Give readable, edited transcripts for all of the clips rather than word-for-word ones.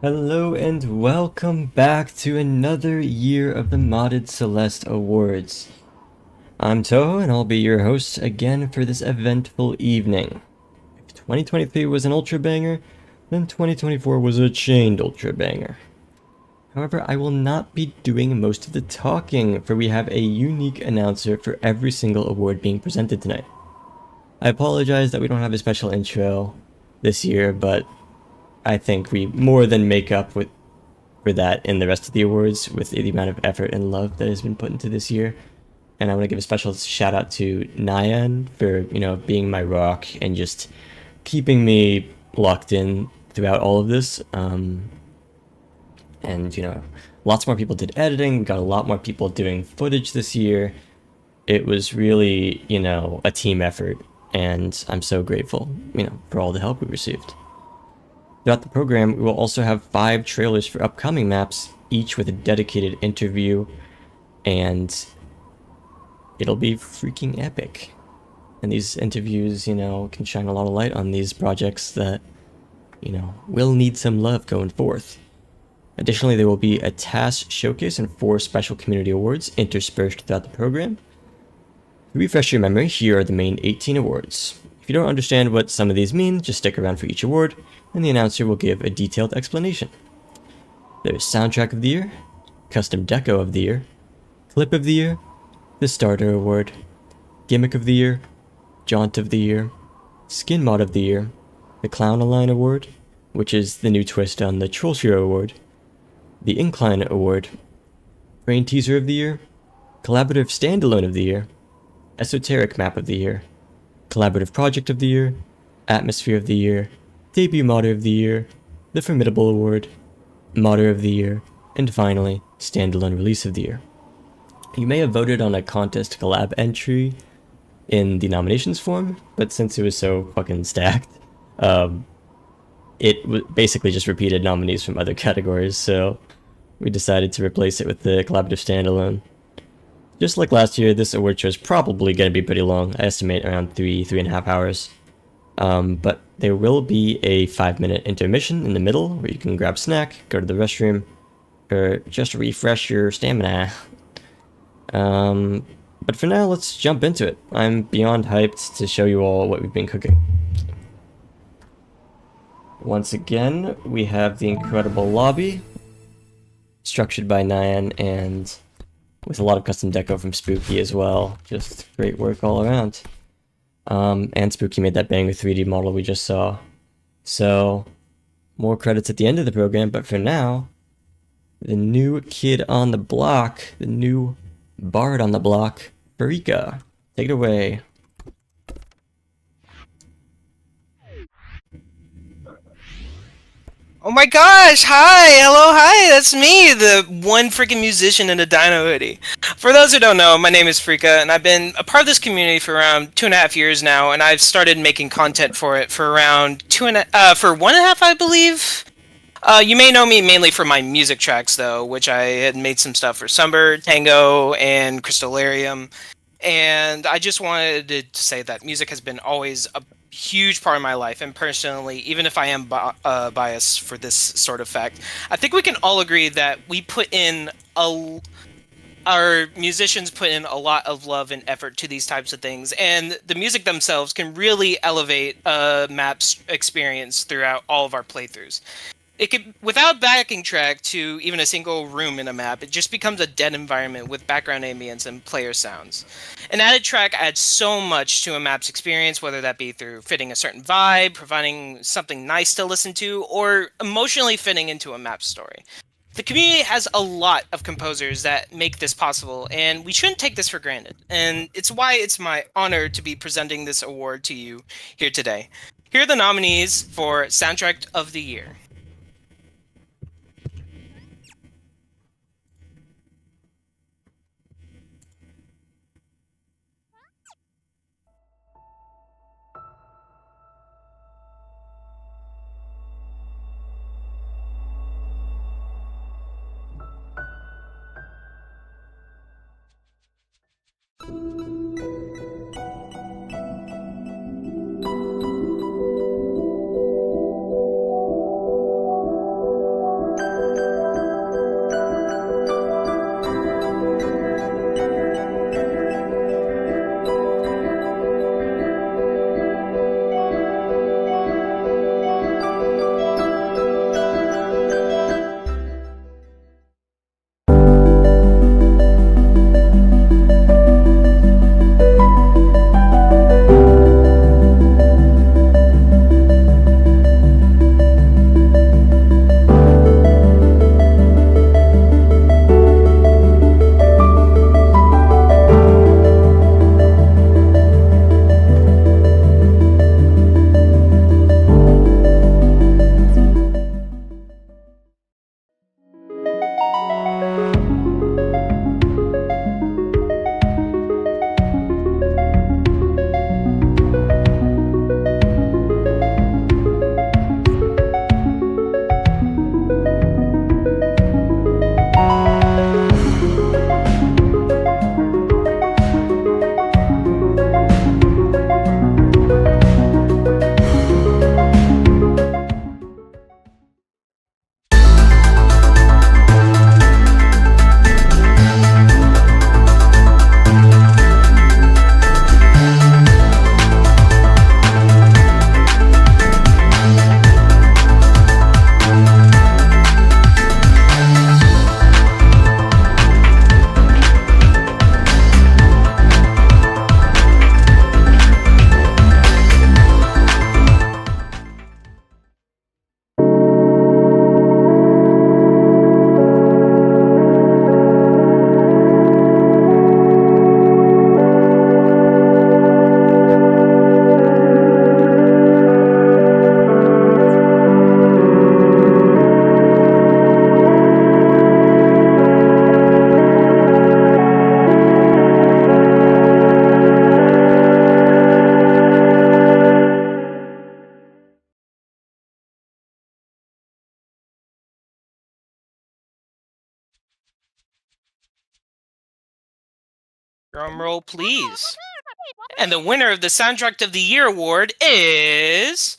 Hello and welcome back to another year of the modded Celeste Awards. I'm Toho and I'll be your host again for this eventful evening. If 2023 was an ultra banger, then 2024 was a chained ultra banger. However, I will not be doing most of the talking, for we have a unique announcer for every single award being presented tonight. I apologize that we don't have a special intro this year, but I think we more than make up for that in the rest of the awards with the amount of effort and love that has been put into this year. And I want to give a special shout out to Nyan for, being my rock and just keeping me locked in throughout all of this. Lots more people did editing. We got a lot more people doing footage this year. It was really, a team effort, and I'm so grateful, for all the help we received. Throughout the program, we will also have 5 trailers for upcoming maps, each with a dedicated interview, and it'll be freaking epic. And these interviews, can shine a lot of light on these projects that, will need some love going forth. Additionally, there will be a TAS Showcase and 4 special community awards interspersed throughout the program. To refresh your memory, here are the main 18 awards. If you don't understand what some of these mean, just stick around for each award, and the announcer will give a detailed explanation. There's Soundtrack of the Year, Custom Deco of the Year, Clip of the Year, the Starter Award, Gimmick of the Year, Jaunt of the Year, Skinmod of the Year, the Clowneline Award, which is the new twist on the Troll Hero Award, the Incline Award, Brainteaser of the Year, Collaborative Standalone of the Year, Esoteric Map of the Year, Collaborative Project of the Year, Atmosphere of the Year, Debut Modder of the Year, the Formidable Award, Modder of the Year, and finally, Standalone Release of the Year. You may have voted on a contest collab entry in the nominations form, but since it was so fucking stacked, it basically just repeated nominees from other categories, so we decided to replace it with the Collaborative Standalone. Just like last year, this award show is probably going to be pretty long. I estimate around 3.5 hours. But there will be a 5-minute intermission in the middle where you can grab a snack, go to the restroom, or just refresh your stamina. But for now, let's jump into it. I'm beyond hyped to show you all what we've been cooking. Once again, we have the incredible lobby, structured by Nyan, and with a lot of custom deco from Spooky as well. Just great work all around. And Spooky made that banger 3D model we just saw. So, more credits at the end of the program, but for now, the new kid on the block, the new bard on the block, Farika. Take it away. Oh my gosh, hi, hello, hi, that's me, the one freaking musician in a dino hoodie. For those who don't know, my name is Frika, and I've been a part of this community for around 2.5 years now, and I've started making content for it for around 1.5, I believe. You may know me mainly for my music tracks, though, which I had made some stuff for Sunbird, Tango, and Crystallarium. And I just wanted to say that music has been always a huge part of my life, and personally, even if I am biased for this sort of fact, I think we can all agree that our musicians put in a lot of love and effort to these types of things, and the music themselves can really elevate a map's experience throughout all of our playthroughs. It could, without backing track to even a single room in a map, it just becomes a dead environment with background ambience and player sounds. An added track adds so much to a map's experience, whether that be through fitting a certain vibe, providing something nice to listen to, or emotionally fitting into a map story. The community has a lot of composers that make this possible, and we shouldn't take this for granted. And it's why it's my honor to be presenting this award to you here today. Here are the nominees for Soundtrack of the Year. Drum roll, please. And the winner of the Soundtrack of the Year award is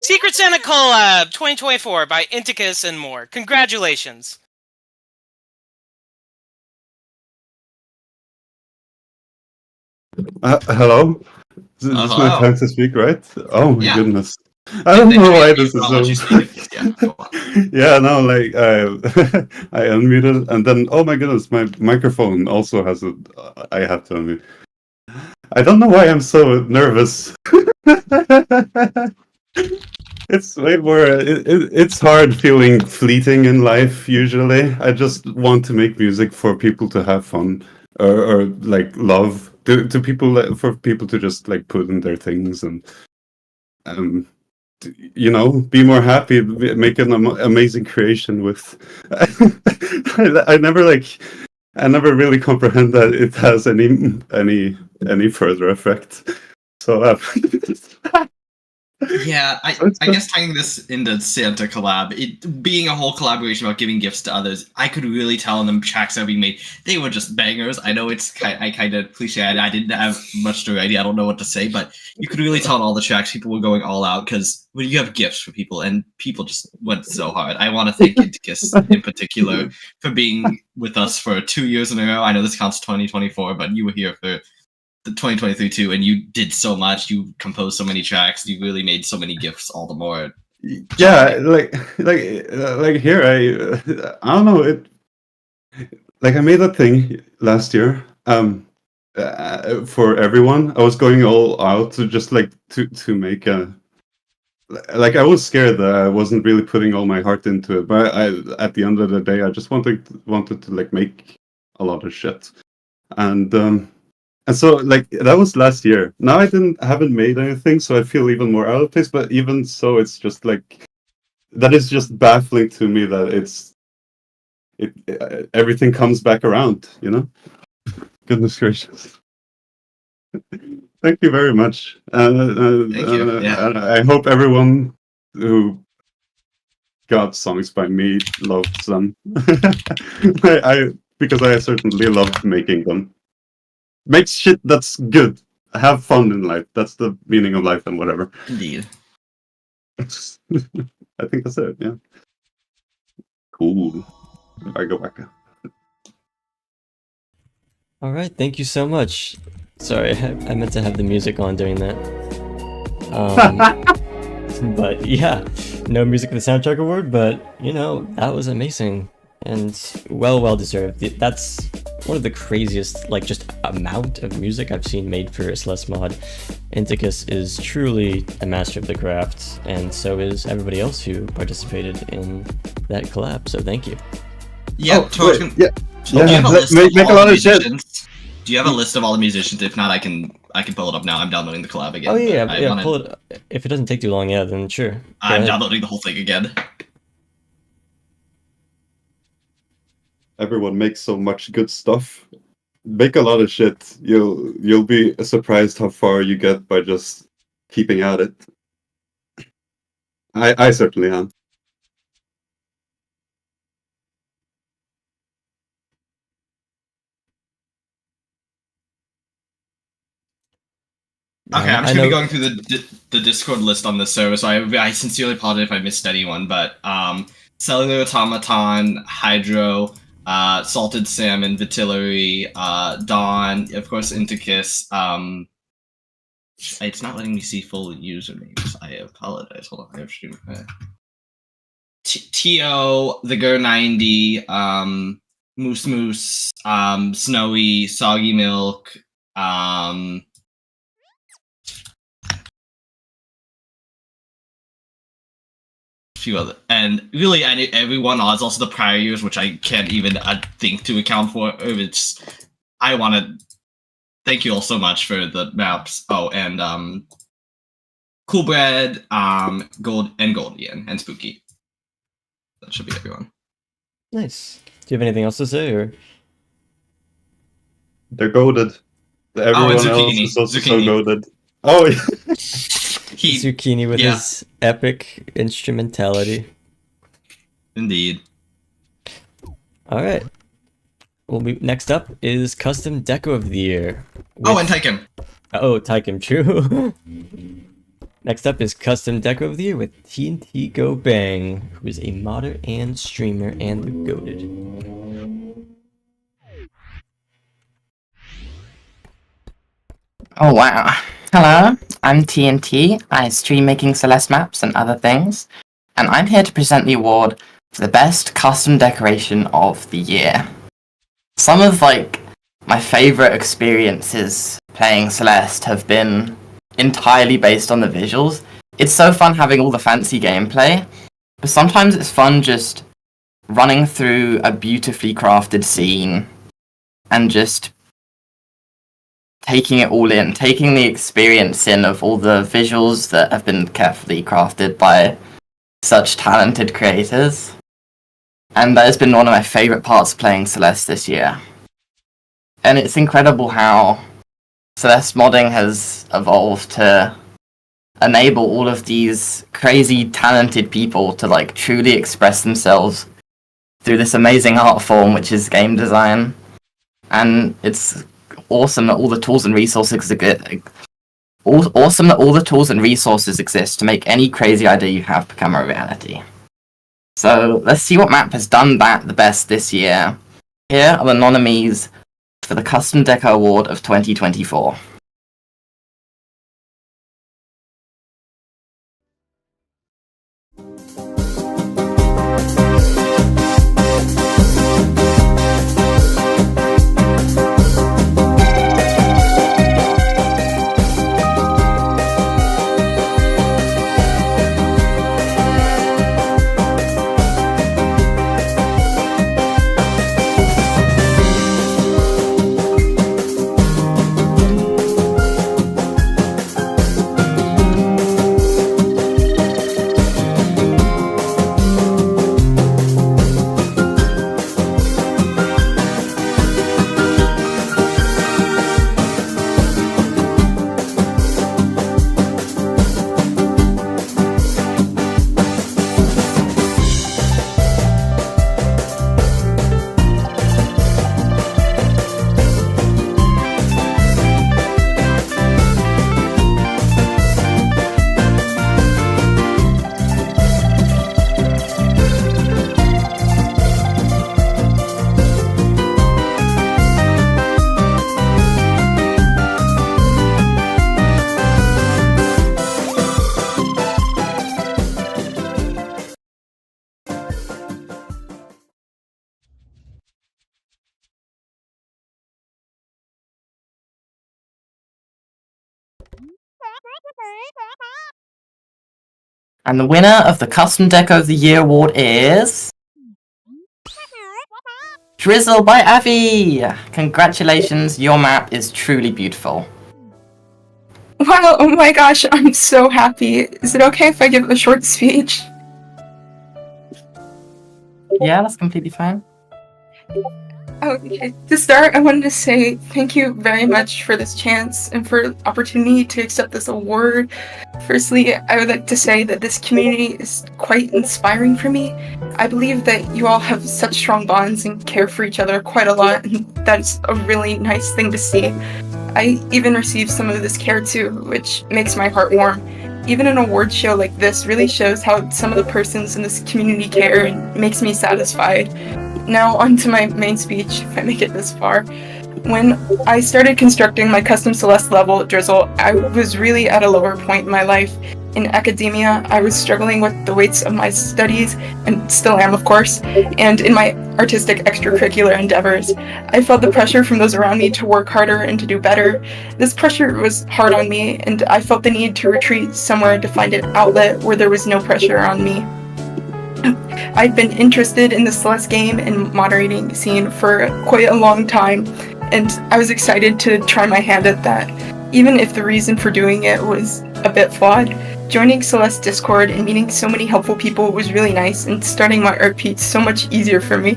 Secret Santa Collab 2024 by Inticus and more. Congratulations. Hello? This is my Hello. time to speak, right? Oh my Yeah. goodness. I don't know why this is so... Yeah, go on. Yeah, no, like, I unmuted, and then, oh my goodness, my microphone also has a... I have to unmute. I don't know why I'm so nervous. It's way more... it's hard feeling fleeting in life, usually. I just want to make music for people to have fun, or like, love. To people, for people to just, like, put in their things and... you know, be more happy, make an amazing creation with. I never really comprehend that it has any further effect. So Yeah, I guess tying this into Santa collab, it being a whole collaboration about giving gifts to others, I could really tell in the tracks that we made, they were just bangers. I know it's kind of cliche. I didn't have much to idea. I don't know what to say, but you could really tell in all the tracks people were going all out because when you have gifts for people and people just went so hard. I want to thank Inticus in particular for being with us for 2 years in a row. I know this counts 2024, but you were here for the 2023 too, and you did so much. You composed so many tracks. You really made so many gifts. All the more. Yeah, like here I don't know it. Like I made that thing last year. For everyone, I was going all out to just like to make a. Like I was scared that I wasn't really putting all my heart into it, but at the end of the day, I just wanted to like make a lot of shit, and so like that was last year. Now I haven't made anything, so I feel even more out of place. But even so, it's just like that is just baffling to me that everything comes back around. You know, goodness gracious. Thank you very much. Thank you. Yeah. I hope everyone who got songs by me loves them. Because I certainly love making them. Make shit that's good. Have fun in life. That's the meaning of life and whatever. Indeed. I think that's it, yeah. Cool. I go back. All right, thank you so much. Sorry, I meant to have the music on during that. But yeah, no music for the soundtrack award, but you know, that was amazing and well deserved. That's one of the craziest, like, just amount of music I've seen made for a Celeste mod. Inticus is truly a master of the craft, and so is everybody else who participated in that collab, so thank you. Yeah, wait, yeah. Do you have a list make a lot of shit. Do you have a list of all the musicians? If not, I can pull it up now. I'm downloading the collab again. Oh yeah, pull it. If it doesn't take too long, yeah, then sure. I'm downloading the whole thing again. Everyone makes so much good stuff. Make a lot of shit. You'll be surprised how far you get by just keeping at it. I certainly am. Okay, I'm just gonna be going through the Discord list on this server, so I sincerely apologize if I missed anyone, but Cellular Automaton, Hydro, Salted Salmon, Vitillary, Dawn, of course, Inticus. It's not letting me see full usernames. I apologize. Hold on, I have stream. T.O., The Gur 90, Moose, Snowy, Soggy Milk, few other, and really everyone else, also the prior years, which I can't even think to account for. I want to thank you all so much for the maps. Oh, and Cool Bread, Gold and Goldian and Spooky. That should be everyone. Nice. Do you have anything else to say, or? They're goaded. Everyone else is also so goaded. Oh, yeah. Zucchini with his epic instrumentality. Indeed. All right. Next up is Custom Deco of the Year. Oh, and Tykem. Oh, Tykem, true. Next up is Custom Deco of the Year with TNT Go Bang, who is a modder and streamer and the goated. Oh wow. Hello, I'm TNT. I stream making Celeste maps and other things, and I'm here to present the award for the best custom decoration of the year. Some of my favorite experiences playing Celeste have been entirely based on the visuals. It's so fun having all the fancy gameplay, but sometimes it's fun just running through a beautifully crafted scene and just taking it all in, taking the experience in of all the visuals that have been carefully crafted by such talented creators. And that has been one of my favourite parts of playing Celeste this year. And it's incredible how Celeste modding has evolved to enable all of these crazy talented people to truly express themselves through this amazing art form which is game design. And it's awesome that all the tools and resources exist to make any crazy idea you have become a reality. So let's see what map has done that the best this year. Here are the nominees for the Custom Deco Award of 2024. And the winner of the Custom Deco of the Year award is Drizzle by Avi! Congratulations, your map is truly beautiful. Wow, oh my gosh, I'm so happy. Is it okay if I give a short speech? Yeah, that's completely fine. Okay, to start, I wanted to say thank you very much for this chance and for the opportunity to accept this award. Firstly, I would like to say that this community is quite inspiring for me. I believe that you all have such strong bonds and care for each other quite a lot, and that's a really nice thing to see. I even receive some of this care too, which makes my heart warm. Even an award show like this really shows how some of the persons in this community care and makes me satisfied. Now on to my main speech, if I make it this far. When I started constructing my custom Celeste level at Drizzle, I was really at a lower point in my life. In academia, I was struggling with the weights of my studies, and still am of course, and in my artistic extracurricular endeavors. I felt the pressure from those around me to work harder and to do better. This pressure was hard on me, and I felt the need to retreat somewhere to find an outlet where there was no pressure on me. I'd been interested in the Celeste game and moderating scene for quite a long time, and I was excited to try my hand at that, even if the reason for doing it was a bit flawed. Joining Celeste Discord and meeting so many helpful people was really nice, and starting my art piece so much easier for me.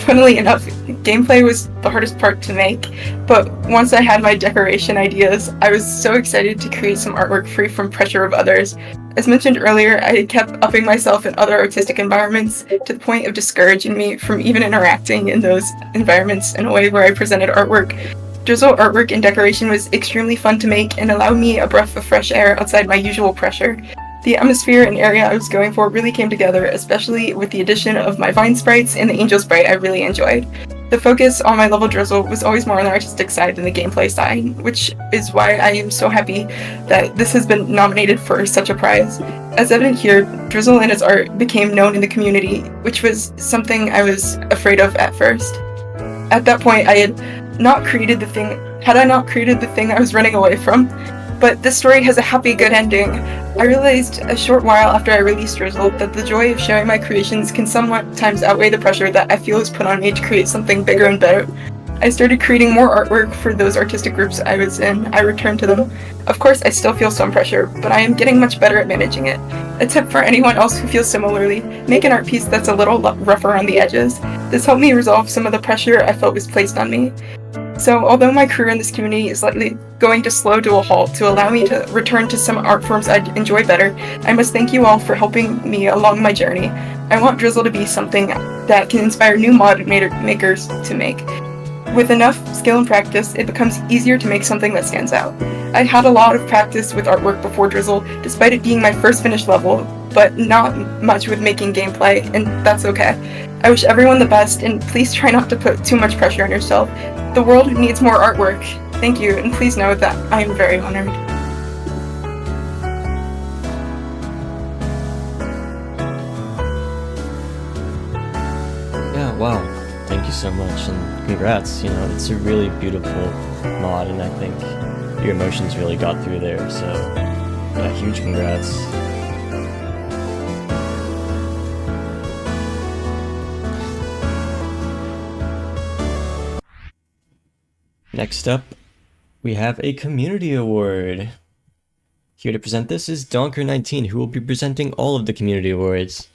Funnily enough, gameplay was the hardest part to make, but once I had my decoration ideas, I was so excited to create some artwork free from pressure of others. As mentioned earlier, I kept upping myself in other artistic environments to the point of discouraging me from even interacting in those environments in a way where I presented artwork. Drizzle artwork and decoration was extremely fun to make and allowed me a breath of fresh air outside my usual pressure. The atmosphere and area I was going for really came together, especially with the addition of my vine sprites and the angel sprite I really enjoyed. The focus on my level drizzle was always more on the artistic side than the gameplay side, which is why I am so happy that this has been nominated for such a prize. As evident here, Drizzle and his art became known in the community, which was something I was afraid of at first. At that point, had I not created the thing I was running away from. But this story has a happy, good ending. I realized a short while after I released Drizzle that the joy of sharing my creations can sometimes outweigh the pressure that I feel is put on me to create something bigger and better. I started creating more artwork for those artistic groups I was in. I returned to them. Of course, I still feel some pressure, but I am getting much better at managing it. A tip for anyone else who feels similarly: make an art piece that's a little rough around the edges. This helped me resolve some of the pressure I felt was placed on me. So, although my career in this community is likely going to slow to a halt to allow me to return to some art forms I enjoy better, I must thank you all for helping me along my journey. I want Drizzle to be something that can inspire new mod makers to make. With enough skill and practice, it becomes easier to make something that stands out. I had a lot of practice with artwork before Drizzle, despite it being my first finished level, but not much with making gameplay, and that's okay. I wish everyone the best, and please try not to put too much pressure on yourself. The world needs more artwork. Thank you, and please know that I am very honored. Yeah, wow. Thank you so much, and congrats. You know, it's a really beautiful mod, and I think your emotions really got through there, so yeah, huge congrats. Next up, we have a community award. Here to present this is Donker19, who will be presenting all of the community awards,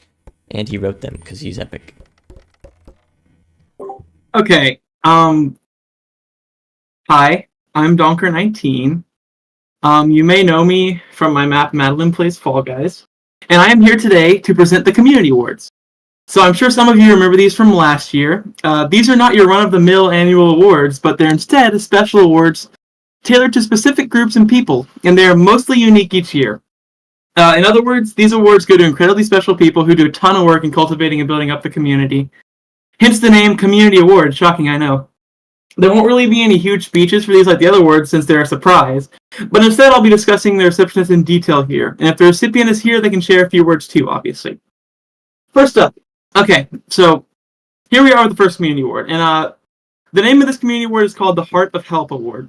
and he wrote them because he's epic. Okay, hi, I'm Donker19. You may know me from my map Madeline Plays Fall Guys, and I am here today to present the community awards. So I'm sure some of you remember these from last year. These are not your run-of-the-mill annual awards, but they're instead special awards tailored to specific groups and people, and they are mostly unique each year. In other words, these awards go to incredibly special people who do a ton of work in cultivating and building up the community. Hence the name Community Award. Shocking, I know. There won't really be any huge speeches for these like the other awards since they're a surprise, but instead I'll be discussing the receptionists in detail here, and if the recipient is here, they can share a few words too, obviously. First up, okay, so here we are with the first community award, and the name of this community award is called the Heart of Help Award.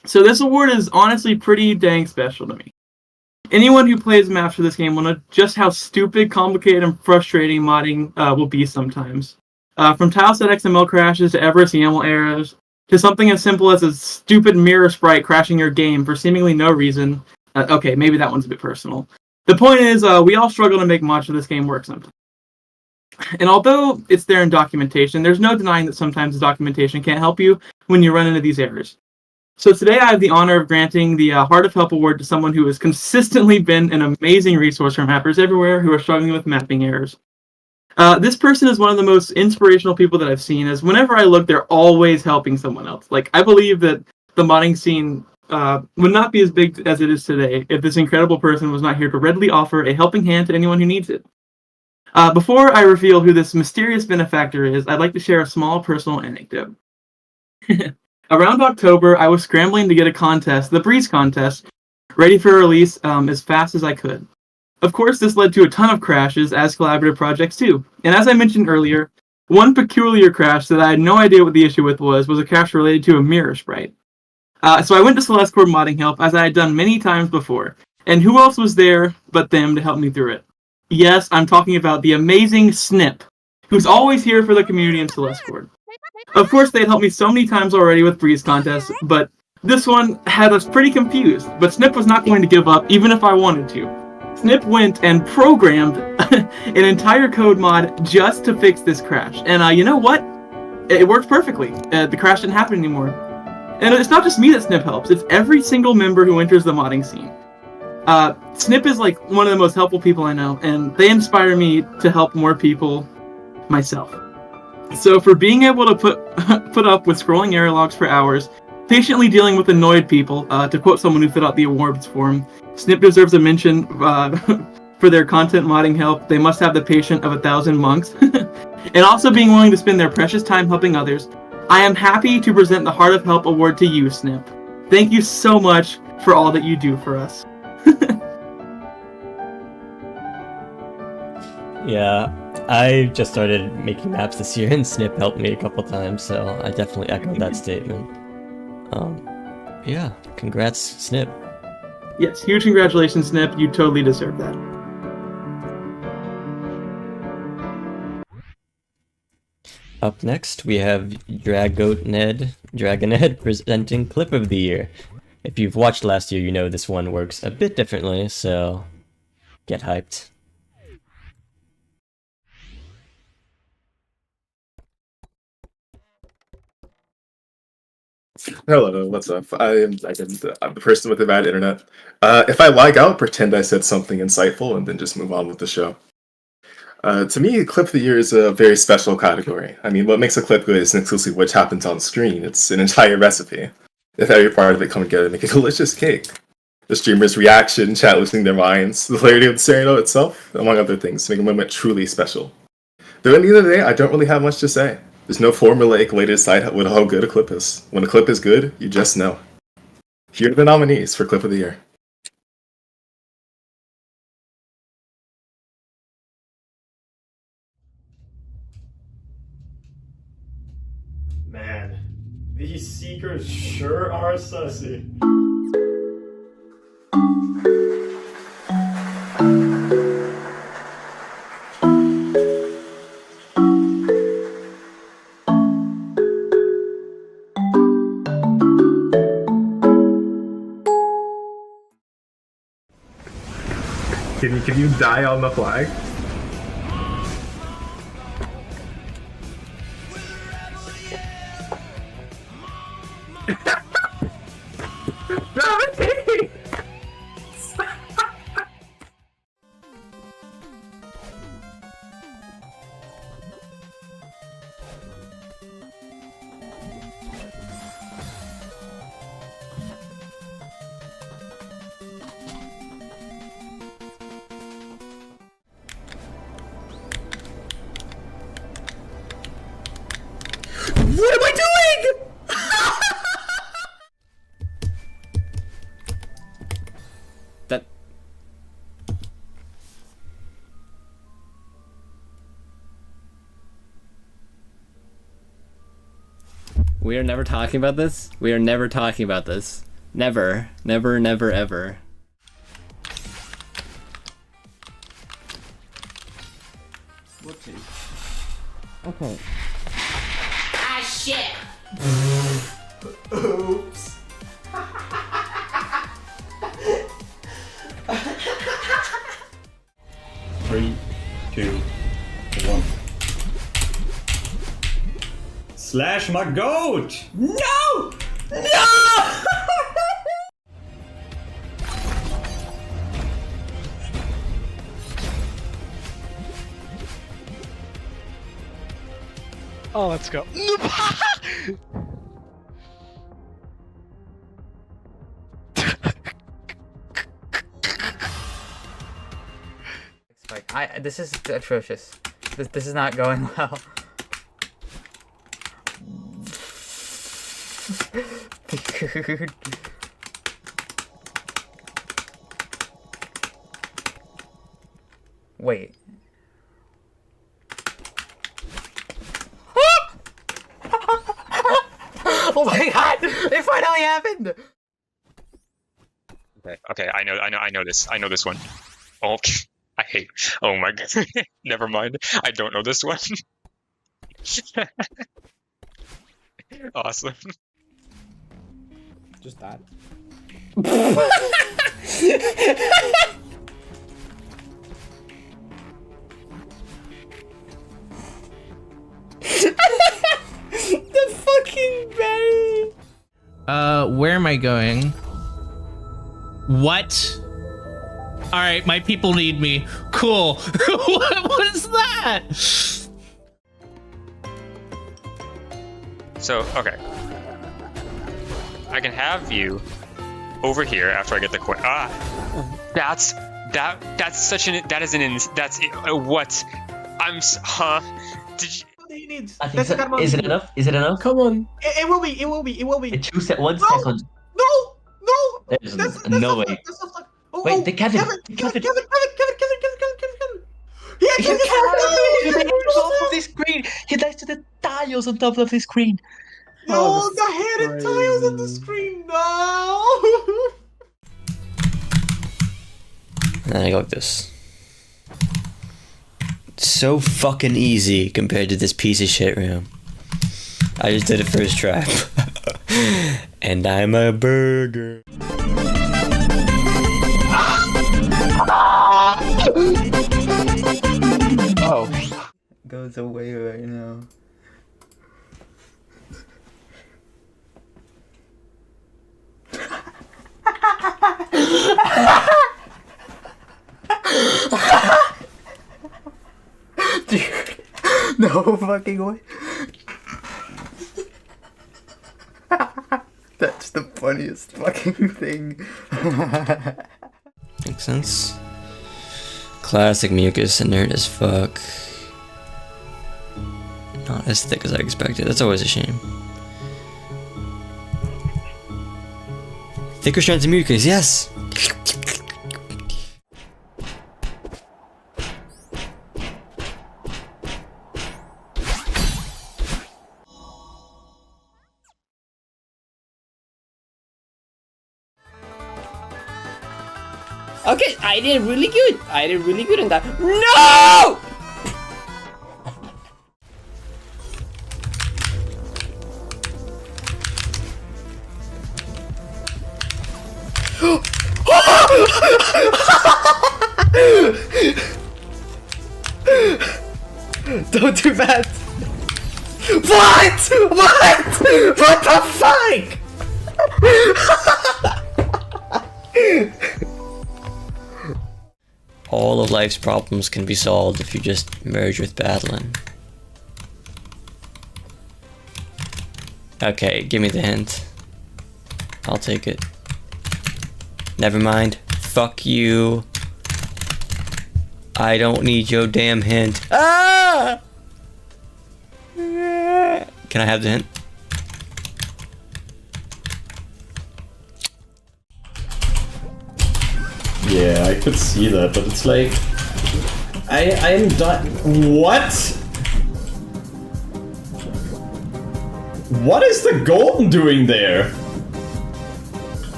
So this award is honestly pretty dang special to me. Anyone who plays maps for this game will know just how stupid, complicated, and frustrating modding will be sometimes. From tile.xml crashes to Everest YAML errors, to something as simple as a stupid mirror sprite crashing your game for seemingly no reason. Okay, maybe that one's a bit personal. The point is, we all struggle to make mods for this game work sometimes. And although it's there in documentation, there's no denying that sometimes the documentation can't help you when you run into these errors. So today I have the honor of granting the Heart of Help Award to someone who has consistently been an amazing resource for mappers everywhere who are struggling with mapping errors. This person is one of the most inspirational people that I've seen, as whenever I look, they're always helping someone else. Like, I believe that the modding scene would not be as big as it is today if this incredible person was not here to readily offer a helping hand to anyone who needs it. Before I reveal who this mysterious benefactor is, I'd like to share a small personal anecdote. Around October, I was scrambling to get a contest, the Breeze contest, ready for release as fast as I could. Of course, this led to a ton of crashes, as collaborative projects do. And as I mentioned earlier, one peculiar crash that I had no idea what the issue with was a crash related to a mirror sprite. So I went to Celeste for modding help, as I had done many times before. And who else was there but them to help me through it? Yes, I'm talking about the amazing Snip, who's always here for the community in Celeste. Of course, they'd helped me so many times already with Breeze contests, but this one had us pretty confused. But Snip was not going to give up, even if I wanted to. Snip went and programmed an entire code mod just to fix this crash. And you know what? it worked perfectly. The crash didn't happen anymore. And it's not just me that Snip helps, it's every single member who enters the modding scene. Snip is like one of the most helpful people I know, and they inspire me to help more people myself. So for being able to put up with scrolling error logs for hours, patiently dealing with annoyed people, to quote someone who filled out the awards form, Snip deserves a mention for their content modding help. They must have the patience of 1,000 monks. And also being willing to spend their precious time helping others. I am happy to present the Heart of Help Award to you, Snip. Thank you so much for all that you do for us. Yeah, I just started making maps this year, and Snip helped me a couple times, so I definitely echo that statement. Yeah, congrats, Snip. Yes, huge congratulations, Snip. You totally deserve that. Up next, we have Dragoned presenting Clip of the Year. If you've watched last year, you know this one works a bit differently, so get hyped. Hello, what's up? I'm the person with the bad internet. If I lag out, pretend I said something insightful and then just move on with the show. To me, Clip of the Year is a very special category. I mean, what makes a clip good isn't exclusively what happens on screen, it's an entire recipe. If every part of it come together to make a delicious cake. The streamer's reaction, chat losing their minds, the clarity of the scenario itself, among other things, make a moment truly special. Though at the end of the day, I don't really have much to say. There's no formulaic way to decide how good a clip is. When a clip is good, you just know. Here are the nominees for Clip of the Year. Man, these seekers sure are sussy. Can you die on the flag? What am I doing? That... We are never talking about this? We are never talking about this. Never. Never, never, ever. Whoopsie. Okay. Ah, shit! Oops. Three, two, one. Slash my goat! No! No! Oh, let's go. This is atrocious. This is not going well. Dude. Wait. Oh my god! It finally happened! Okay, I know this one. Oh, I hate. Oh my god. Never mind. I don't know this one. Awesome. Just that. I going? What? All right, my people need me. Cool. What was that? So, okay. I can have you over here after I get the coin. That's such an, what? Huh? Did you? He needs. I think so. Is it enough? Is it enough? Come on. It will be. It will be. It will be. 2 seconds. 1 No! second. No! No! There's That's no way. Wait, the Kevin. Kevin! The Kevin. Yeah, He Kevin! dies on top of the screen. He dies to the tiles on top of the screen. No, the hidden tiles on the screen. No. And then I go like this. It's so fucking easy compared to this piece of shit room. I just did it first try. And I'm a burger. Oh. Goes away right now. Dude, no fucking way. That's the funniest fucking thing. Makes sense. Classic mucus, inert as fuck. Not as thick as I expected. That's always a shame. Thicker strands of mucus, yes! Okay, I did really good. I did really good on that. No! Don't do that. What? What the fuck? All of life's problems can be solved if you just merge with battling. Okay, give me the hint. I'll take it. Never mind. Fuck you. I don't need your damn hint. Ah! Can I have the hint? Yeah, I could see that, but it's like... I'm done. What? What is the golden doing there?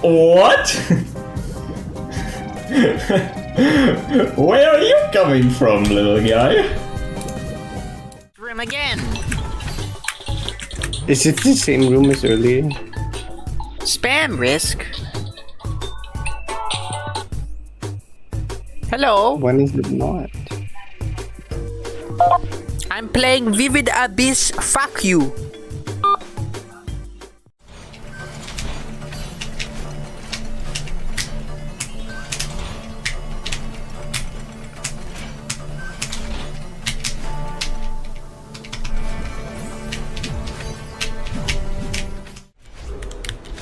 What? Where are you coming from, little guy? Room again. Is it the same room as earlier? Spam risk. Hello. When is it not? I'm playing Vivid Abyss. Fuck you.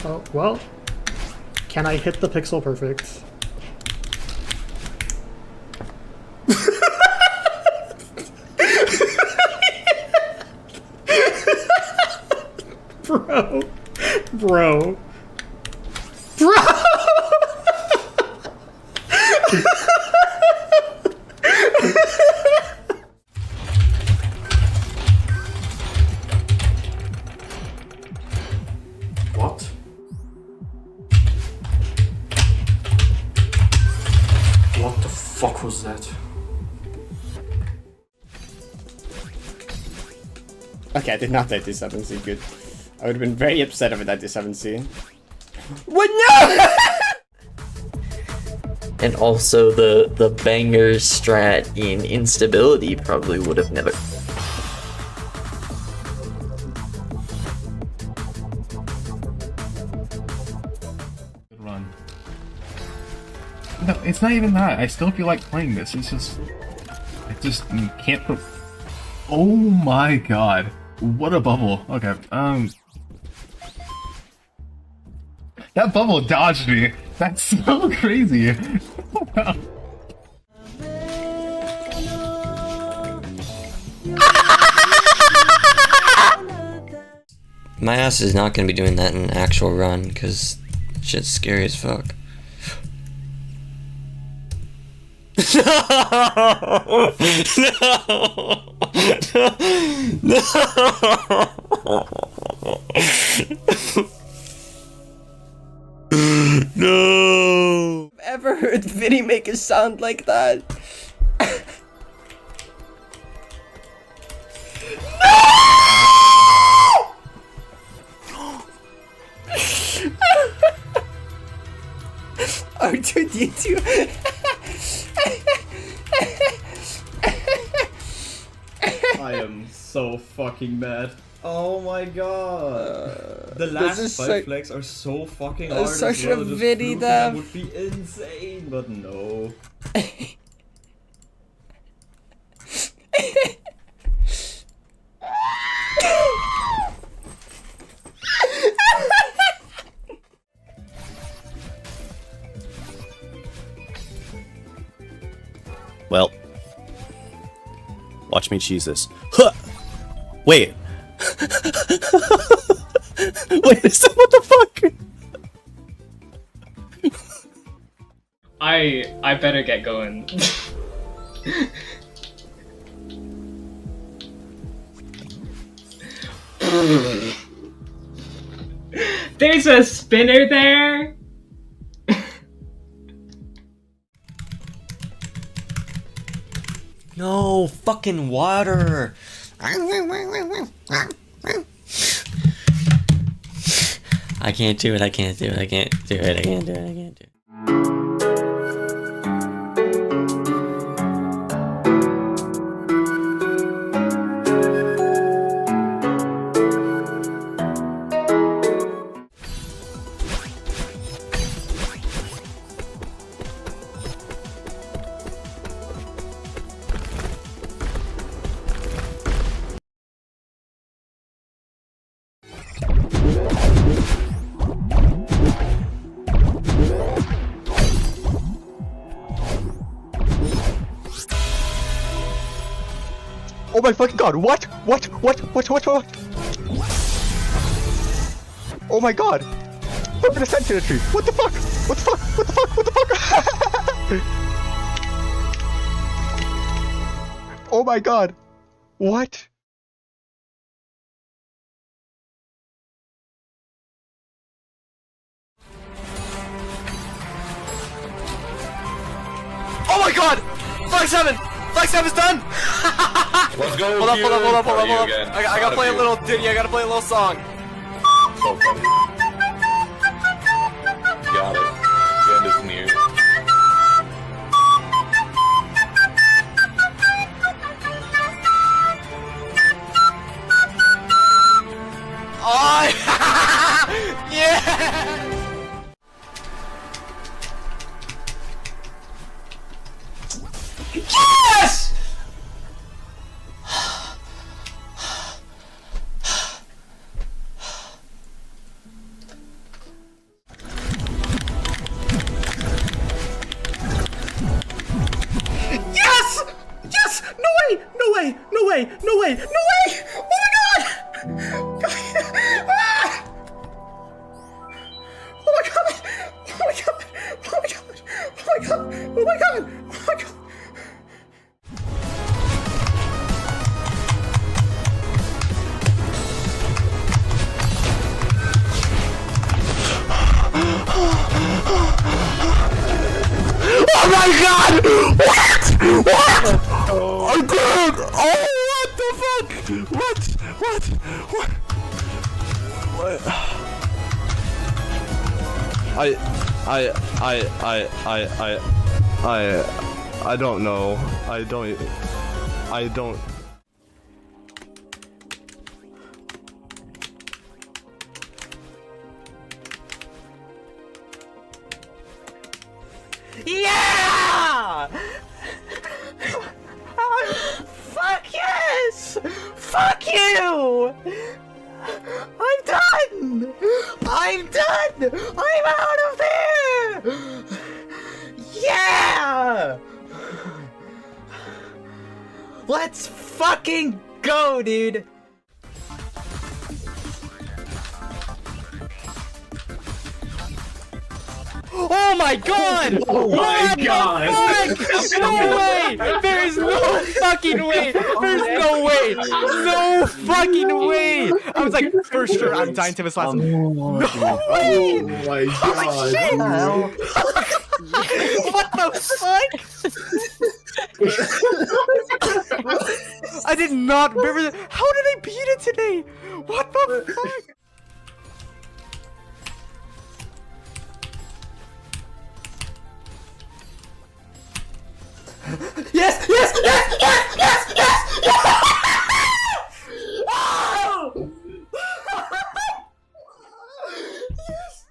Oh, well, can I hit the pixel perfect? Bro. What? What the fuck was that? Okay, I did not let this 7C good. I would have been very upset if I let this 7C. What? No! And also the banger strat in instability probably would have never. No, it's not even that. I still feel like playing this. It's just... I just can't put... Oh my god. What a bubble. Okay, that bubble dodged me. That's so crazy. My ass is not going to be doing that in an actual run, because shit's scary as fuck. No! Ever heard Vinny make a sound like that? R2D2. I am so fucking mad. Oh my god. The last five flags are so fucking hard. Such as well. a Just Vinny proving that death. would be insane, but no. Well, watch me cheese this. Huh! Wait. Wait, what the fuck? I better get going. There's a spinner there. No, fucking water. I can't do it, I can't do it, I can't do it, I can't do it, I can't do it. Oh my fucking god, what? What? Oh my god! Look at the sentinel tree! What the fuck? What the fuck? What the fuck? What the fuck? Oh my god! What? Oh my god! Flag 7! Flag 7's done! Let's go. Hold up. I gotta play a little ditty, I gotta play a little song. So funny. Got it. The end is near. Oh! Yeah! Yes! Yes! Yes! No way! No way! No way! No way! No way! Oh my god! Ah! Oh my god! Oh my god! Oh my god! Oh my god! Oh my god! Oh my god! Oh my god! What? What? I did! Oh, what the fuck? What? I don't know. I don't. Yeah! Fuck yes! Fuck you! I'm done! I'm done! I'm out of there! Yeah! Let's fucking go, dude! Oh my god! Oh my god! Fuck? No way! There is no fucking way! There's no way! No fucking way! I was like, for sure, I'm dying to this last one. No way! Oh my Holy shit! What the fuck? I did not remember. How did I beat it today? What the fuck? Yes! Yes! Yes! Yes! Yes! Yes! Yes! Oh! Yes!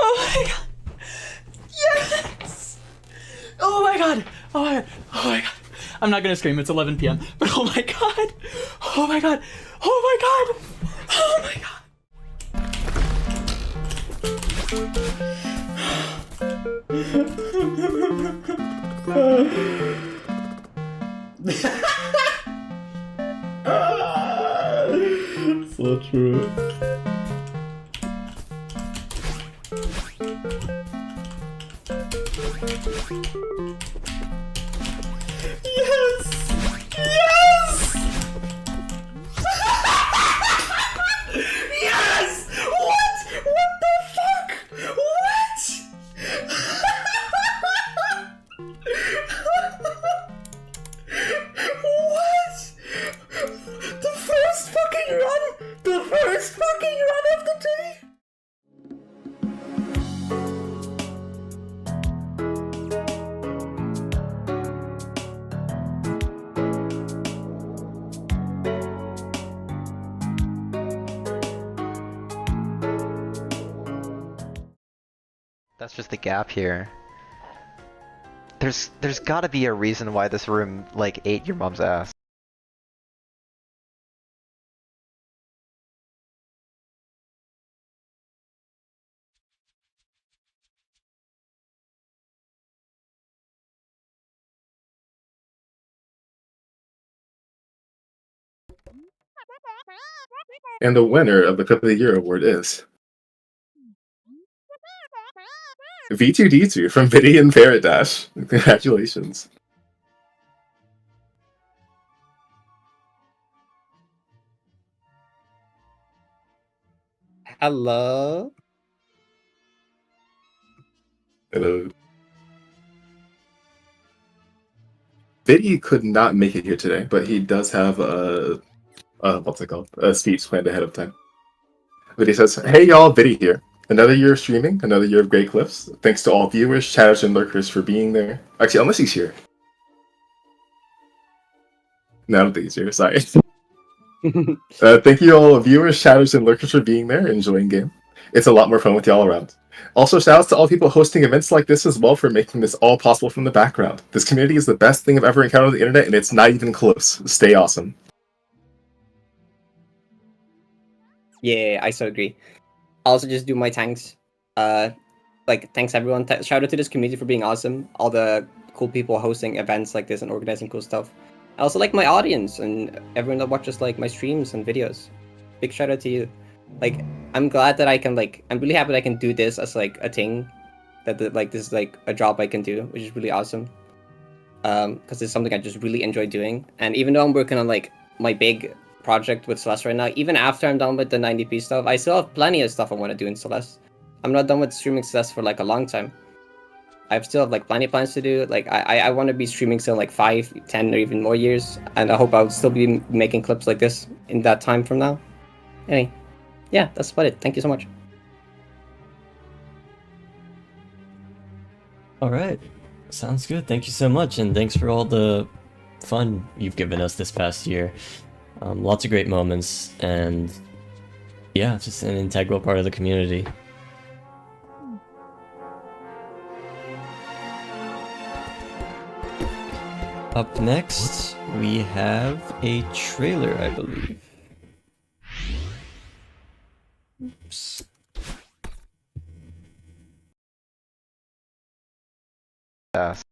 Oh my god! Yes! Yes! I'm not gonna scream, it's 11 p.m. But oh my god! Oh my god! Oh my god! Oh my god! So true. Yes! Yes! Yes! What? What the fuck? What? What? The first fucking run? The first fucking run of the day? That's just the gap here. There's gotta be a reason why this room, like, ate your mom's ass. And the winner of the Clip of the Year award is V2D2 from Biddy and Parrot Dash. Congratulations. Hello. Hello. Biddy could not make it here today, but he does have a what's it called? A speech planned ahead of time. Biddy says, "Hey y'all, Biddy here. Another year of streaming, another year of great clips. Thanks to all viewers, chatters, and lurkers for being there." Actually, unless he's here. No, I don't think he's here. Sorry. Thank you all viewers, chatters, and lurkers for being there and enjoying game. It's a lot more fun with y'all around. Also, shout outs to all people hosting events like this as well for making this all possible from the background. This community is the best thing I've ever encountered on the internet, and it's not even close. Stay awesome. Yeah, I so agree. I'll also just do my thanks. Thanks everyone. Shout out to this community for being awesome. All the cool people hosting events like this and organizing cool stuff. I also like my audience and everyone that watches like my streams and videos. Big shout out to you. Like, I'm glad that I can I'm really happy that I can do this as like a thing. That like this is like a job I can do, which is really awesome. Because it's something I just really enjoy doing. And even though I'm working on like my big project with Celeste right now. Even after I'm done with the 90p stuff, I still have plenty of stuff I want to do in Celeste. I'm not done with streaming Celeste for like a long time. I still have like plenty of plans to do. Like I want to be streaming still like 5, 10, or even more years, and I hope I'll still be making clips like this in that time from now. Anyway, yeah, that's about it. Thank you so much. All right. Sounds good. Thank you so much, and thanks for all the fun you've given us this past year. Lots of great moments, and yeah, just an integral part of the community. Up next, we have a trailer, I believe. Oops. Yes.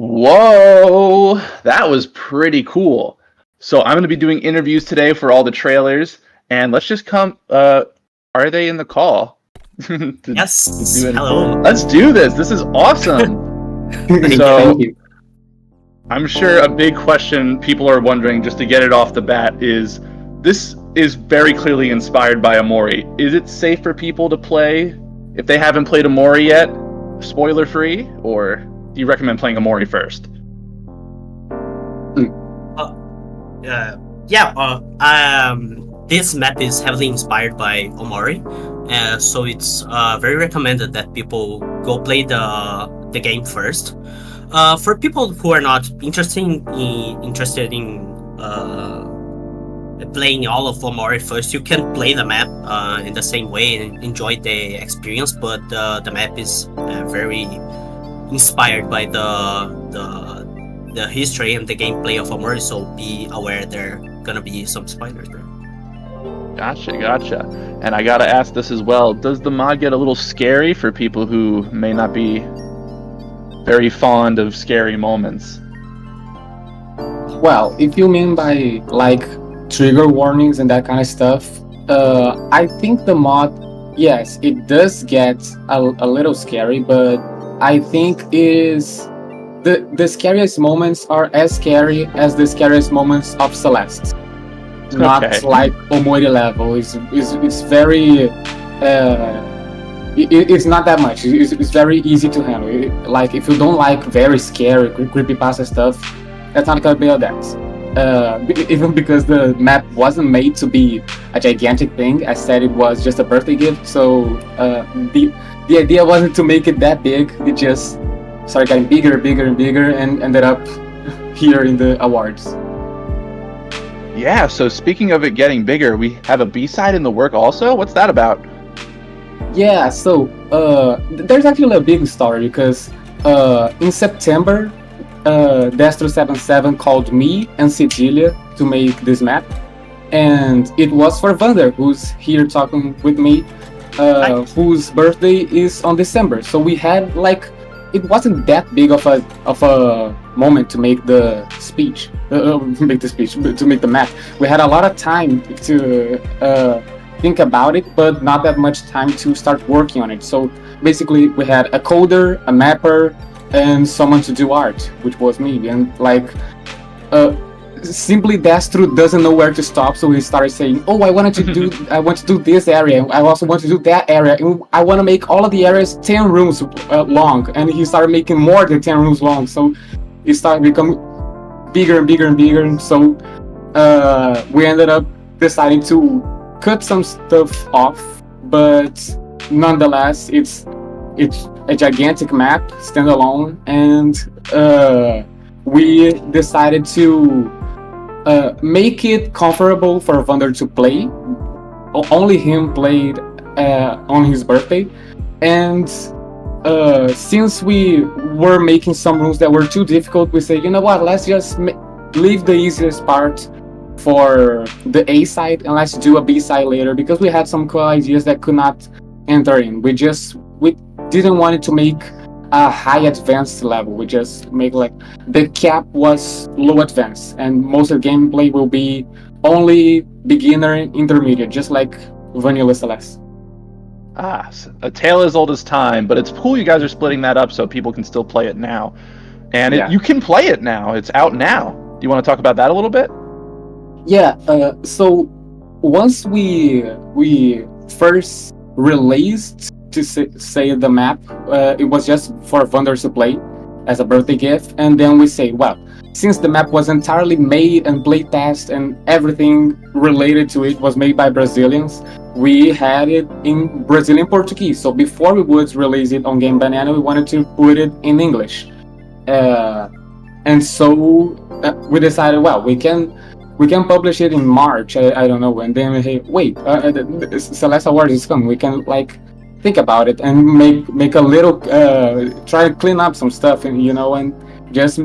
Whoa, that was pretty cool. So I'm going to be doing interviews today for all the trailers, and let's just come. Are they in the call? Yes. Hello. Let's do this. This is awesome. Thank you. I'm sure a big question people are wondering, just to get it off the bat, is this is very clearly inspired by Omori. Is it safe for people to play if they haven't played Omori yet, spoiler free, or do you recommend playing Omori first? This map is heavily inspired by Omori, so it's very recommended that people go play the game first. For people who are not interested in playing all of Omori first, you can play the map in the same way and enjoy the experience. But the map is very inspired by the history and the gameplay of Omori, so be aware there are gonna be some spoilers there. Gotcha. And I gotta ask this as well. Does the mod get a little scary for people who may not be very fond of scary moments? Well, if you mean by like trigger warnings and that kind of stuff, I think the mod, yes, it does get a little scary, but I think is the scariest moments are as scary as the scariest moments of Celeste. Not like Omori level. It's very it's not that much. It's very easy to handle. Like if you don't like very scary creepypasta stuff, that's not gonna be a dance. Even because the map wasn't made to be a gigantic thing. I said it was just a birthday gift, so the idea wasn't to make it that big. It just started getting bigger and bigger and ended up here in the awards. Yeah, so speaking of it getting bigger, we have a B-side in the work also? What's that about? Yeah, so there's actually a big story because in September, Destro77 called me and Cecilia to make this map, and it was for Vander, who's here talking with me, whose birthday is on December. So we had like, it wasn't that big of a moment to make the speech, to make the map. We had a lot of time to think about it, but not that much time to start working on it. So basically we had a coder, a mapper, and someone to do art, which was me. And like simply Destro doesn't know where to stop, so he started saying, oh, I want to do this area, I also want to do that area, and I want to make all of the areas 10 rooms long. And he started making more than 10 rooms long, so it started becoming bigger and bigger and bigger. And so we ended up deciding to cut some stuff off, but nonetheless it's a gigantic map, standalone, and we decided to make it comfortable for Vander to play. Only him played on his birthday, and since we were making some rooms that were too difficult, we said, you know what, let's just leave the easiest part for the A side and let's do a B side later, because we had some cool ideas that could not enter in. We didn't want it to make a high advanced level. We just make like the cap was low advanced, and most of the gameplay will be only beginner and intermediate, just like vanilla Celeste. A tale as old as time, but it's cool you guys are splitting that up so people can still play it now. And you can play it now. It's out now. Do you want to talk about that a little bit? Yeah, so once we first released to say the map, it was just for Vander to play as a birthday gift, and then we say, well, since the map was entirely made and playtest and everything related to it was made by Brazilians, we had it in Brazilian Portuguese. So before we would release it on Game Banana, we wanted to put it in English, and so we decided, well, we can publish it in March, I don't know, and then hey, wait, the Celeste Award is coming, we can like think about it and make a little, try to clean up some stuff, and and just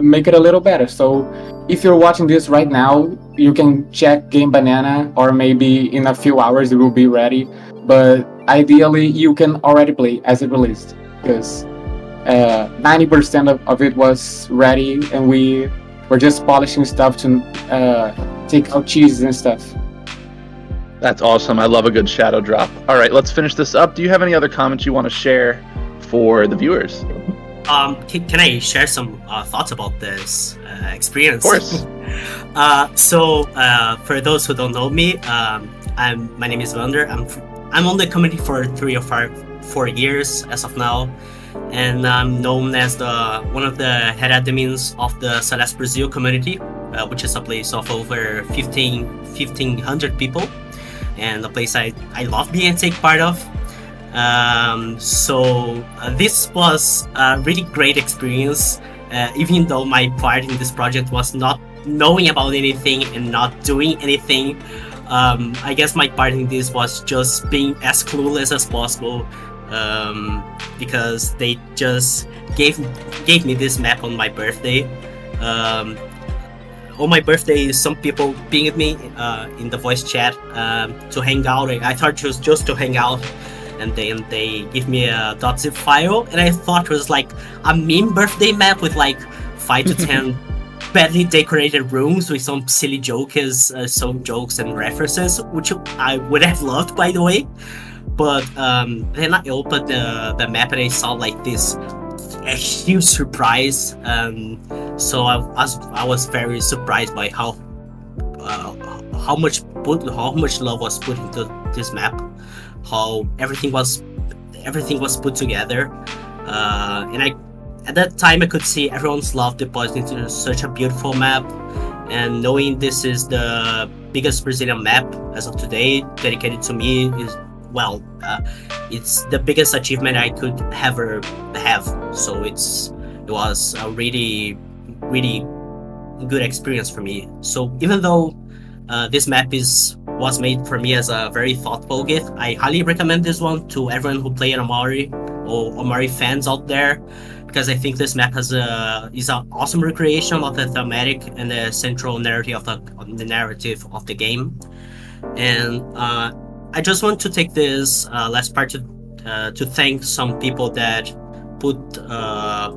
make it a little better. So if you're watching this right now, you can check Game Banana, or maybe in a few hours it will be ready, but ideally you can already play as it released, because 90% of it was ready, and we're just polishing stuff to take out cheeses and stuff. That's awesome. I love a good shadow drop. All right, let's finish this up. Do you have any other comments you want to share for the viewers? Can I share some thoughts about this experience? Of course. So for those who don't know me, my name is Vander. I'm on the community for 3 or 4 years as of now, and I'm known as one of the head admins of the Celeste Brazil community, which is a place of over 1,500 people, and a place I love being a take part of. So this was a really great experience, even though my part in this project was not knowing about anything and not doing anything. I guess my part in this was just being as clueless as possible, because they just gave me this map on my birthday. On my birthday, some people pinged me in the voice chat to hang out. I thought it was just to hang out, and then they give me a .zip file, and I thought it was like a meme birthday map with like 5 to 10 badly decorated rooms with some silly jokes, and references, which I would have loved, by the way. But then I opened the map and I saw like this a huge surprise. So I was very surprised by how much love was put into this map, how everything was put together, and at that time I could see everyone's love deposited into such a beautiful map. And knowing this is the biggest Brazilian map as of today, dedicated to me, is it's the biggest achievement I could ever have. So it was a really, really good experience for me. So even though this map was made for me as a very thoughtful gift, I highly recommend this one to everyone who play an Omari or Omari fans out there, because I think this map is an awesome recreation of the thematic and the central narrative of the game. And I just want to take this last part to thank some people that put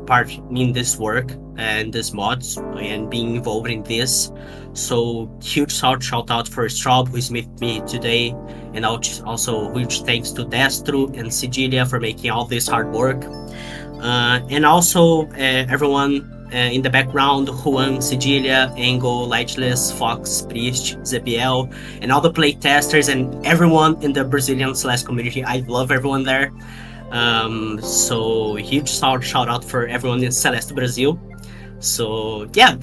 part in this work and this mods and being involved in this. So huge shout out for Straub, who is with me today, and also huge thanks to Destro and Sigilia for making all this hard work. And also everyone in the background, Juan, Sigilia, Angle, Lightless, Fox, Priest, Zebiel, and all the playtesters and everyone in the Brazilian Celeste community. I love everyone there. So huge shout out for everyone in Celeste Brazil. So yeah,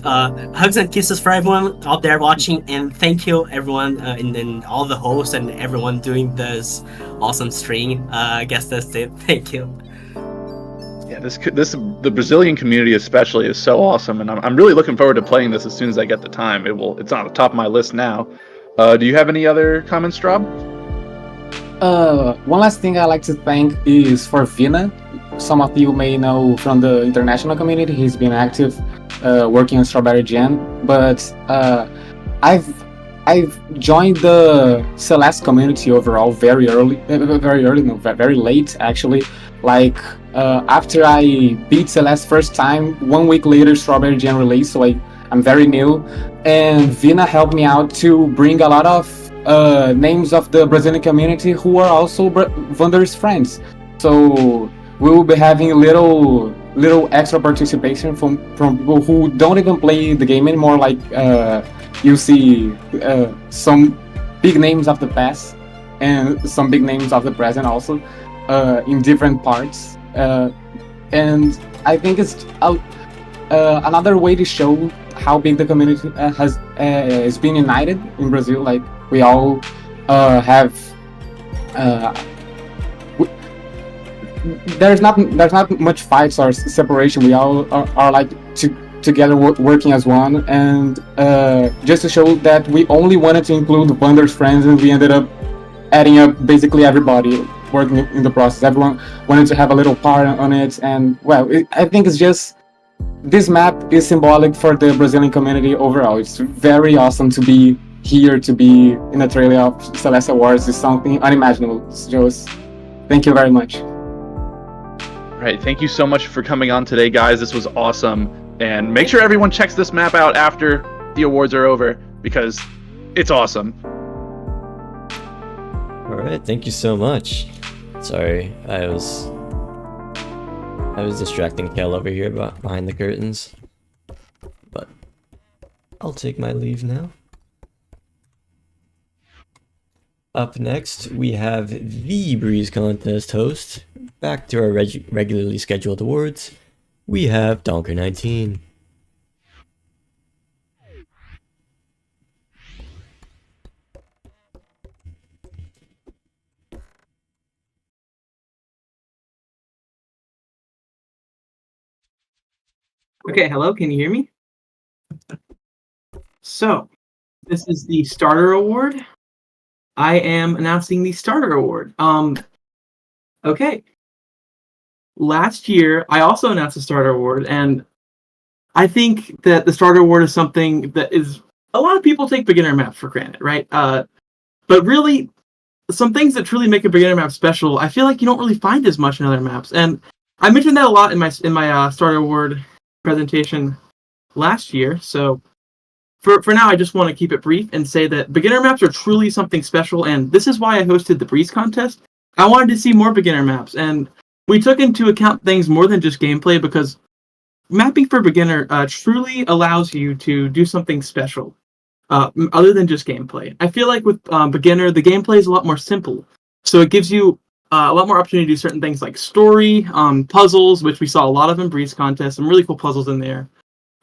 hugs and kisses for everyone out there watching, and thank you everyone, and all the hosts and everyone doing this awesome stream. I guess that's it. Thank you. Yeah, the Brazilian community especially is so awesome, and I'm really looking forward to playing this as soon as I get the time. It's on the top of my list now. Do you have any other comments, Straub? One last thing I'd like to thank is for Vina. Some of you may know from the international community, he's been active working on Strawberry Jam, but I've joined the Celeste community overall very late actually. Like after I beat Celeste first time, 1 week later Strawberry Jam released, so I'm very new, and Vina helped me out to bring a lot of names of the Brazilian community who are also Wander's friends. So we will be having little extra participation from people who don't even play the game anymore. Like you see some big names of the past and some big names of the present also in different parts. And I think it's another way to show how big the community has been united in Brazil. Like we all have. There's not much fights or separation. We all are like together working as one, and just to show that we only wanted to include Wander's friends, and we ended up adding up basically everybody working in the process. Everyone wanted to have a little part on it, and I think it's just, this map is symbolic for the Brazilian community overall. It's very awesome to be here, to be in a trailer of Celeste Awards. Is something unimaginable. Just thank you very much. Right, thank you so much for coming on today, guys. This was awesome, and make sure everyone checks this map out after the awards are over, because it's awesome. All right, thank you so much. Sorry, I was distracting Kel over here behind the curtains, but I'll take my leave now. Up next, we have the Breeze Contest host. Back to our regularly scheduled awards, we have Donker19. Okay, hello, can you hear me? So, this is the Starter Award. I am announcing the Starter Award. Okay. Last year, I also announced the Starter Award, and I think that the Starter Award is something that is, a lot of people take beginner maps for granted, right? But really, some things that truly make a beginner map special, I feel like you don't really find as much in other maps. And I mentioned that a lot in my Starter Award presentation. last year. So for now, I just want to keep it brief and say that beginner maps are truly something special, and this is why I hosted the Breeze contest. I wanted to see more beginner maps, and we took into account things more than just gameplay, because mapping for beginner truly allows you to do something special other than just gameplay. I feel like with beginner, the gameplay is a lot more simple, so it gives you a lot more opportunity to do certain things like story, puzzles, which we saw a lot of in Breeze contest, some really cool puzzles in there,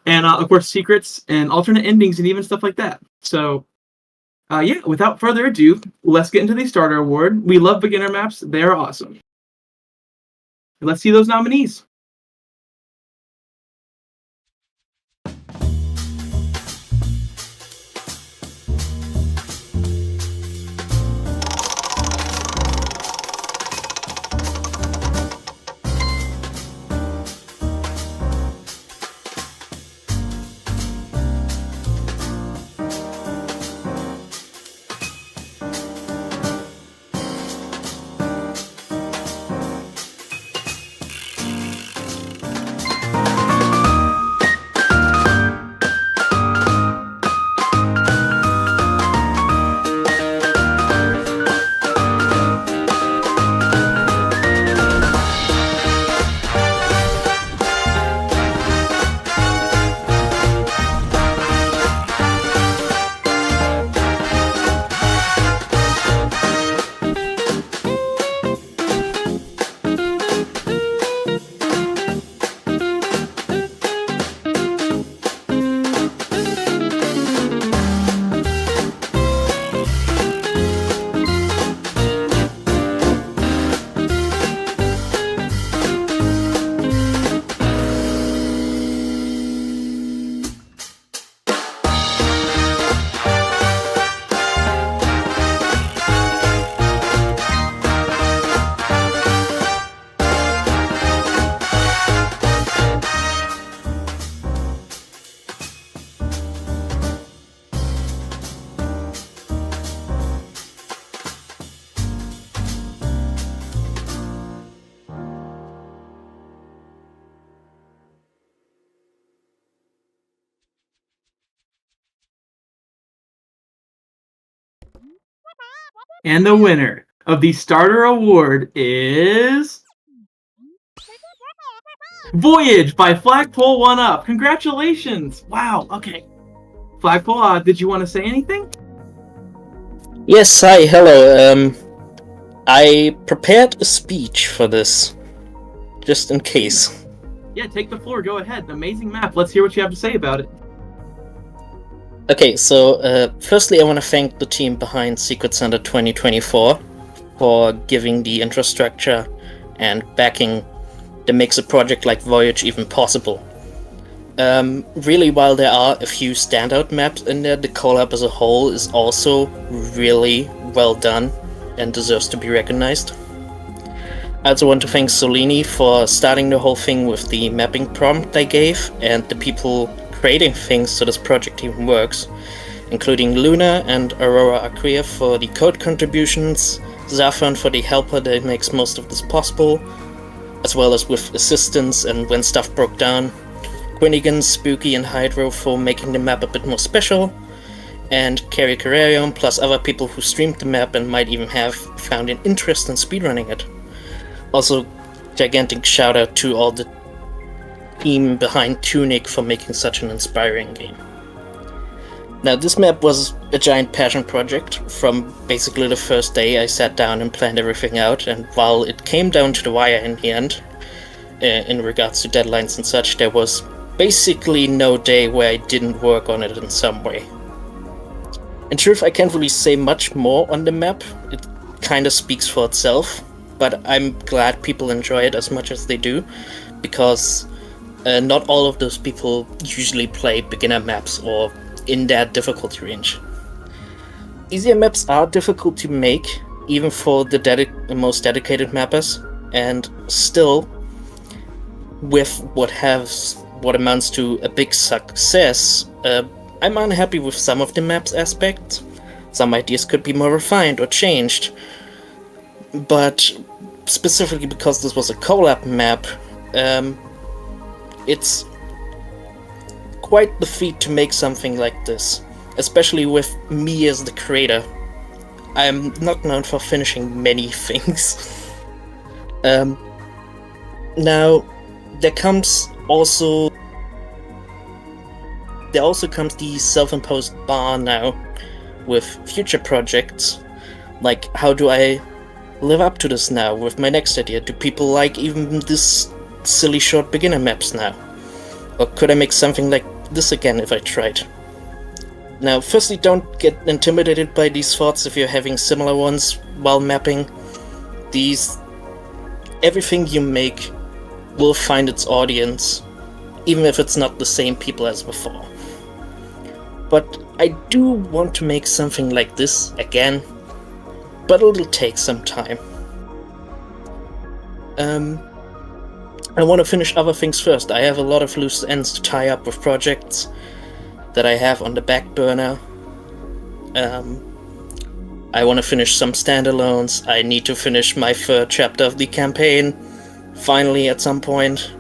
and of course secrets and alternate endings and even stuff like that. So yeah, without further ado, let's get into the starter award. We love beginner maps. They are awesome. Let's see those nominees. And the winner of the starter award is Voyage by Flagpole 1UP. Congratulations! Wow. Okay. Flagpole, did you want to say anything? Yes, hi, hello. I prepared a speech for this, just in case. Yeah, take the floor. Go ahead. Amazing map. Let's hear what you have to say about it. Okay, so firstly I want to thank the team behind Secret Center 2024 for giving the infrastructure and backing that makes a project like Voyage even possible. Really, while there are a few standout maps in there, the collab as a whole is also really well done and deserves to be recognized. I also want to thank Solini for starting the whole thing with the mapping prompt I gave, and the people creating things so this project even works, including Luna and Aurora Acquia for the code contributions, Zafran for the helper that makes most of this possible, as well as with assistance and when stuff broke down, Quinnigan, Spooky and Hydro for making the map a bit more special, and Carrie Carrerion plus other people who streamed the map and might even have found an interest in speedrunning it. Also, gigantic shout out to all the team behind Tunic for making such an inspiring game. Now, this map was a giant passion project. From basically the first day I sat down and planned everything out, and while it came down to the wire in the end, in regards to deadlines and such, there was basically no day where I didn't work on it in some way. In truth, I can't really say much more on the map. It kinda speaks for itself, but I'm glad people enjoy it as much as they do, because not all of those people usually play beginner maps or in that difficulty range. Easier maps are difficult to make, even for the most dedicated mappers, and still, with what amounts to a big success, I'm unhappy with some of the map's aspects. Some ideas could be more refined or changed, but specifically because this was a collab map, it's quite the feat to make something like this, especially with me as the creator. I'm not known for finishing many things. Now, there also comes the self-imposed bar now with future projects. Like, how do I live up to this now with my next idea? Do people like even this silly short beginner maps now? Or could I make something like this again if I tried? Now, firstly, don't get intimidated by these thoughts if you're having similar ones while mapping. Everything you make will find its audience, even if it's not the same people as before. But I do want to make something like this again, but it'll take some time. I want to finish other things first. I have a lot of loose ends to tie up with projects that I have on the back burner. I want to finish some standalones. I need to finish my third chapter of the campaign, finally at some point.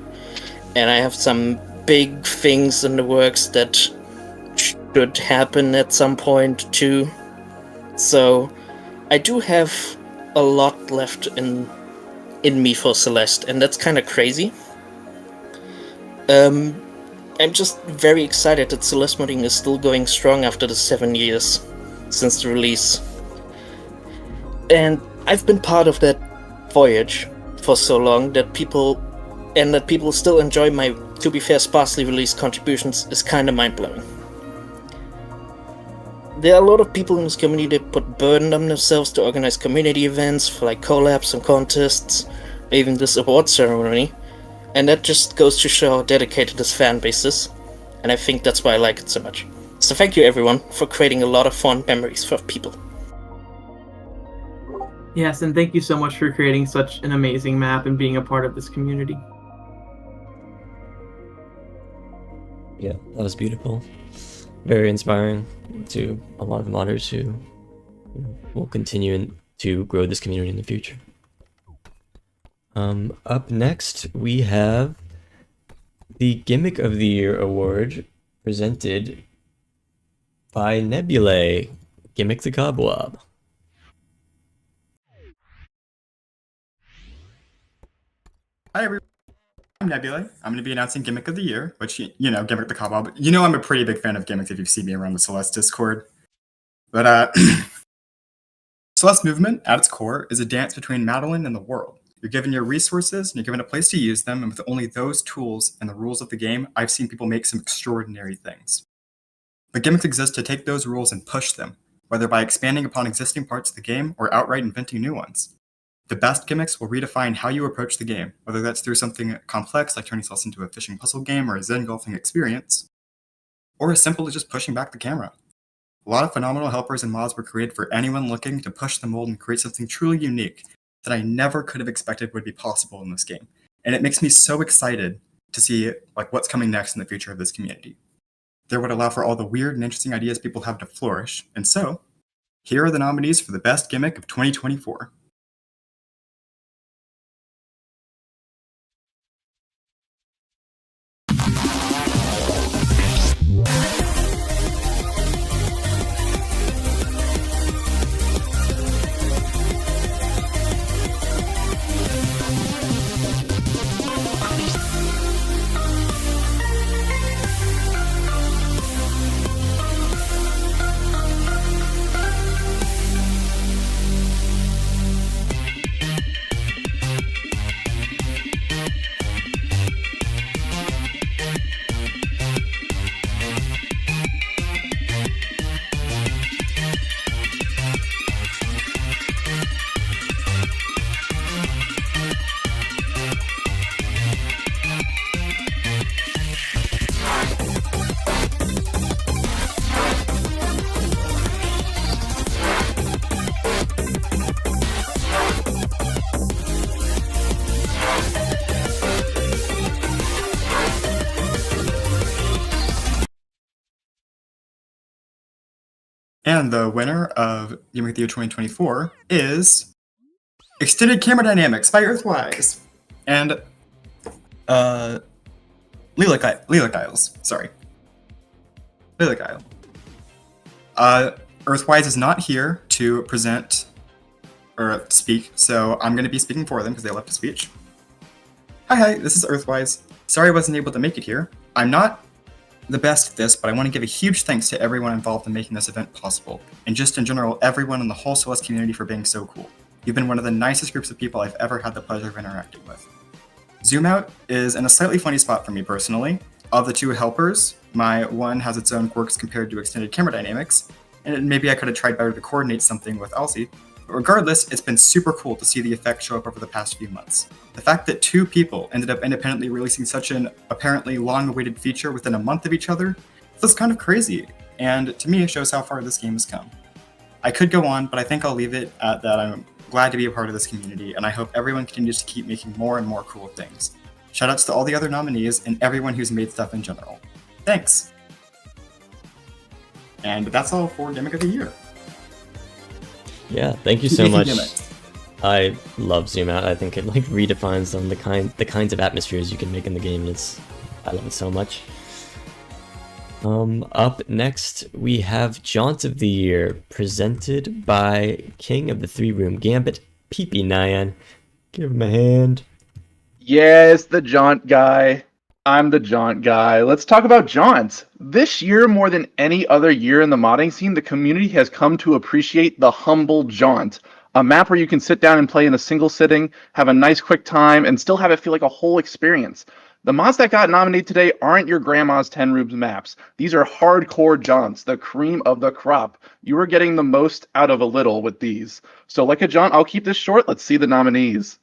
And I have some big things in the works that should happen at some point too. So I do have a lot left in me for Celeste, and that's kind of crazy. I'm just very excited that Celeste modding is still going strong after the 7 years since the release. And I've been part of that voyage for so long that people still enjoy my, to be fair, sparsely released contributions is kind of mind-blowing. There are a lot of people in this community that put burden on themselves to organize community events for like collabs and contests, or even this award ceremony, and that just goes to show how dedicated this fan base is, and I think that's why I like it so much. So thank you everyone for creating a lot of fond memories for people. Yes, and thank you so much for creating such an amazing map and being a part of this community. Yeah, that was beautiful. Very inspiring to a lot of modders who will continue to grow this community in the future. Up next, we have the Gimmick of the Year award presented by Nebulae, Gimmick the Cobweb. Hi everyone, I'm Nebulae. I'm going to be announcing Gimmick of the Year, which, Gimmick the Cobweb. You know I'm a pretty big fan of gimmicks if you've seen me around the Celeste Discord. But, Celeste movement, at its core, is a dance between Madeline and the world. You're given your resources, and you're given a place to use them, and with only those tools and the rules of the game, I've seen people make some extraordinary things. But gimmicks exist to take those rules and push them, whether by expanding upon existing parts of the game or outright inventing new ones. The best gimmicks will redefine how you approach the game, whether that's through something complex like turning Celeste into a fishing puzzle game or a Zen golfing experience, or as simple as just pushing back the camera. A lot of phenomenal helpers and mods were created for anyone looking to push the mold and create something truly unique that I never could have expected would be possible in this game. And it makes me so excited to see what's coming next in the future of this community. There would allow for all the weird and interesting ideas people have to flourish. And so, here are the nominees for the best gimmick of 2024. And the winner of Gimmick of the Year 2024 is Extended Camera Dynamics by Earthwise and Lilac Isles. Sorry. Playback Isle. Earthwise is not here to present or speak, so I'm going to be speaking for them because they left a speech. Hi, this is Earthwise. Sorry I wasn't able to make it here. I'm not the best at this, but I want to give a huge thanks to everyone involved in making this event possible, and just in general, everyone in the whole Celeste community for being so cool. You've been one of the nicest groups of people I've ever had the pleasure of interacting with. Zoom Out is in a slightly funny spot for me personally. Of the two helpers, my one has its own quirks compared to extended camera dynamics, and maybe I could have tried better to coordinate something with Elsie. But regardless, it's been super cool to see the effect show up over the past few months. The fact that two people ended up independently releasing such an apparently long-awaited feature within a month of each other feels kind of crazy, and to me it shows how far this game has come. I could go on, but I think I'll leave it at that. I'm glad to be a part of this community, and I hope everyone continues to keep making more and more cool things. Shoutouts to all the other nominees and everyone who's made stuff in general. Thanks! And that's all for Gimmick of the Year. Yeah, thank you so much. I love Zoom Out. I think it like redefines the kinds of atmospheres you can make in the game, and I love it so much. Up next we have Jaunt of the Year, presented by King of the 3-Room Gambit, PP Nyan. Give him a hand. Yes, the Jaunt guy. I'm the Jaunt guy. Let's talk about Jaunt. This year, more than any other year in the modding scene, the community has come to appreciate the humble Jaunt. A map where you can sit down and play in a single sitting, have a nice quick time, and still have it feel like a whole experience. The mods that got nominated today aren't your grandma's 10 rooms maps. These are hardcore Jaunts, the cream of the crop. You are getting the most out of a little with these. So like a Jaunt, I'll keep this short. Let's see the nominees.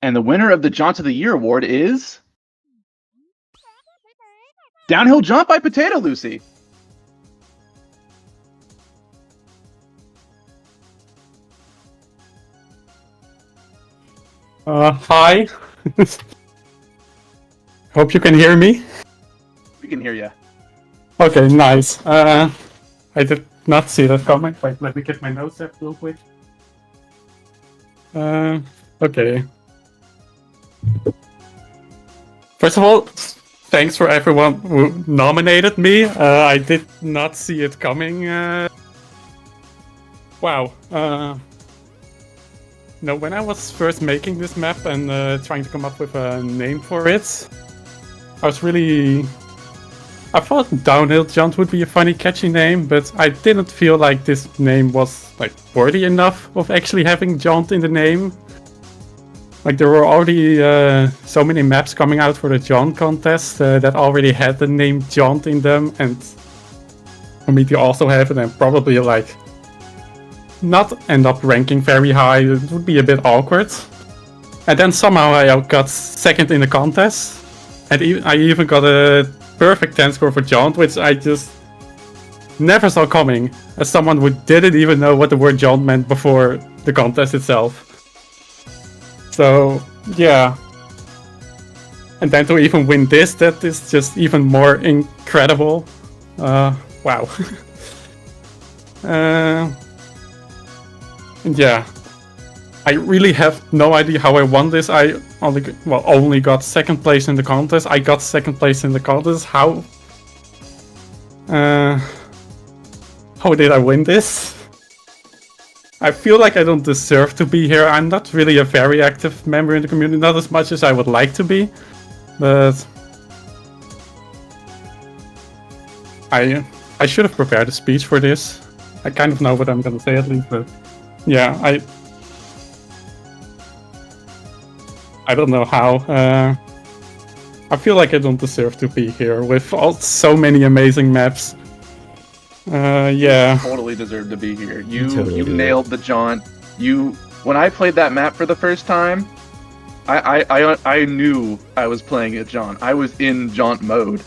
And the winner of the Jaunt of the Year award is Downhill Jump by Potato Lucy. Hi. Hope you can hear me. We can hear you. Okay, nice. I did not see that coming. Wait, let me get my notes up real quick. Okay. First of all, thanks for everyone who nominated me. I did not see it coming. Wow. No, when I was first making this map and trying to come up with a name for it, I thought Downhill Jaunt would be a funny, catchy name, but I didn't feel like this name was like worthy enough of actually having Jaunt in the name. Like there were already so many maps coming out for the Jaunt contest that already had the name Jaunt in them, and for me to also have it and probably like not end up ranking very high, it would be a bit awkward. And then somehow I got second in the contest, and I even got a perfect 10 score for Jaunt, which I just never saw coming, as someone who didn't even know what the word Jaunt meant before the contest itself. So, yeah. And then to even win this, that is just even more incredible. Wow. Yeah. I really have no idea how I won this. I only got second place in the contest. I got second place in the contest. How did I win this? I feel like I don't deserve to be here. I'm not really a very active member in the community, not as much as I would like to be. But I should have prepared a speech for this. I kind of know what I'm gonna say at least, but yeah, I don't know how. I feel like I don't deserve to be here with so many amazing maps. Yeah. You totally deserve to be here. You totally You do. nailed the Jaunt. When I played that map for the first time, I knew I was playing a Jaunt. I was in Jaunt mode.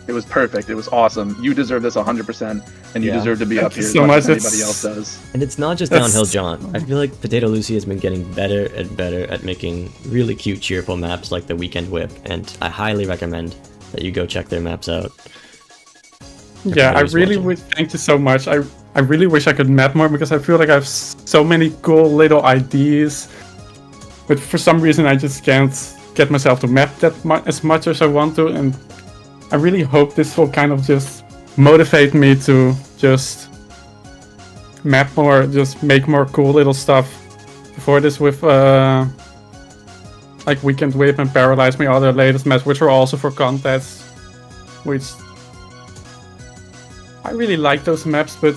It was perfect. It was awesome. You deserve this 100%, and you Yeah. deserve to be up Thank you here as so much as much. anybody else does. And it's not just downhill jaunt. I feel like Potato Lucy has been getting better and better at making really cute, cheerful maps like the Weekend Whip, and I highly recommend that you go check their maps out. Yeah, I Everybody's really watching. would. Thank you so much. I really wish I could map more because I feel like I have so many cool little ideas, but for some reason I just can't get myself to map that as much as I want to, and I really hope this will kind of just motivate me to just map more, just make more cool little stuff. Before this with like Weekend Whip and Paralyze Me, other latest maps, which are also for contests, which I really like those maps, but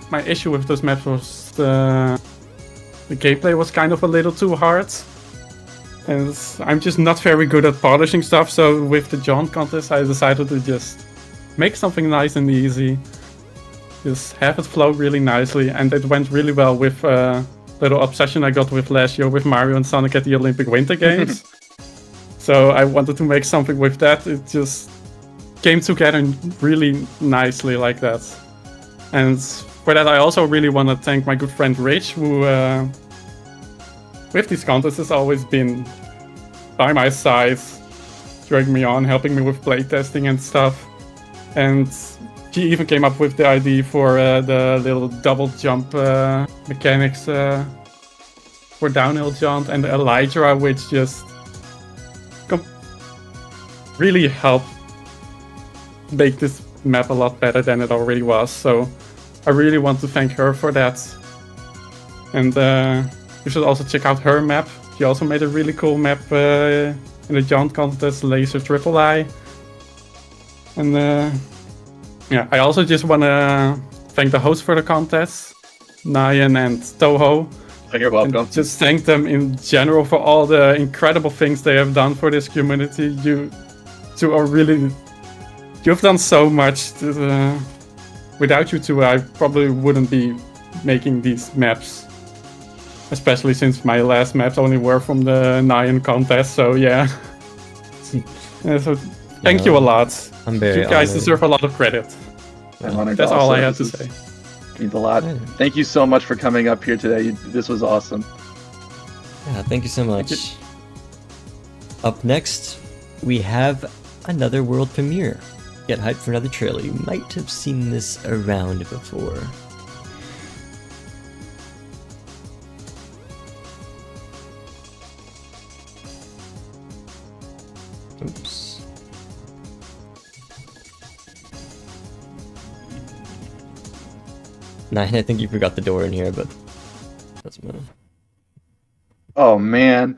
my issue with those maps was the gameplay was kind of a little too hard. And I'm just not very good at polishing stuff, so with the Jaunt contest I decided to just make something nice and easy. Just have it flow really nicely, and it went really well with little obsession I got with last year with Mario and Sonic at the Olympic Winter Games. So I wanted to make something with that. It just came together really nicely like that. And for that I also really want to thank my good friend Rich, who with these contests has always been by my side, cheering me on, helping me with playtesting and stuff. And she even came up with the idea for the little double jump mechanics for downhill jaunt and the Elytra, which just really helped make this map a lot better than it already was. So I really want to thank her for that. And you should also check out her map. She also made a really cool map in the Jaunt contest, Laser Triple I. And yeah, I also just want to thank the hosts for the contest, Nyan and Toho. Oh, you're welcome. And just thank them in general for all the incredible things they have done for this community. You two are really... You've done so much. Without you two, I probably wouldn't be making these maps. Especially since my last maps only were from the Nyan contest, so yeah. So thank you a lot. I'm very You guys honored. deserve a lot of credit. I'm honored That's all also. I had to This say. Means a lot. Thank you so much for coming up here today. This was awesome. Yeah, thank you so much. Up next, we have another world premiere. Get hyped for another trailer. You might have seen this around before. Oops. Nine, I think you forgot the door in here, but doesn't matter. Oh man.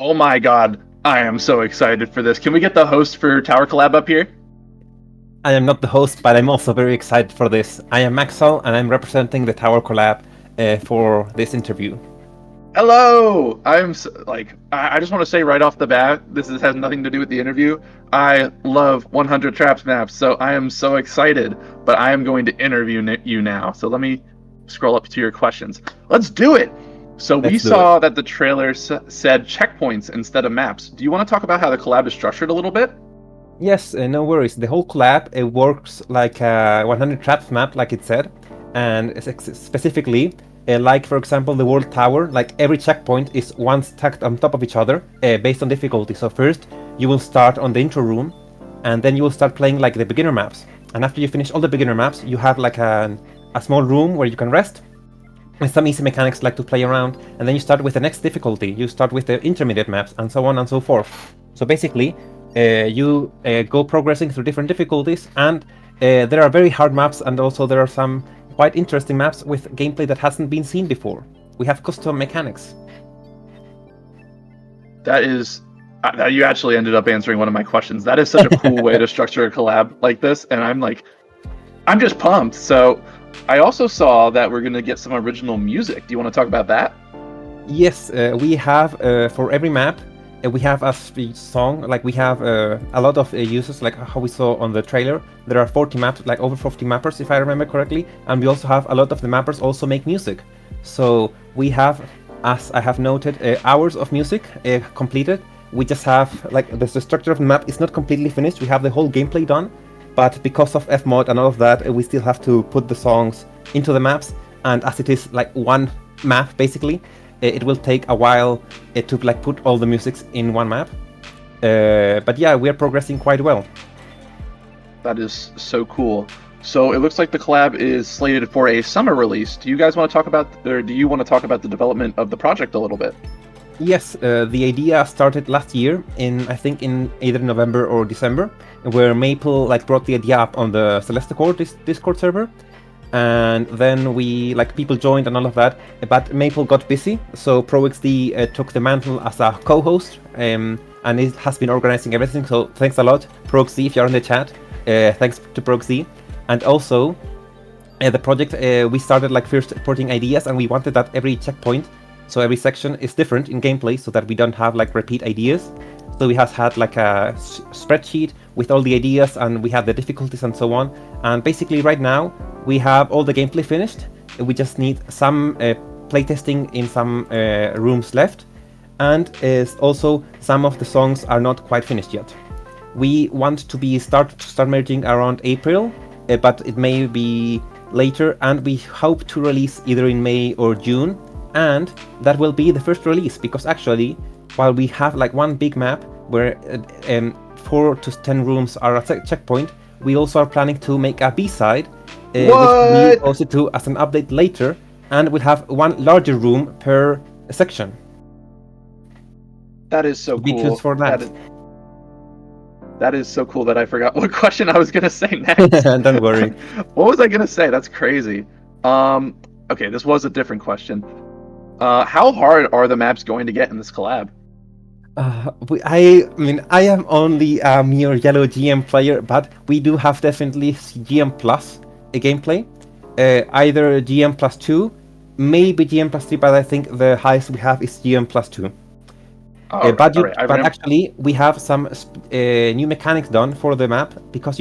Oh my god, I am so excited for this. Can we get the host for Tower Collab up here? I am not the host, but I'm also very excited for this. I am Maxwell, and I'm representing the Tower Collab for this interview. Hello! I just want to say right off the bat, has nothing to do with the interview. I love 100 Traps maps, so I am so excited, but I am going to interview you now. So let me scroll up to your questions. Let's do it! So we saw that the trailer said checkpoints instead of maps. Do you want to talk about how the collab is structured a little bit? Yes, no worries. The whole collab works like a 100 Traps map, like it said, and specifically, like for example the World Tower, like every checkpoint is one stacked on top of each other based on difficulty. So first you will start on the intro room, and then you will start playing like the beginner maps. And after you finish all the beginner maps, you have like a small room where you can rest, with some easy mechanics like to play around, and then you start with the next difficulty. You start with the intermediate maps, and so on and so forth. So basically, you go progressing through different difficulties, and there are very hard maps, and also there are some quite interesting maps with gameplay that hasn't been seen before. We have custom mechanics. That is... you actually ended up answering one of my questions. That is such a cool way to structure a collab like this, and I'm just pumped. So I also saw that we're going to get some original music. Do you want to talk about that? Yes, we have for every map, we have a song. Like we have a lot of users, like how we saw on the trailer. There are 40 maps, like over 40 mappers if I remember correctly, and we also have a lot of the mappers also make music. So we have, as I have noted, hours of music completed. We just have, like, the structure of the map is not completely finished. We have the whole gameplay done, but because of Fmod and all of that, we still have to put the songs into the maps, and as it is like one map basically, it will take a while to like put all the musics in one map. But yeah, we are progressing quite well. That is so cool. So it looks like the collab is slated for a summer release. Do you guys want to talk about, or do you want to talk about the development of the project a little bit? Yes, the idea started last year I think in either November or December, where Maple like brought the idea up on the Celeste Discord server, and then people joined and all of that. But Maple got busy, so ProXD took the mantle as a co-host, and it has been organizing everything. So thanks a lot, ProXD, if you're in the chat. Thanks to ProXD, and also the project. We started like first putting ideas, and we wanted that every checkpoint. So every section is different in gameplay, so that we don't have like repeat ideas. So we have had like a spreadsheet with all the ideas, and we have the difficulties and so on. And basically right now we have all the gameplay finished. We just need some playtesting in some rooms left, and also some of the songs are not quite finished yet. We want to start merging around April, but it may be later, and we hope to release either in May or June. And that will be the first release, because actually, while we have like one big map where 4 to 10 rooms are a checkpoint, we also are planning to make a B-side, which we'll also do as an update later, and we'll have one larger room per section. That is so cool. For that. That is so cool that I forgot what question I was going to say next. Don't worry. What was I going to say? That's crazy. Okay, this was a different question. How hard are the maps going to get in this collab? I mean, I am only a mere yellow GM player, but we do have definitely GM plus a gameplay. Either GM plus 2, maybe GM plus 3, but I think the highest we have is GM plus 2. But actually, we have some new mechanics done for the map, because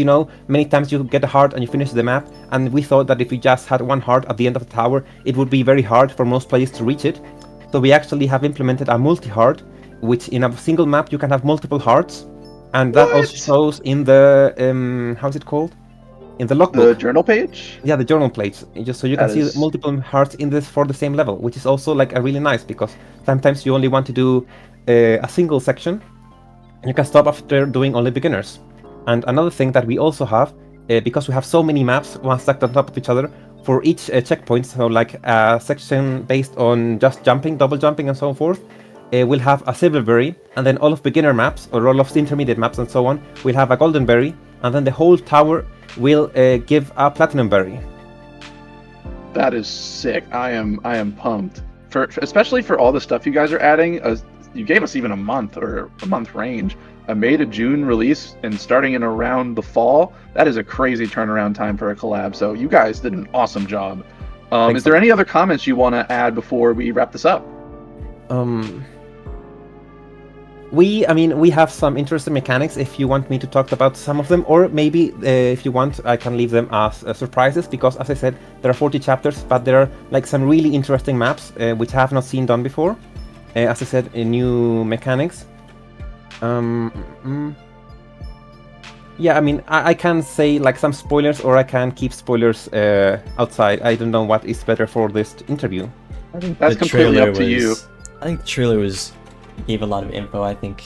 many times you get a heart and you finish the map, and we thought that if we just had one heart at the end of the tower, it would be very hard for most players to reach it. So we actually have implemented a multi-heart, which in a single map you can have multiple hearts, and that also shows in the how's it called? In the logbook. The journal page? Yeah, the journal page. Just so you can see multiple hearts in this for the same level, which is also like a really nice, because sometimes you only want to do a single section, and you can stop after doing only beginners. And another thing that we also have, because we have so many maps, one stacked on top of each other, for each checkpoint, so like a section based on just jumping, double jumping, and so forth, we'll have a silverberry, and then all of beginner maps, or all of the intermediate maps and so on, we'll have a golden berry, and then the whole tower will give a platinum berry. That is sick. I am pumped. Especially for all the stuff you guys are adding. you gave us even a month or a month range. A May to June release and starting in around the fall. That is a crazy turnaround time for a collab. So you guys did an awesome job. Is there any other comments you want to add before we wrap this up? We have some interesting mechanics if you want me to talk about some of them, or maybe if you want, I can leave them as surprises, because as I said, there are 40 chapters, but there are like some really interesting maps which I have not seen done before. As I said, new mechanics. Yeah, I mean, I can say like some spoilers, or I can keep spoilers outside. I don't know what is better for this interview. I think that's completely up to you. I think the trailer gave a lot of info. I think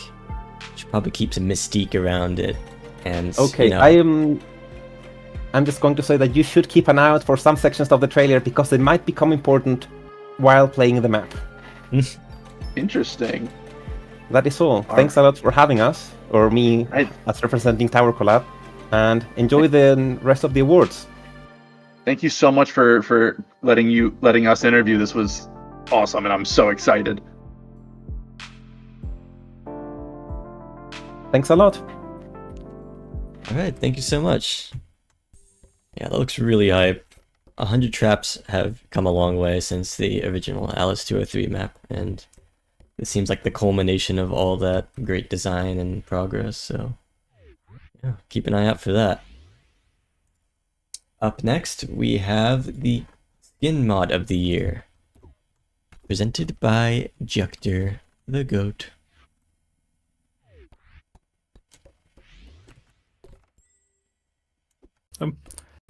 should probably keep some mystique around it. And okay, you know, I'm just going to say that you should keep an eye out for some sections of the trailer, because they might become important while playing the map. Interesting. That is all. Thanks a lot for having us, or me as representing Tower Collab, and enjoy the rest of the awards. Thank you so much for letting us interview. This was awesome, and I'm so excited. Thanks a lot. All right, thank you so much. Yeah, that looks really hype. 100 traps have come a long way since the original Alice 203 map, and it seems like the culmination of all that great design and progress, so yeah, keep an eye out for that. Up next, we have the Skinmod of the Year, presented by Juctor the Goat.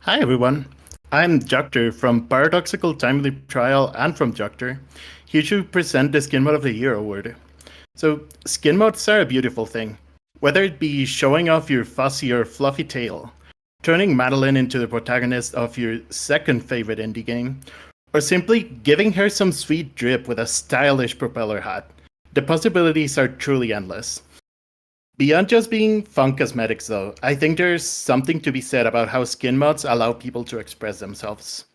Hi everyone, I'm Juctor from Paradoxical Time Leap Trial and from Juctor, here to present the Skinmod of the Year award. So, skin mods are a beautiful thing. Whether it be showing off your fussy or fluffy tail, turning Madeline into the protagonist of your second favorite indie game, or simply giving her some sweet drip with a stylish propeller hat, the possibilities are truly endless. Beyond just being fun cosmetics though, I think there's something to be said about how skin mods allow people to express themselves.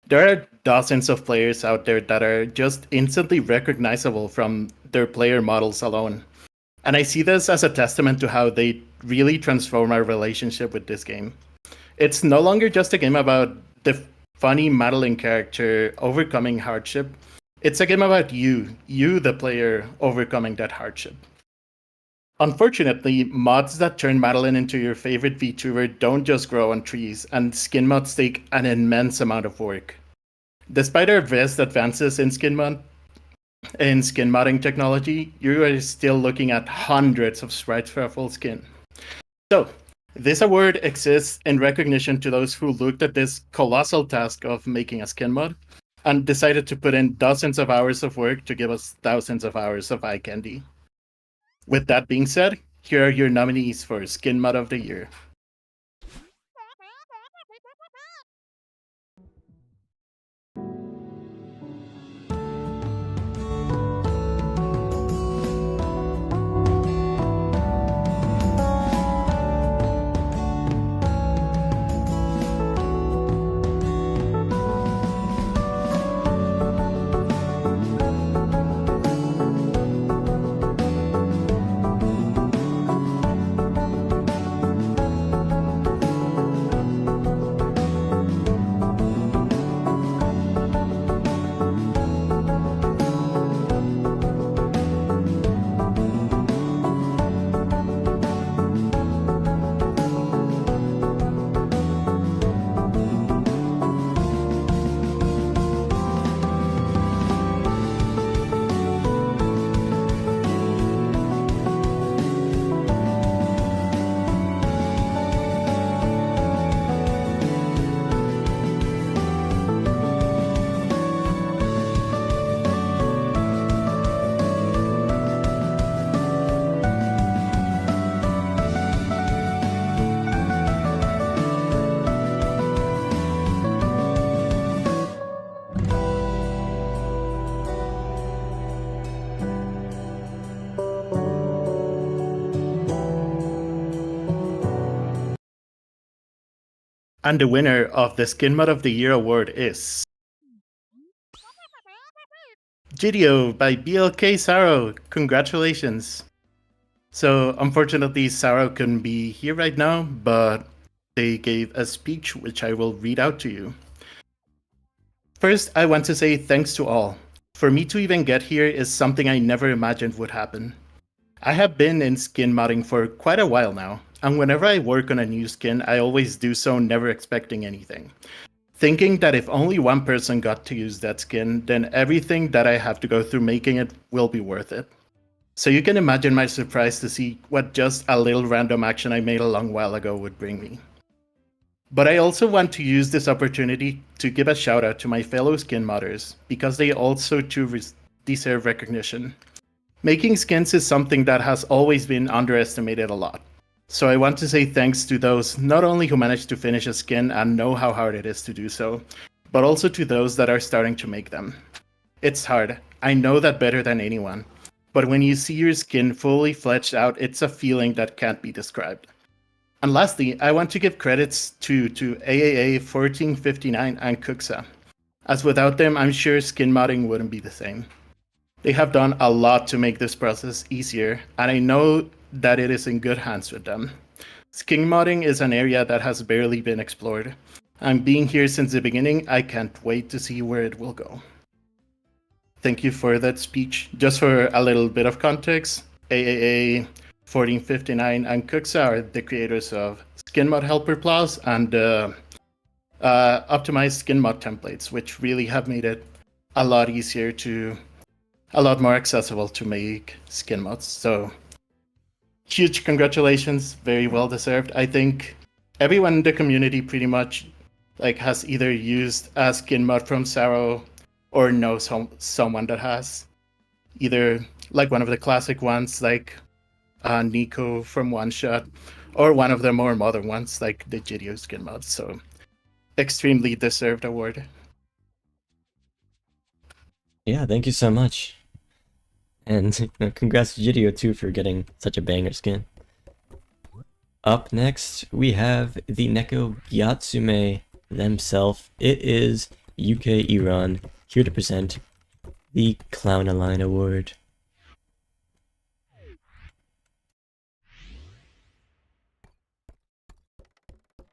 There are dozens of players out there that are just instantly recognizable from their player models alone. And I see this as a testament to how they really transform our relationship with this game. It's no longer just a game about the funny Madeline character overcoming hardship. It's a game about you the player, overcoming that hardship. Unfortunately, mods that turn Madeline into your favorite VTuber don't just grow on trees, and skin mods take an immense amount of work. Despite our vast advances in skin modding technology, you are still looking at hundreds of sprites for a full skin. So, this award exists in recognition to those who looked at this colossal task of making a skin mod and decided to put in dozens of hours of work to give us thousands of hours of eye candy. With that being said, here are your nominees for Skin Mod of the Year. And the winner of the Skin Mod of the Year award is Gidio by BLK Saro. Congratulations. So, unfortunately, Saro couldn't be here right now, but they gave a speech which I will read out to you. First, I want to say thanks to all. For me to even get here is something I never imagined would happen. I have been in skin modding for quite a while now, and whenever I work on a new skin, I always do so never expecting anything. Thinking that if only one person got to use that skin, then everything that I have to go through making it will be worth it. So you can imagine my surprise to see what just a little random action I made a long while ago would bring me. But I also want to use this opportunity to give a shout out to my fellow skin modders, because they also too deserve recognition. Making skins is something that has always been underestimated a lot. So I want to say thanks to those not only who managed to finish a skin and know how hard it is to do so, but also to those that are starting to make them. It's hard, I know that better than anyone, but when you see your skin fully fledged out, it's a feeling that can't be described. And lastly, I want to give credits to AAA 1459 and Kuxa, as without them, I'm sure skin modding wouldn't be the same. They have done a lot to make this process easier, and I know that it is in good hands with them. Skin modding is an area that has barely been explored, and being here since the beginning, I can't wait to see where it will go. Thank you for that speech. Just for a little bit of context, AAA 1459 and Kuxa are the creators of Skinmod Helper Plows and optimized Skinmod templates, which really have made it a lot easier a lot more accessible to make skin mods. So huge congratulations, very well deserved. I think everyone in the community pretty much has either used a skin mod from Saro or knows someone that has. Either one of the classic ones like Nico from One Shot, or one of the more modern ones like the Gidio skin mods. So extremely deserved award. Yeah, thank you so much. And congrats to Gidio too for getting such a banger skin. Up next, we have the Neko Gyatsume themselves. It is UK Iran, here to present the Clowneline Award.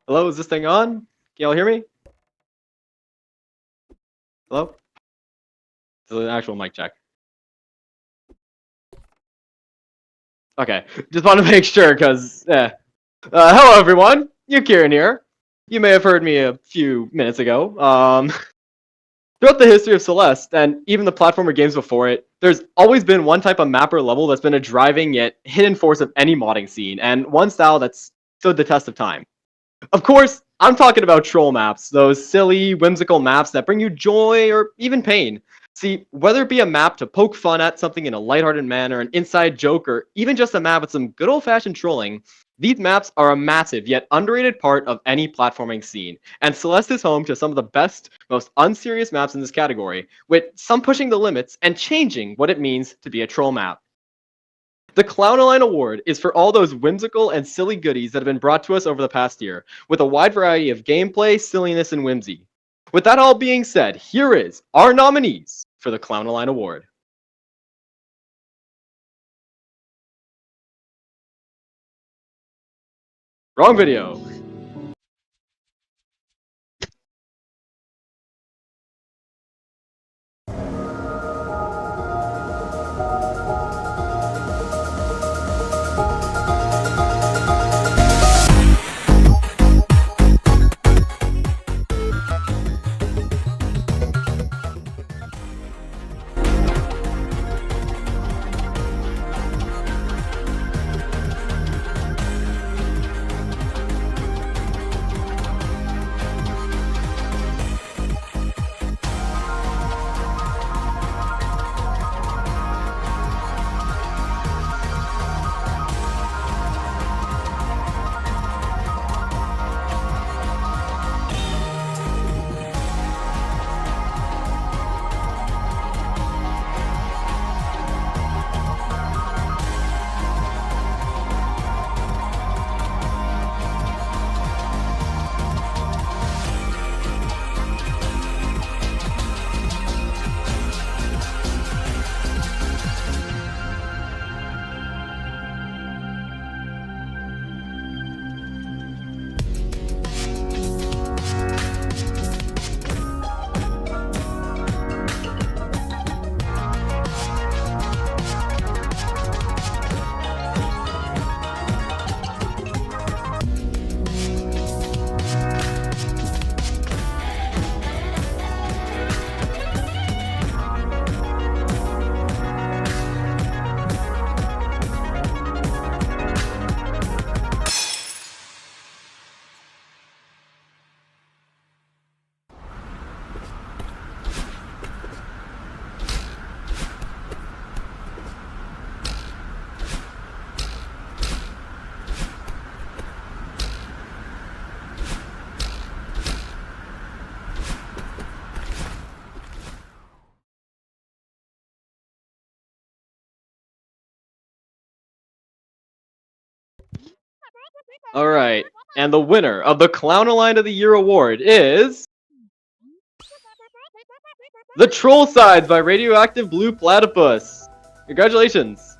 Hello, is this thing on? Can y'all hear me? Hello? This is an actual mic check. Okay, just want to make sure, because, hello everyone, Yukirin here. You may have heard me a few minutes ago. Throughout the history of Celeste, and even the platformer games before it, there's always been one type of map or level that's been a driving yet hidden force of any modding scene, and one style that's stood the test of time. Of course, I'm talking about troll maps, those silly, whimsical maps that bring you joy or even pain. See, whether it be a map to poke fun at something in a lighthearted manner, an inside joke, or even just a map with some good old-fashioned trolling, these maps are a massive yet underrated part of any platforming scene, and Celeste is home to some of the best, most unserious maps in this category, with some pushing the limits and changing what it means to be a troll map. The Clowneline Award is for all those whimsical and silly goodies that have been brought to us over the past year, with a wide variety of gameplay, silliness, and whimsy. With that all being said, here is our nominees for the Clowneline Award. Wrong video. All right, and the winner of the Clowneline of the Year award is The Troll Sides by Radioactive Blue Platypus. Congratulations.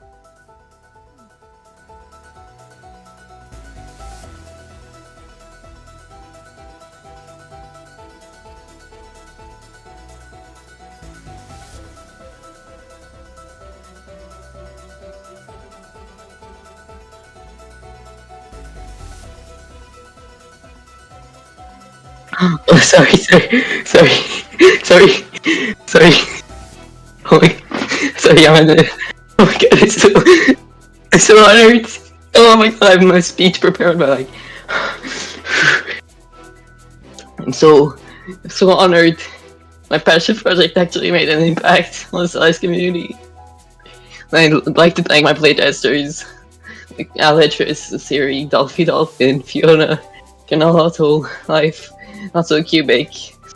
Oh, sorry. Oh sorry, oh my god, I'm so honored. Oh my god, I have my speech prepared, but like, I'm so honored. My passion project actually made an impact on the Celeste community. I'd like to thank my playtesters, like Aletris, Siri, Dolphy Dolphin, Fiona, Canal Life, also Gimmick,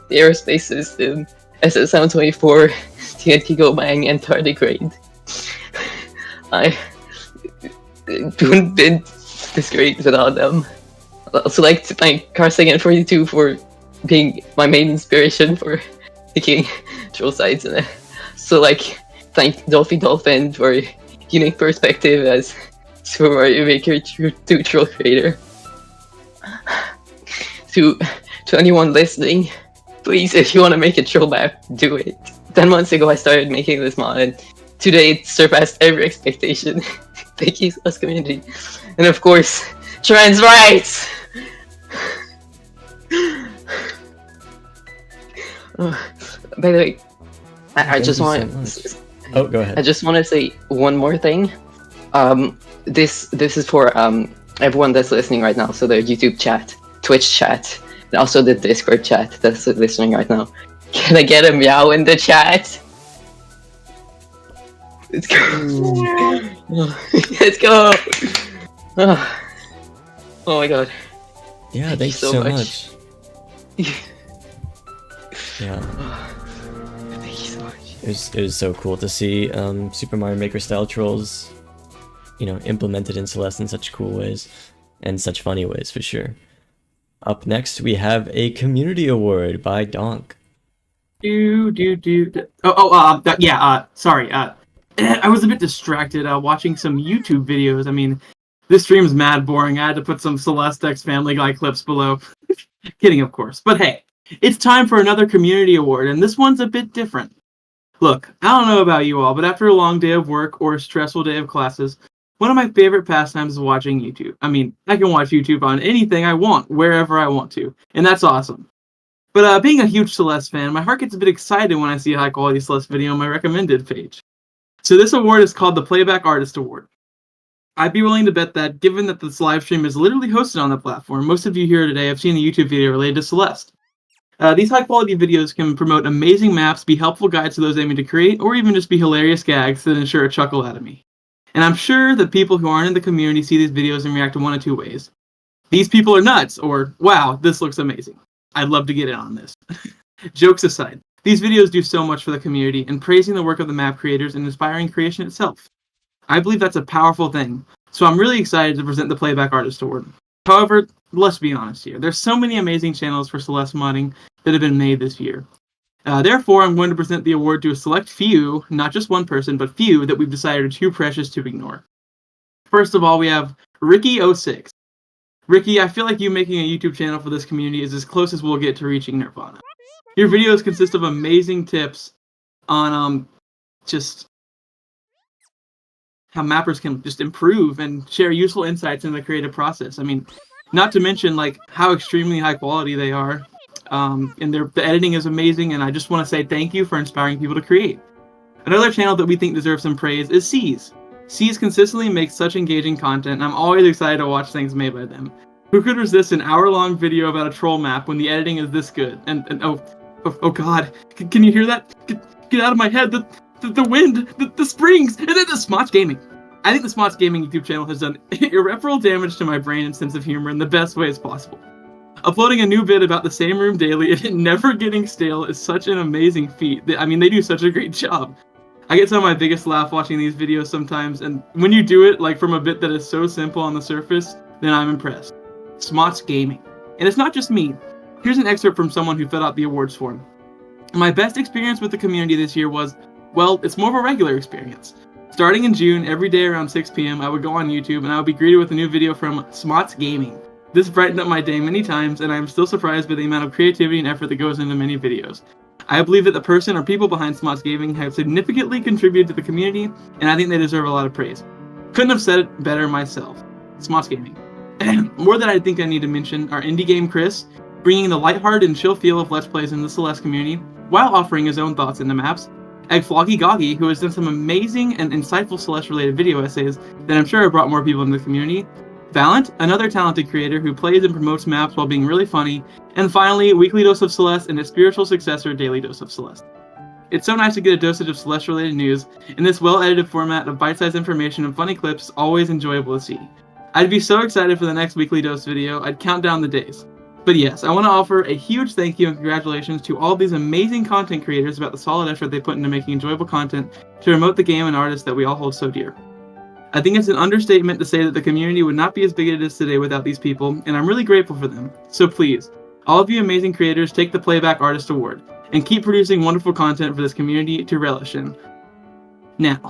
the Aerospace System, SS724, TNT Go Bang, and Tardigrade. I wouldn't been this great without them. I'd also like to thank Carsagan42 for being my main inspiration for making troll sites, and so like thank Dolphy Dolphin for unique perspective as Super Mario Maker 2 troll creator. To anyone listening, please, if you want to make a troll map, do it. 10 months ago I started making this mod, and today it surpassed every expectation. Thank you, Celeste community. And of course, trans rights! By the way, I just want Oh, go ahead. I just want to say one more thing. This is for everyone that's listening right now. So the YouTube chat, Twitch chat, and also the Discord chat that's listening right now. Can I get a meow in the chat? Let's go. Let's go. Oh my god. Yeah, thanks you so much. Yeah. Thank you so much. It was so cool to see Super Mario Maker style trolls, implemented in Celeste in such cool ways and such funny ways for sure. Up next, we have a community award by Donk. Sorry. I was a bit distracted watching some YouTube videos. I mean, this stream's mad boring. I had to put some Celeste X Family Guy clips below. Kidding, of course. But hey, it's time for another community award, and this one's a bit different. Look, I don't know about you all, but after a long day of work or a stressful day of classes, one of my favorite pastimes is watching YouTube. I mean, I can watch YouTube on anything I want, wherever I want to, and that's awesome. But being a huge Celeste fan, my heart gets a bit excited when I see a high-quality Celeste video on my recommended page. So this award is called the Playback Artist Award. I'd be willing to bet that, given that this live stream is literally hosted on the platform, most of you here today have seen the YouTube video related to Celeste. These high-quality videos can promote amazing maps, be helpful guides to those aiming to create, or even just be hilarious gags that ensure a chuckle out of me. And I'm sure that people who aren't in the community see these videos and react in one of two ways. These people are nuts, or wow, this looks amazing. I'd love to get in on this. Jokes aside, these videos do so much for the community and praising the work of the map creators and inspiring creation itself. I believe that's a powerful thing, so I'm really excited to present the Playback Artist Award. However, let's be honest here. There's so many amazing channels for Celeste modding that have been made this year. Therefore, I'm going to present the award to a select few, not just one person, but few that we've decided are too precious to ignore. First of all, we have Ricky06. Ricky, I feel like you making a YouTube channel for this community is as close as we'll get to reaching Nirvana. Your videos consist of amazing tips on just how mappers can just improve and share useful insights in the creative process. I mean, not to mention like how extremely high quality they are. And the editing is amazing, and I just want to say thank you for inspiring people to create. Another channel that we think deserves some praise is C's. C's consistently makes such engaging content, and I'm always excited to watch things made by them. Who could resist an hour-long video about a troll map when the editing is this good? And oh god, can you hear that? Get out of my head, the wind, the springs, and then the Smots Gaming. I think the Smots Gaming YouTube channel has done irreparable damage to my brain and sense of humor in the best ways possible. Uploading a new bit about the same room daily and it never getting stale is such an amazing feat. I mean, they do such a great job. I get some of my biggest laugh watching these videos sometimes, and when you do it, like from a bit that is so simple on the surface, then I'm impressed. Smots Gaming. And it's not just me. Here's an excerpt from someone who filled out the awards form. My best experience with the community this year was, well, it's more of a regular experience. Starting in June, every day around 6 p.m., I would go on YouTube and I would be greeted with a new video from Smots Gaming. This brightened up my day many times, and I am still surprised by the amount of creativity and effort that goes into many videos. I believe that the person or people behind Smots Gaming have significantly contributed to the community, and I think they deserve a lot of praise. Couldn't have said it better myself. Smots Gaming. More than I think I need to mention are Indie Game Chris, bringing the lighthearted and chill feel of Let's Plays in the Celeste community, while offering his own thoughts in the maps. Eggfloggy Goggy, who has done some amazing and insightful Celeste-related video essays that I'm sure have brought more people into the community. Valent, another talented creator who plays and promotes maps while being really funny. And finally, Weekly Dose of Celeste and its spiritual successor, Daily Dose of Celeste. It's so nice to get a dosage of Celeste-related news, and this well-edited format of bite-sized information and funny clips is always enjoyable to see. I'd be so excited for the next Weekly Dose video, I'd count down the days. But yes, I want to offer a huge thank you and congratulations to all these amazing content creators about the solid effort they put into making enjoyable content to promote the game and artists that we all hold so dear. I think it's an understatement to say that the community would not be as big as it is today without these people, and I'm really grateful for them. So please, all of you amazing creators, take the Playback Artist Award, and keep producing wonderful content for this community to relish in. Now,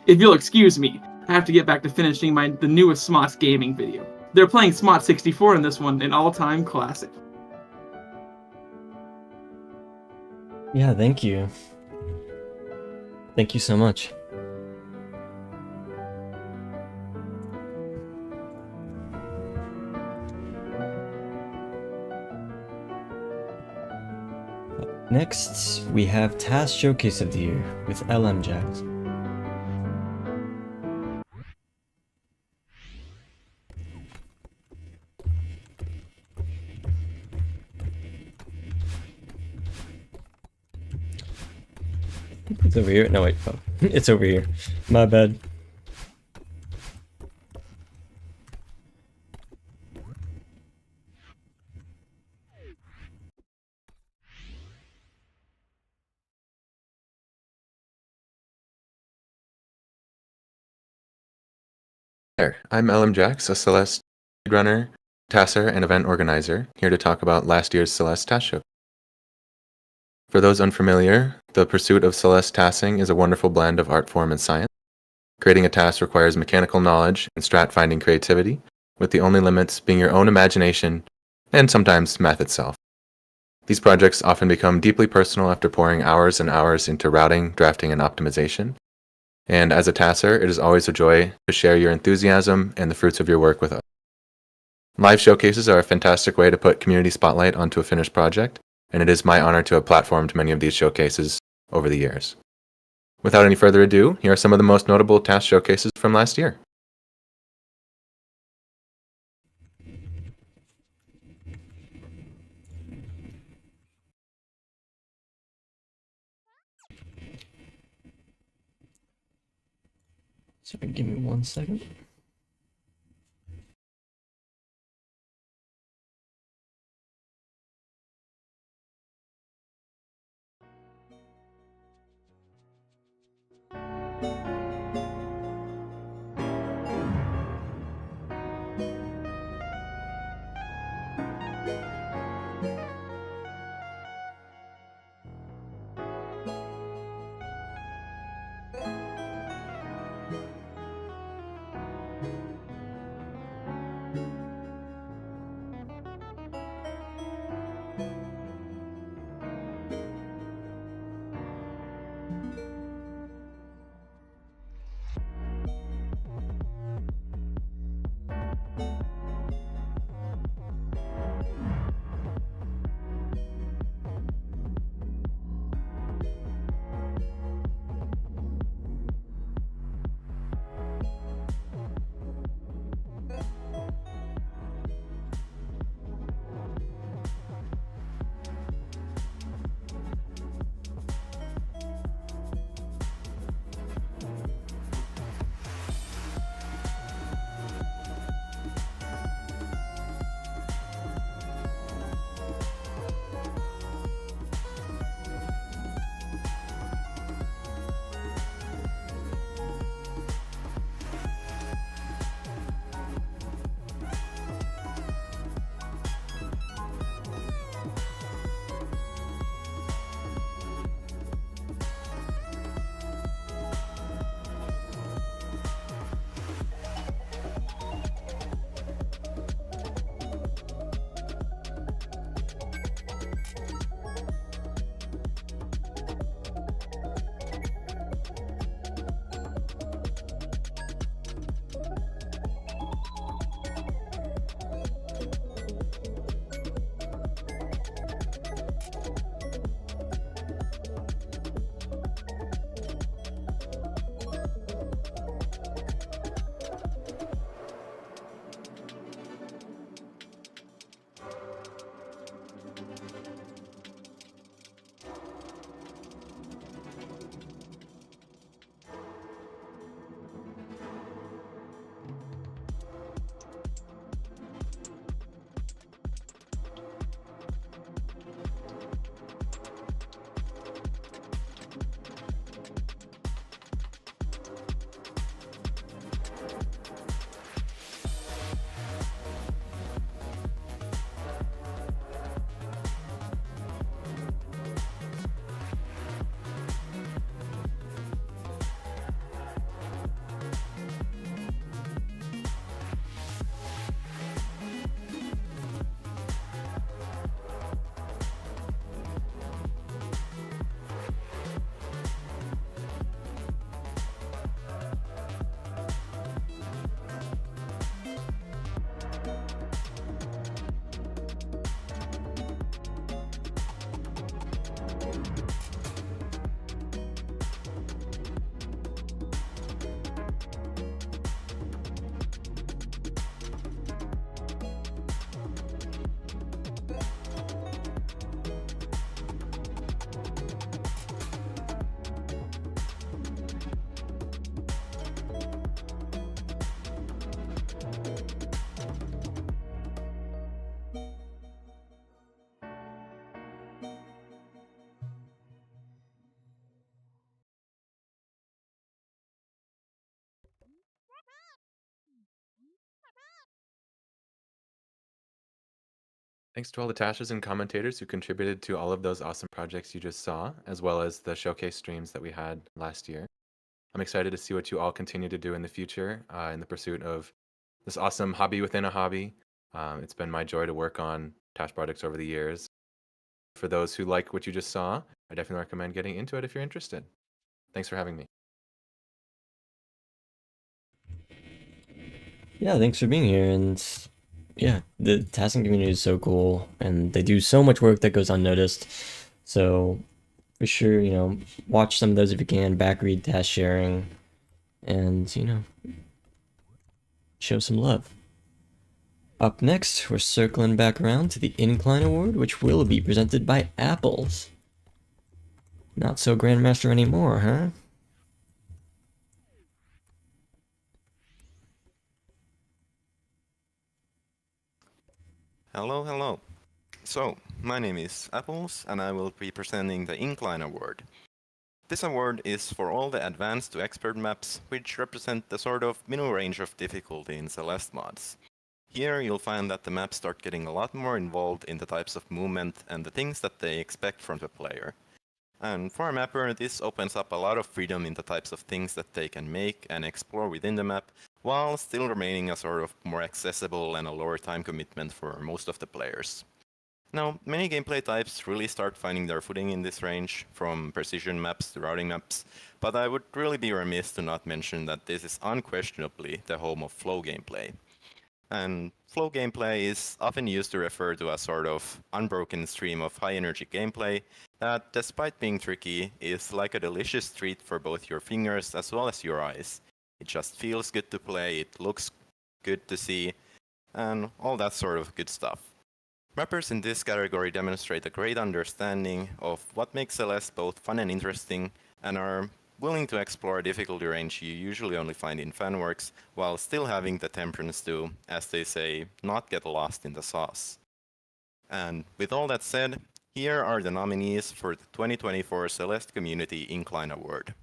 if you'll excuse me, I have to get back to finishing the newest Smots Gaming video. They're playing Smot 64 in this one, an all-time classic. Yeah, thank you. Thank you so much. Next, we have TAS Showcase of the Year with LM Jax. It's over here. No, wait. Oh, it's over here. My bad. There, I'm LM Jax, a Celeste runner, tasser, and event organizer, here to talk about last year's Celeste TAS Show. For those unfamiliar, the pursuit of Celeste tassing is a wonderful blend of art form and science. Creating a task requires mechanical knowledge and strat-finding creativity, with the only limits being your own imagination and sometimes math itself. These projects often become deeply personal after pouring hours and hours into routing, drafting, and optimization. And as a tasser, it is always a joy to share your enthusiasm and the fruits of your work with us. Live showcases are a fantastic way to put community spotlight onto a finished project, and it is my honor to have platformed many of these showcases over the years. Without any further ado, here are some of the most notable TAS showcases from last year. Sorry, give me 1 second. Thanks to all the Tashas and commentators who contributed to all of those awesome projects you just saw, as well as the showcase streams that we had last year. I'm excited to see what you all continue to do in the future in the pursuit of this awesome hobby within a hobby. It's been my joy to work on Tash projects over the years. For those who like what you just saw, I definitely recommend getting into it if you're interested. Thanks for having me. Yeah, thanks for being here. And yeah, the tasking community is so cool, and they do so much work that goes unnoticed. So for sure, you know, watch some of those if you can, backread task sharing, and, you know, show some love. Up next, we're circling back around to the Incline Award, which will be presented by Apples. Not so Grandmaster anymore, huh? Hello, hello. So, my name is Apples, and I will be presenting the Incline Award. This award is for all the advanced to expert maps, which represent the sort of middle range of difficulty in Celeste mods. Here you'll find that the maps start getting a lot more involved in the types of movement and the things that they expect from the player. And for a mapper, this opens up a lot of freedom in the types of things that they can make and explore within the map, while still remaining a sort of more accessible and a lower time commitment for most of the players. Now, many gameplay types really start finding their footing in this range, from precision maps to routing maps, but I would really be remiss to not mention that this is unquestionably the home of flow gameplay. And flow gameplay is often used to refer to a sort of unbroken stream of high-energy gameplay that, despite being tricky, is like a delicious treat for both your fingers as well as your eyes. It just feels good to play, it looks good to see, and all that sort of good stuff. Rappers in this category demonstrate a great understanding of what makes Celeste both fun and interesting, and are willing to explore a difficulty range you usually only find in fanworks, while still having the temperance to, as they say, not get lost in the sauce. And with all that said, here are the nominees for the 2024 Celeste Community Incline Award.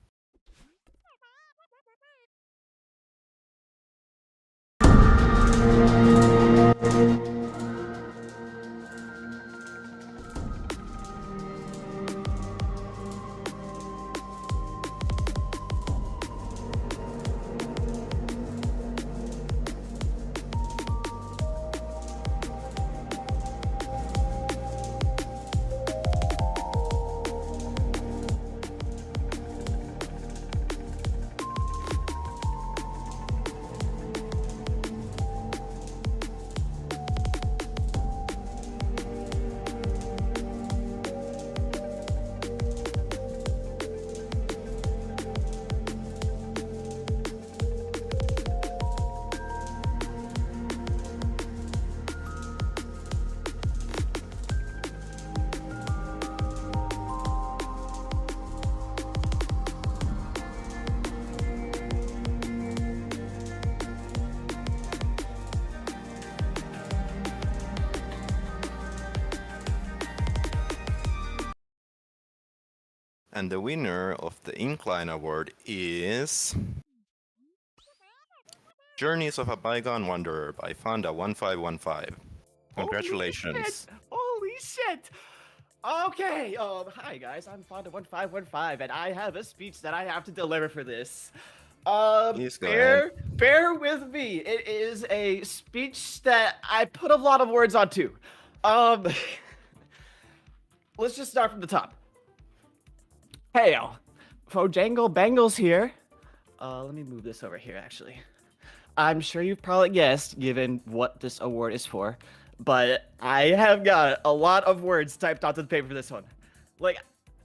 And the winner of the Incline Award is Journeys of a Bygone Wanderer by Fonda1515. Congratulations. Holy shit! Okay, hi guys, I'm Fonda1515, and I have a speech that I have to deliver for this. Please go ahead. Bear with me. It is a speech that I put a lot of words onto. Let's just start from the top. Hey, Fojangle Bangles here. Let me move this over here, actually. I'm sure you've probably guessed, given what this award is for, but I have got a lot of words typed onto the paper for this one. Like,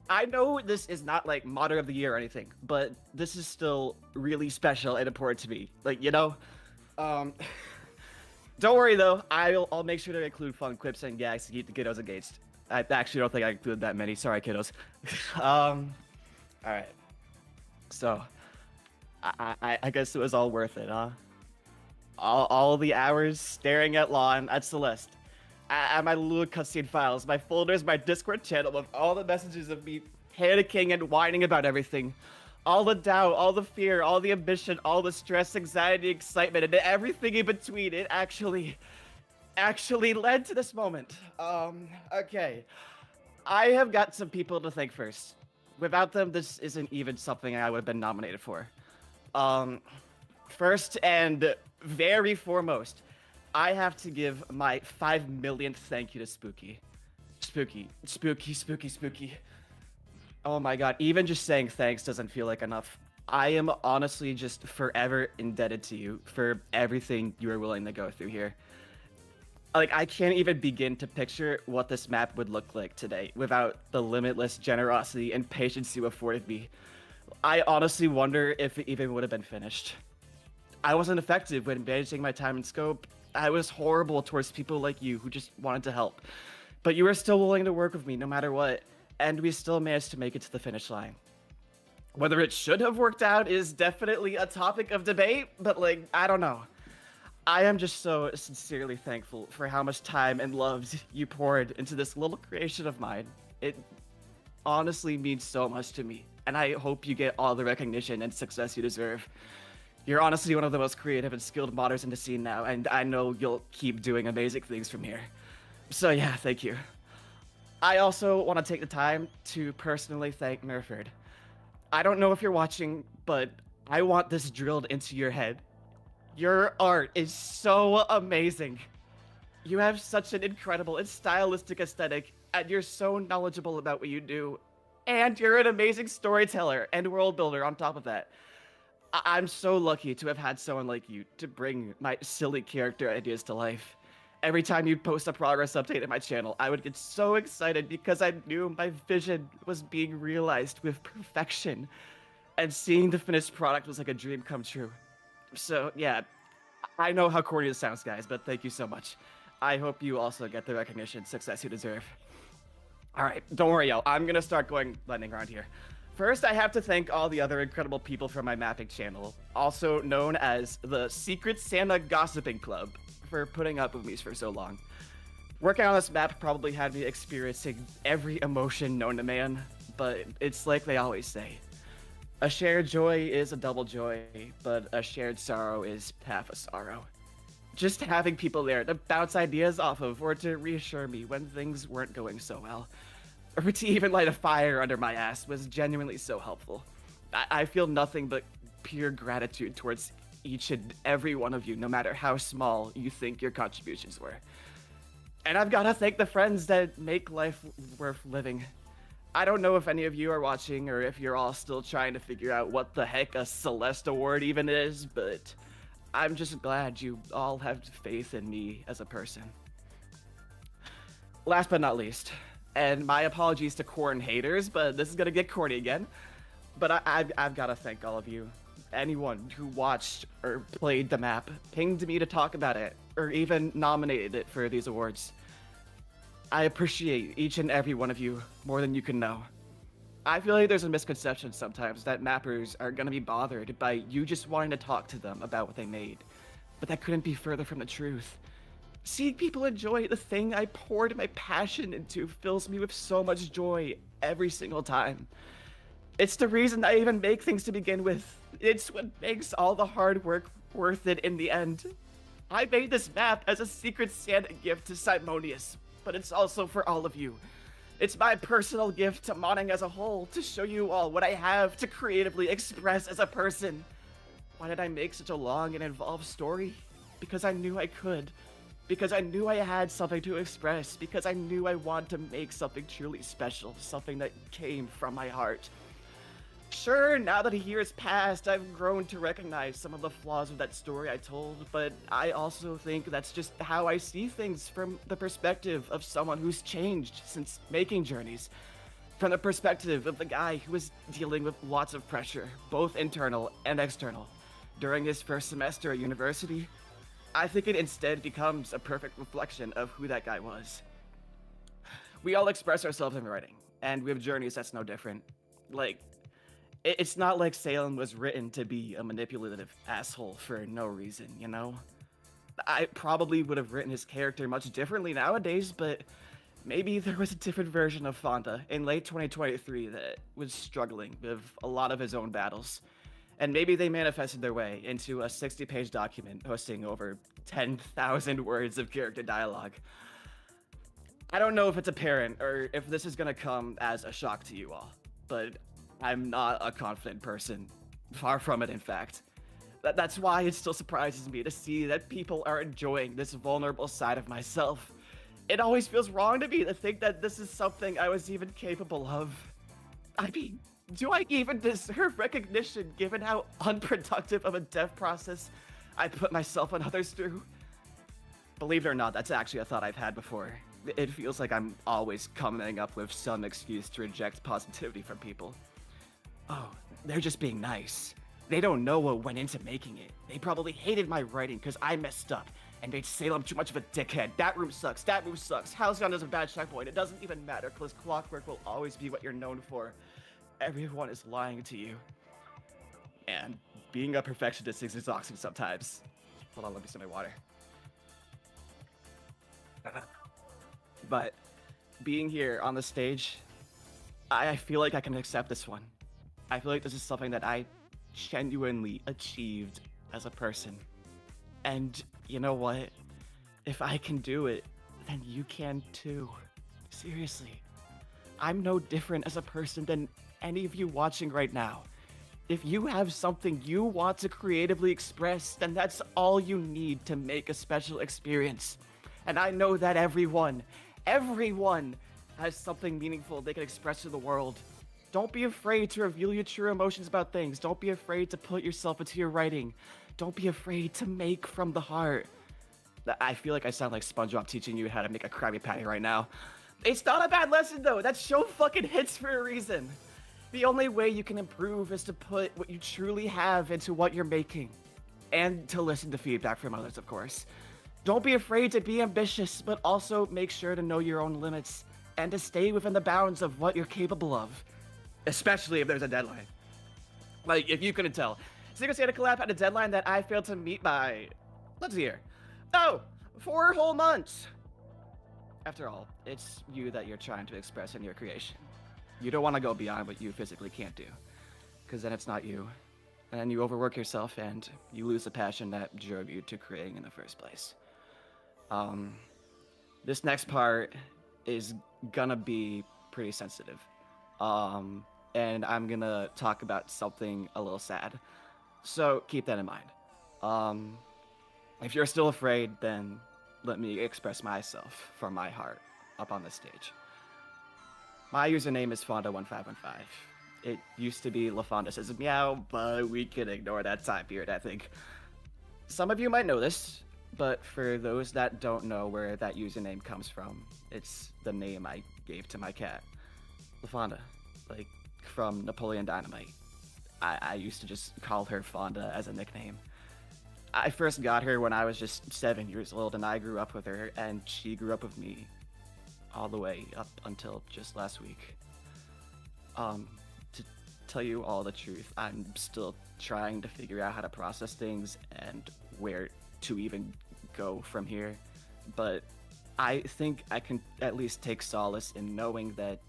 I know this is not, like, Modder of the Year or anything, but this is still really special and important to me. Like, you know? Don't worry, though. I'll make sure to include fun clips and gags to keep the kiddos engaged. I actually don't think I included that many. Sorry, kiddos. Alright. So, I guess it was all worth it, huh? All the hours staring at lawn at Celeste. At my little cutscene files, my folders, my Discord channel of all the messages of me panicking and whining about everything. All the doubt, all the fear, all the ambition, all the stress, anxiety, excitement, and everything in between. It actually actually led to this moment. Okay. I have got some people to thank first. Without them, this isn't even something I would have been nominated for. First and very foremost, I have to give my 5 millionth thank you to Spooky. Spooky. Oh my god, even just saying thanks doesn't feel like enough. I am honestly just forever indebted to you for everything you were willing to go through here. Like, I can't even begin to picture what this map would look like today without the limitless generosity and patience you afforded me. I honestly wonder if it even would have been finished. I wasn't effective when managing my time and scope. I was horrible towards people like you who just wanted to help. But you were still willing to work with me no matter what, and we still managed to make it to the finish line. Whether it should have worked out is definitely a topic of debate, but like, I don't know. I am just so sincerely thankful for how much time and love you poured into this little creation of mine. It honestly means so much to me, and I hope you get all the recognition and success you deserve. You're honestly one of the most creative and skilled modders in the scene now, and I know you'll keep doing amazing things from here. So yeah, thank you. I also want to take the time to personally thank Nerford. I don't know if you're watching, but I want this drilled into your head. Your art is so amazing. You have such an incredible and stylistic aesthetic, and you're so knowledgeable about what you do. And you're an amazing storyteller and world builder on top of that. I'm so lucky to have had someone like you to bring my silly character ideas to life. Every time you'd post a progress update at my channel, I would get so excited because I knew my vision was being realized with perfection. And seeing the finished product was like a dream come true. So, yeah, I know how corny this sounds, guys, but thank you so much. I hope you also get the recognition and success you deserve. Alright, don't worry, y'all. I'm gonna start going lightning around here. First, I have to thank all the other incredible people from my mapping channel, also known as the Secret Santa Gossiping Club, for putting up with me for so long. Working on this map probably had me experiencing every emotion known to man, but it's like they always say. A shared joy is a double joy, but a shared sorrow is half a sorrow. Just having people there to bounce ideas off of or to reassure me when things weren't going so well, or to even light a fire under my ass was genuinely so helpful. I feel nothing but pure gratitude towards each and every one of you, no matter how small you think your contributions were. And I've gotta thank the friends that make life worth living. I don't know if any of you are watching or if you're all still trying to figure out what the heck a Celeste Award even is, but I'm just glad you all have faith in me as a person. Last but not least, and my apologies to corn haters, but this is gonna get corny again, but I've gotta thank all of you. Anyone who watched or played the map, pinged me to talk about it, or even nominated it for these awards. I appreciate each and every one of you more than you can know. I feel like there's a misconception sometimes that mappers are gonna be bothered by you just wanting to talk to them about what they made, but that couldn't be further from the truth. Seeing people enjoy the thing I poured my passion into fills me with so much joy every single time. It's the reason I even make things to begin with. It's what makes all the hard work worth it in the end. I made this map as a Secret Santa gift to Simonius, but it's also for all of you. It's my personal gift to modding as a whole, to show you all what I have to creatively express as a person. Why did I make such a long and involved story? Because I knew I could. Because I knew I had something to express. Because I knew I wanted to make something truly special, something that came from my heart. Sure, now that a year has passed, I've grown to recognize some of the flaws of that story I told, but I also think that's just how I see things from the perspective of someone who's changed since making Journeys. From the perspective of the guy who was dealing with lots of pressure, both internal and external, during his first semester at university. I think it instead becomes a perfect reflection of who that guy was. We all express ourselves in writing, and with Journeys that's no different. Like, it's not like Salem was written to be a manipulative asshole for no reason, you know? I probably would have written his character much differently nowadays, but maybe there was a different version of Fonda in late 2023 that was struggling with a lot of his own battles. And maybe they manifested their way into a 60-page document hosting over 10,000 words of character dialogue. I don't know if it's apparent or if this is gonna come as a shock to you all, but I'm not a confident person. Far from it, in fact. That's why it still surprises me to see that people are enjoying this vulnerable side of myself. It always feels wrong to me to think that this is something I was even capable of. I mean, do I even deserve recognition given how unproductive of a dev process I put myself and others through? Believe it or not, that's actually a thought I've had before. It feels like I'm always coming up with some excuse to reject positivity from people. Oh, they're just being nice. They don't know what went into making it. They probably hated my writing because I messed up and made Salem too much of a dickhead. That room sucks. That move sucks. Halcyon is a bad checkpoint. It doesn't even matter because clockwork will always be what you're known for. Everyone is lying to you. And being a perfectionist is exhausting sometimes. Hold on, let me sip my water. But being here on the stage, I feel like I can accept this one. I feel like this is something that I genuinely achieved as a person. And you know what? If I can do it, then you can too. Seriously. I'm no different as a person than any of you watching right now. If you have something you want to creatively express, then that's all you need to make a special experience. And I know that everyone has something meaningful they can express to the world. Don't be afraid to reveal your true emotions about things. Don't be afraid to put yourself into your writing. Don't be afraid to make from the heart. I feel like I sound like SpongeBob teaching you how to make a Krabby Patty right now. It's not a bad lesson though. That show fucking hits for a reason. The only way you can improve is to put what you truly have into what you're making. And to listen to feedback from others, of course. Don't be afraid to be ambitious, but also make sure to know your own limits and to stay within the bounds of what you're capable of. Especially if there's a deadline. Like, if you couldn't tell. Secret Santa Collab had a deadline that I failed to meet by... let's see here. Oh, 4 whole months! After all, it's you that you're trying to express in your creation. You don't want to go beyond what you physically can't do. Because then it's not you. And then you overwork yourself and you lose the passion that drove you to creating in the first place. This next part is gonna be pretty sensitive. And I'm gonna talk about something a little sad. So keep that in mind. If you're still afraid, then let me express myself from my heart up on this stage. My username is Fonda1515. It used to be LaFonda says meow, but we can ignore that time period, I think. Some of you might know this, but for those that don't know where that username comes from, it's the name I gave to my cat. LaFonda, like from Napoleon Dynamite. I used to just call her Fonda as a nickname. I first got her when I was just 7 years old, and I grew up with her, and she grew up with me all the way up until just last week. To tell you all the truth, I'm still trying to figure out how to process things and where to even go from here, but I think I can at least take solace in knowing that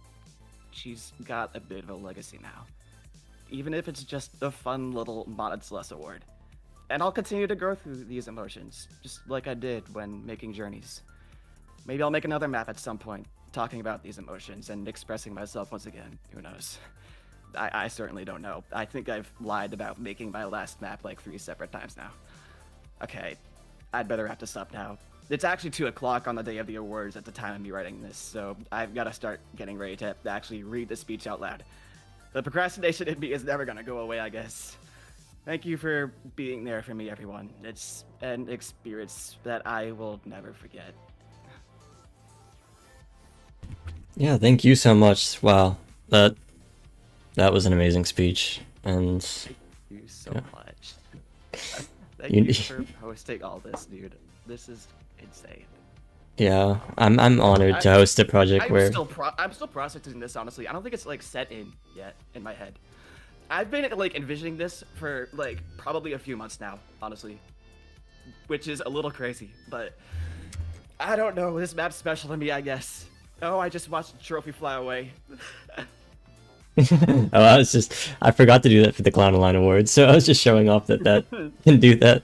she's got a bit of a legacy now, even if it's just a fun little modded Celeste award. And I'll continue to go through these emotions, just like I did when making Journeys. Maybe I'll make another map at some point, talking about these emotions and expressing myself once again. Who knows? I certainly don't know. I think I've lied about making my last map like 3 separate times now. Okay, I'd better wrap this up now. It's actually 2 o'clock on the day of the awards at the time of me writing this, so I've got to start getting ready to actually read the speech out loud. The procrastination in me is never going to go away, I guess. Thank you for being there for me, everyone. It's an experience that I will never forget. Yeah, thank you so much. Wow, that was an amazing speech, and Thank you so yeah. much. Thank you for hosting all this, dude. This is insane. Yeah, I'm honored to host a project where I'm still processing this, honestly. I don't think it's like set in yet in my head. I've been like envisioning this for like probably a few months now, honestly, which is a little crazy, but I don't know. This map's special to me, I guess. Oh, I just watched the trophy fly away. I forgot to do that for the Clowneline Award, so I was just showing off that can do that.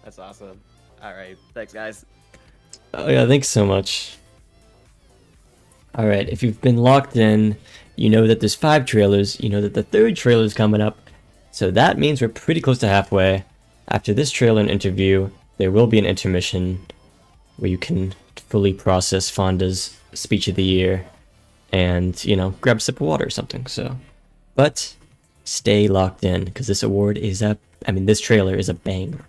That's awesome. All right, thanks, guys. Oh yeah, thanks so much. Alright, if you've been locked in, you know that there's 5 trailers, you know that the 3rd trailer is coming up, so that means we're pretty close to halfway. After this trailer and interview, there will be an intermission where you can fully process Fonda's speech of the year and, you know, grab a sip of water or something, so. But, stay locked in, because this award is this trailer is a banger.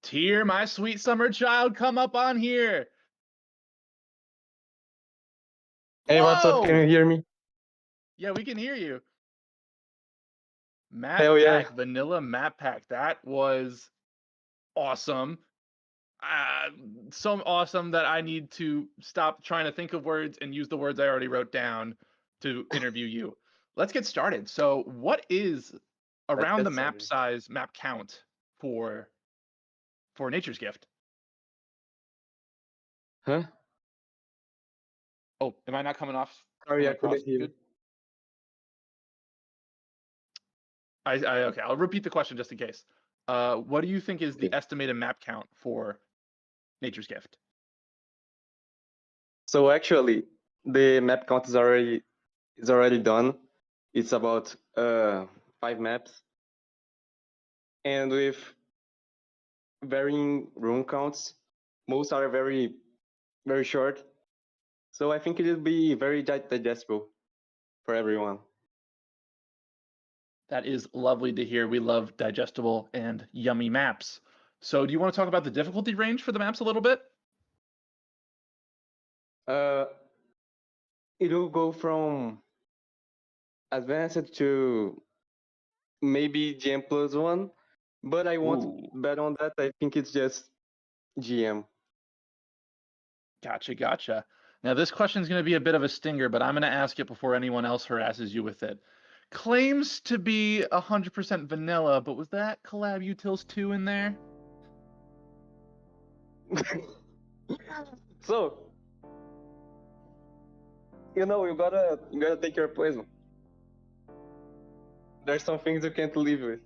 Tear, my sweet summer child, come up on here. Hey, what's up? Can you hear me? Yeah, we can hear you. Map Hell yeah. pack, vanilla map pack. That was awesome. So awesome that I need to stop trying to think of words and use the words I already wrote down to interview you. Let's get started. So, what is around the map size, map count for Nature's Gift? Huh? Oh, am I not coming off? Sorry, I across couldn't hear. good? Okay, I'll repeat the question just in case. What do you think is the estimated map count for Nature's Gift? So actually, the map count is already done. It's about 5 maps, and with varying room counts. Most are very short. So I think it will be very digestible for everyone. That is lovely to hear. We love digestible and yummy maps. So do you want to talk about the difficulty range for the maps a little bit? It will go from advanced to maybe GM +1, but I won't bet on that. I think it's just GM. Gotcha. Now this question is going to be a bit of a stinger, but I'm going to ask it before anyone else harasses you with it. Claims to be 100% vanilla, but was that Collab Utils 2 in there? So, you gotta take your poison. There's some things you can't live with.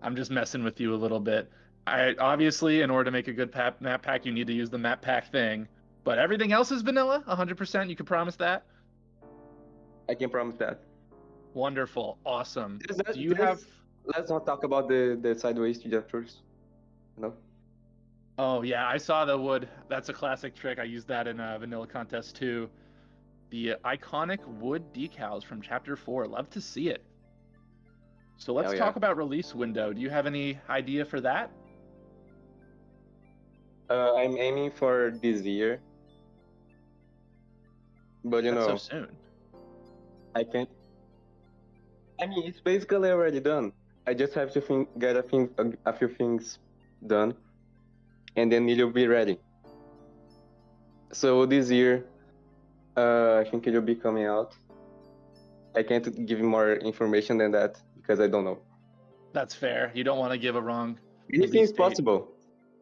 I'm just messing with you a little bit. Obviously, in order to make a good map pack, you need to use the map pack thing. But everything else is vanilla, 100%. You can promise that? I can promise that. Wonderful, awesome. Let's not talk about the sideways trajectories. No. Oh yeah, I saw the wood. That's a classic trick. I used that in a vanilla contest too. The iconic wood decals from Chapter 4. Love to see it. So let's talk about release window. Do you have any idea for that? I'm aiming for this year. But That's so soon. I can't. I mean, it's basically already done. I just have to get a few things done, and then it'll be ready. So this year, I think it'll be coming out. I can't give you more information than that because I don't know. That's fair. You don't want to give a wrong. Anything is possible.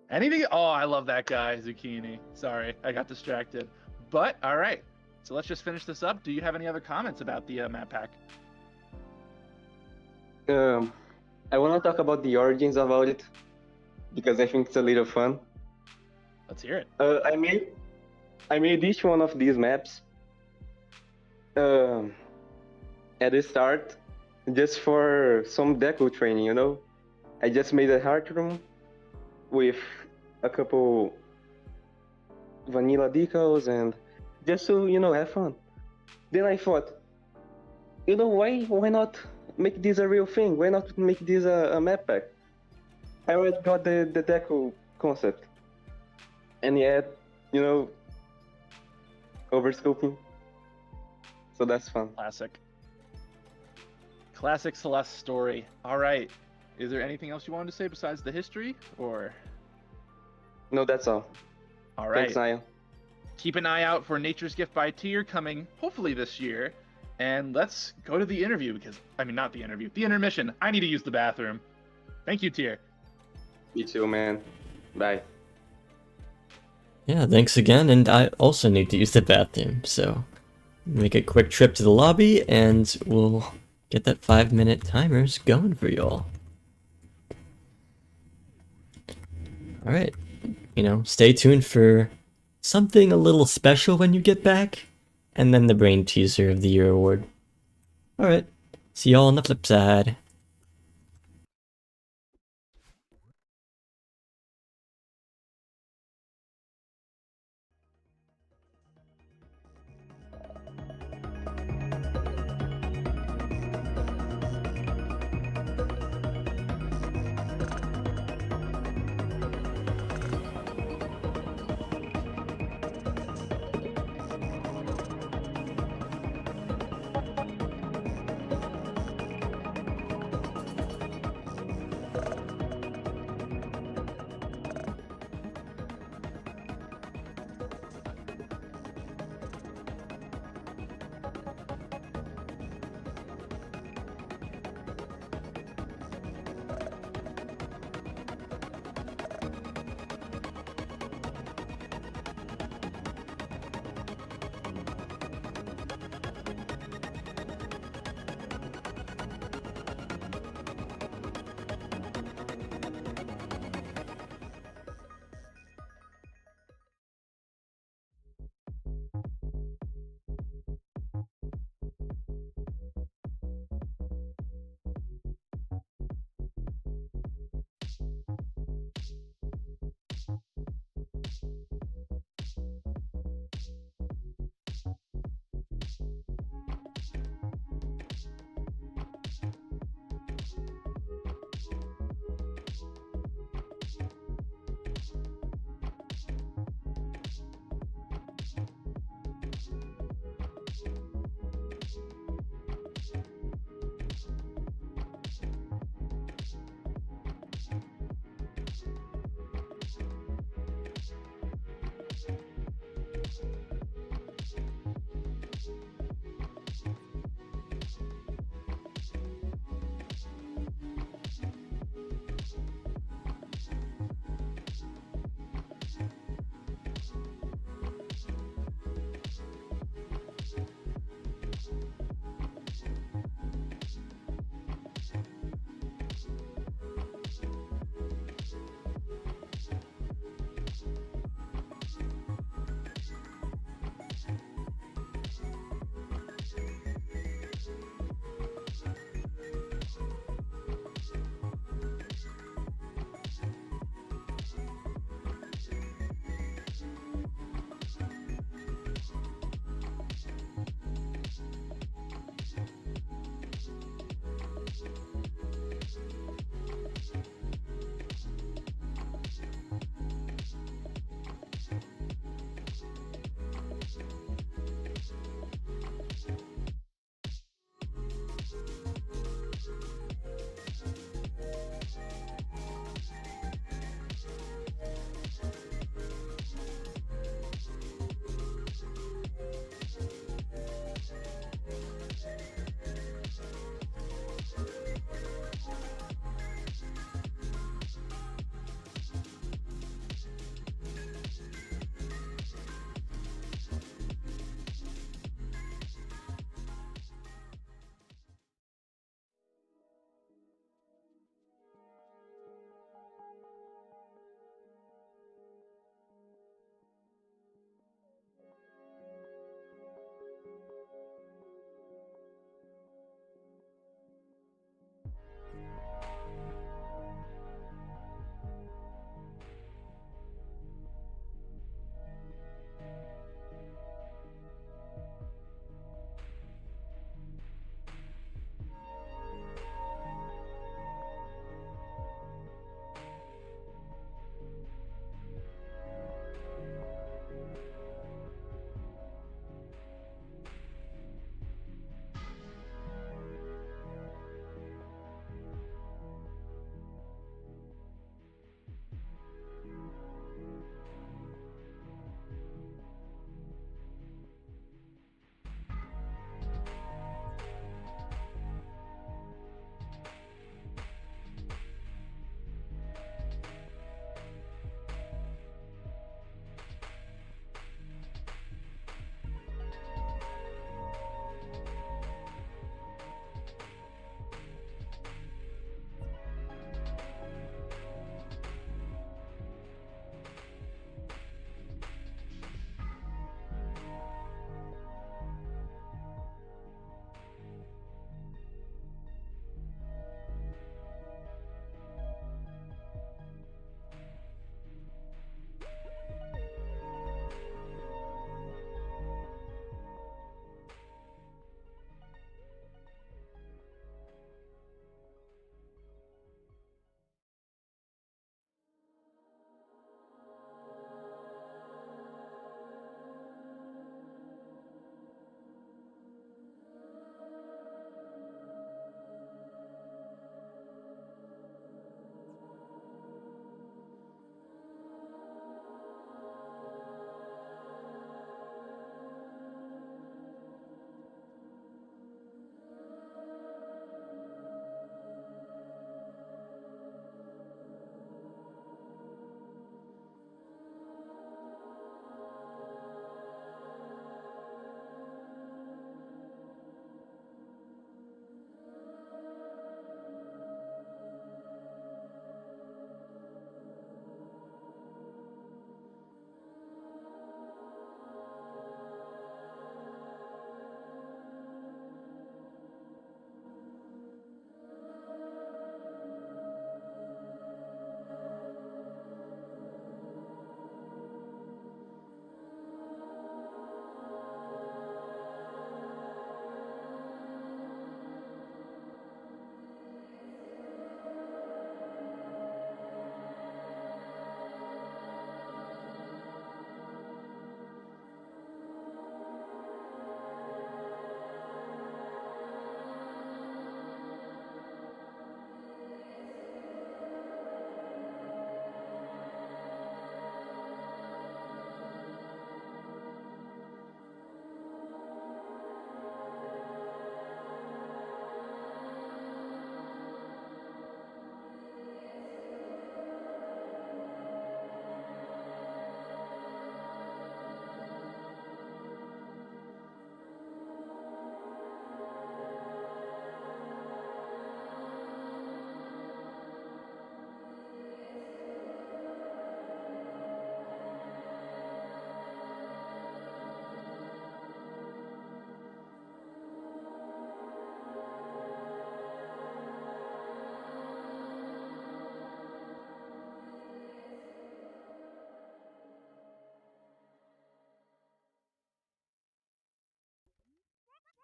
Anything? Oh, I love that guy, Zucchini. Sorry, I got distracted. But all right, so let's just finish this up. Do you have any other comments about the map pack? I want to talk about the origins about it because I think it's a little fun. Let's hear it. I made each one of these maps at the start just for some deco training, you know. I just made a heart room with a couple vanilla decals and just to, you know, have fun. Then I thought, you know, why not make this a real thing? Why not make this a map pack? I already got the deco concept. And yet, you know, overscoping. So that's fun. Classic Celeste story. All right. Is there anything else you wanted to say besides the history, or? No, that's all. All right. Thanks, Niall. Keep an eye out for Nature's Gift by Tier coming hopefully this year. And let's go to the interview because, I mean, not the interview, the intermission. I need to use the bathroom. Thank you, Tier. You too, man. Bye. Yeah, thanks again, and I also need to use the bathroom, so make a quick trip to the lobby and we'll get that 5-minute timers going for y'all. Alright, you know, stay tuned for something a little special when you get back, and then the Brainteaser of the Year award. Alright, see y'all on the flip side.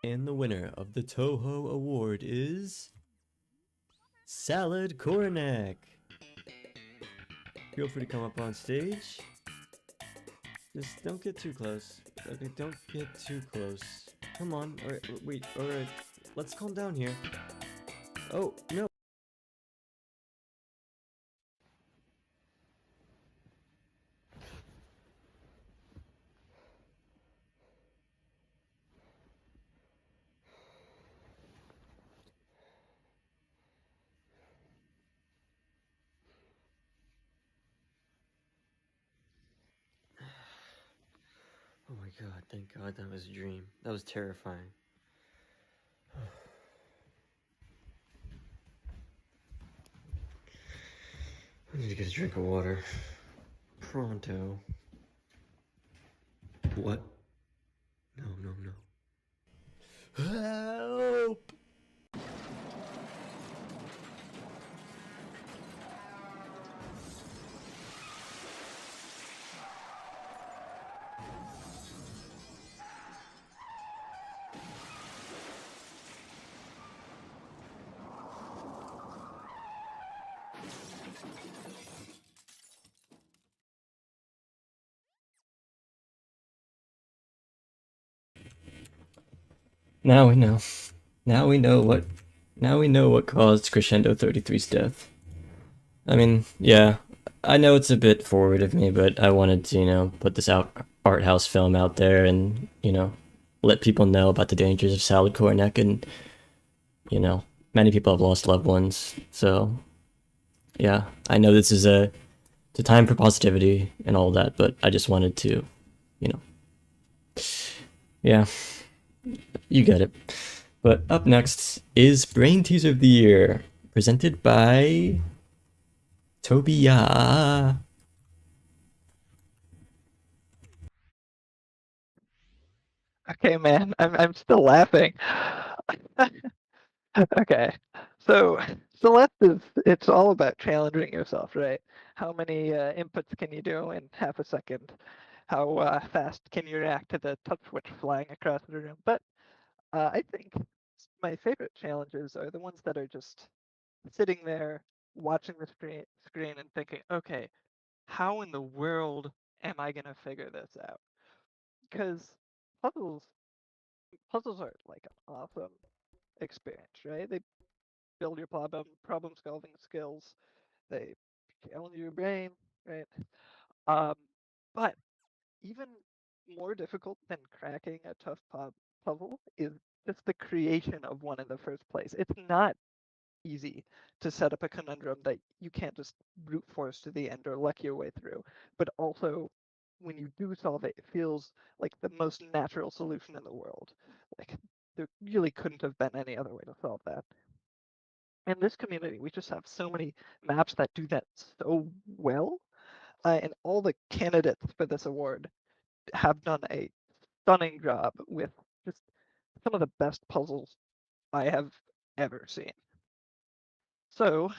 And the winner of the Toho Award is Salad Kornak. Feel free to come up on stage. Just don't get too close. Okay, don't get too close. Come on. Alright, wait, alright. Let's calm down here. Oh, no. Oh my god, thank god that was a dream. That was terrifying. I need to get a drink of water. Pronto. What? No, no, no. Help! Now we know. Now we know what caused Crescendo 33's death. I mean, yeah, I know it's a bit forward of me, but I wanted to, put this art house film out there and, let people know about the dangers of salad Kornak and, many people have lost loved ones. So, yeah, I know this is it's a time for positivity and all that, but I just wanted to, yeah. You get it. But up next is Brainteaser of the Year, presented by Tobiya. Okay, man, I'm still laughing. Okay, so Celeste it's all about challenging yourself, right? How many inputs can you do in half a second? How fast can you react to the touch switch flying across the room? But I think my favorite challenges are the ones that are just sitting there watching the screen and thinking, okay, how in the world am I gonna figure this out? Because puzzles are like an awesome experience, right? They build your problem solving skills. They challenge your brain, right? Um, but even more difficult than cracking a tough puzzle is just the creation of one in the first place. It's not easy to set up a conundrum that you can't just brute force to the end or luck your way through. But also, when you do solve it, it feels like the most natural solution in the world. Like, there really couldn't have been any other way to solve that. In this community, we just have so many maps that do that so well. And all the candidates for this award have done a stunning job with just some of the best puzzles I have ever seen. So,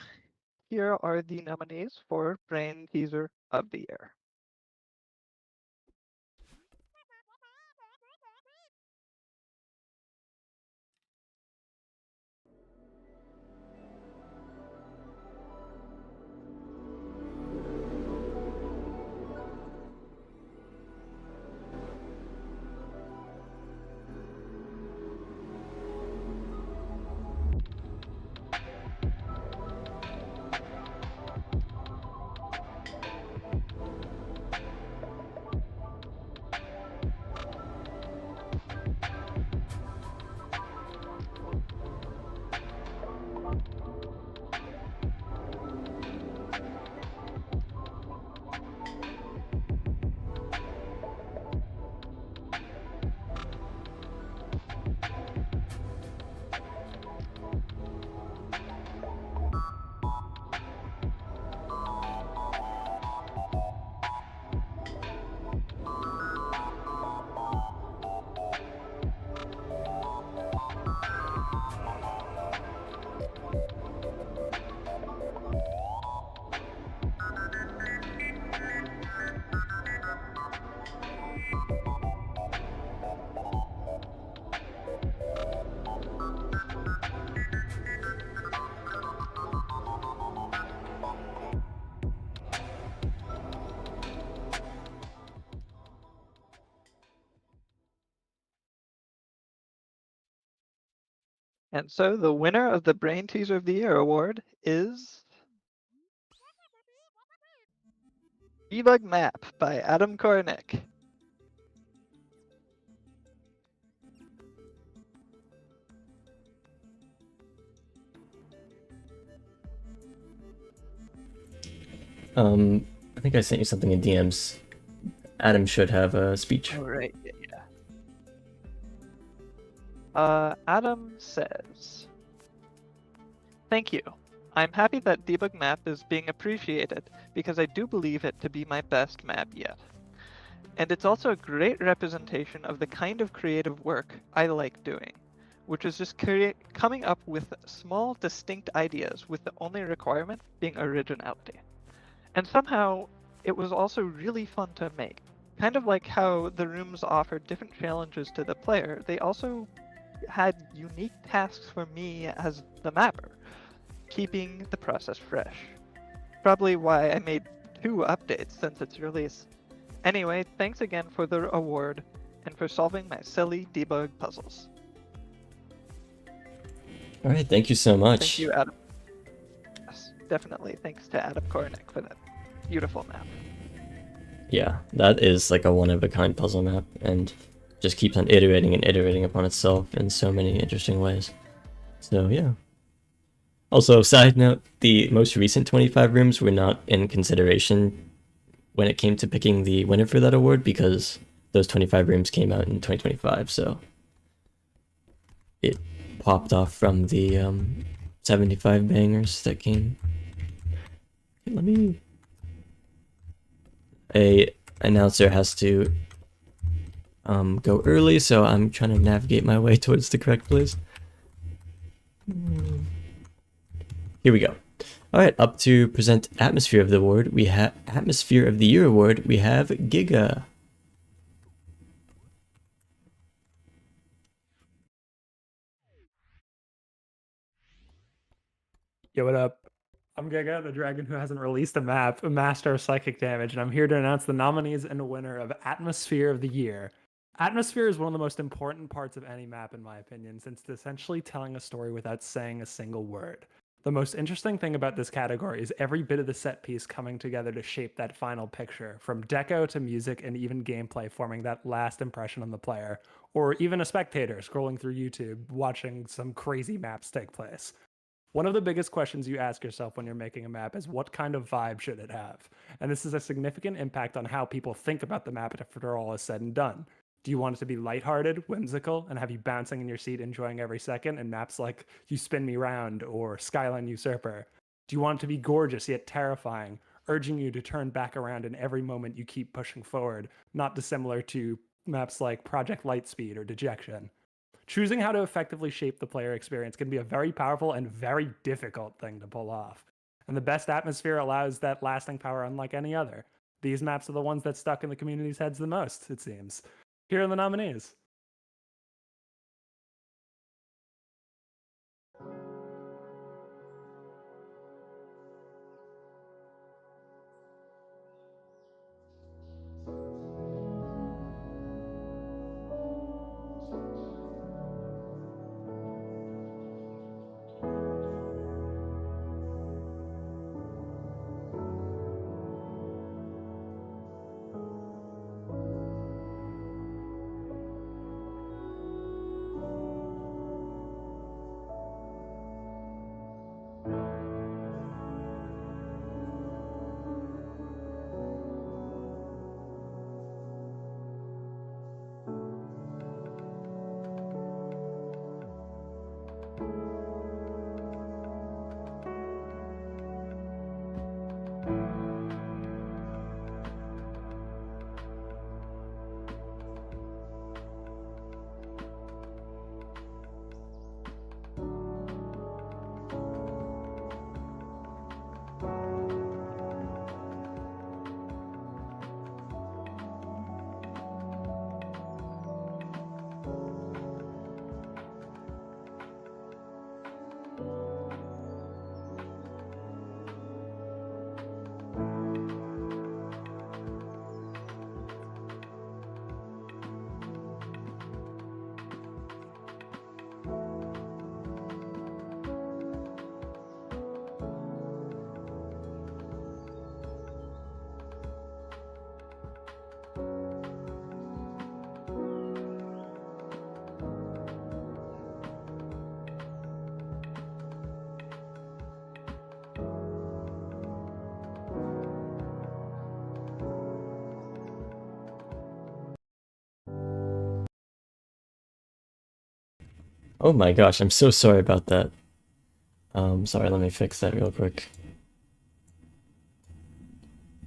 here are the nominees for Brainteaser of the Year. And so the winner of the Brainteaser of the Year award is Debug Map by Adam Kornick. I think I sent you something in DMs. Adam should have a speech. Oh, right. Yeah. Adam says, "Thank you. I'm happy that Debug Map is being appreciated because I do believe it to be my best map yet. And it's also a great representation of the kind of creative work I like doing, which is just coming up with small, distinct ideas with the only requirement being originality. And somehow, it was also really fun to make. Kind of like how the rooms offered different challenges to the player, they also had unique tasks for me as the mapper, keeping the process fresh. Probably why I made 2 updates since its release. Anyway, thanks again for the award and for solving my silly debug puzzles." All right, thank you so much. Thank you, Adam. Yes, definitely. Thanks to Adam Kornick for that beautiful map. Yeah, that is like a one-of-a-kind puzzle map, and just keeps on iterating and iterating upon itself in so many interesting ways. So yeah. Also, side note, the most recent 25 rooms were not in consideration when it came to picking the winner for that award, because those 25 rooms came out in 2025, so it popped off from the 75 bangers that came. Okay, let me... A announcer has to go early, so I'm trying to navigate my way towards the correct place. Here we go. All right, up to present Atmosphere of the Award, we have Atmosphere of the Year Award. We have Giga. Yo, what up? I'm Giga, the dragon who hasn't released a map, a master of psychic damage, and I'm here to announce the nominees and the winner of Atmosphere of the Year. Atmosphere is one of the most important parts of any map, in my opinion, since it's essentially telling a story without saying a single word. The most interesting thing about this category is every bit of the set piece coming together to shape that final picture, from deco to music and even gameplay forming that last impression on the player, or even a spectator scrolling through YouTube watching some crazy maps take place. One of the biggest questions you ask yourself when you're making a map is what kind of vibe should it have? And this is a significant impact on how people think about the map after all is said and done. Do you want it to be lighthearted, whimsical, and have you bouncing in your seat enjoying every second in maps like You Spin Me Round or Skyline Usurper? Do you want it to be gorgeous yet terrifying, urging you to turn back around in every moment you keep pushing forward, not dissimilar to maps like Project Lightspeed or Dejection? Choosing how to effectively shape the player experience can be a very powerful and very difficult thing to pull off. And the best Atmosphere allows that lasting power unlike any other. These maps are the ones that stuck in the community's heads the most, it seems. Here are the nominees. Oh my gosh, I'm so sorry about that. Sorry, let me fix that real quick.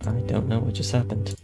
I don't know what just happened.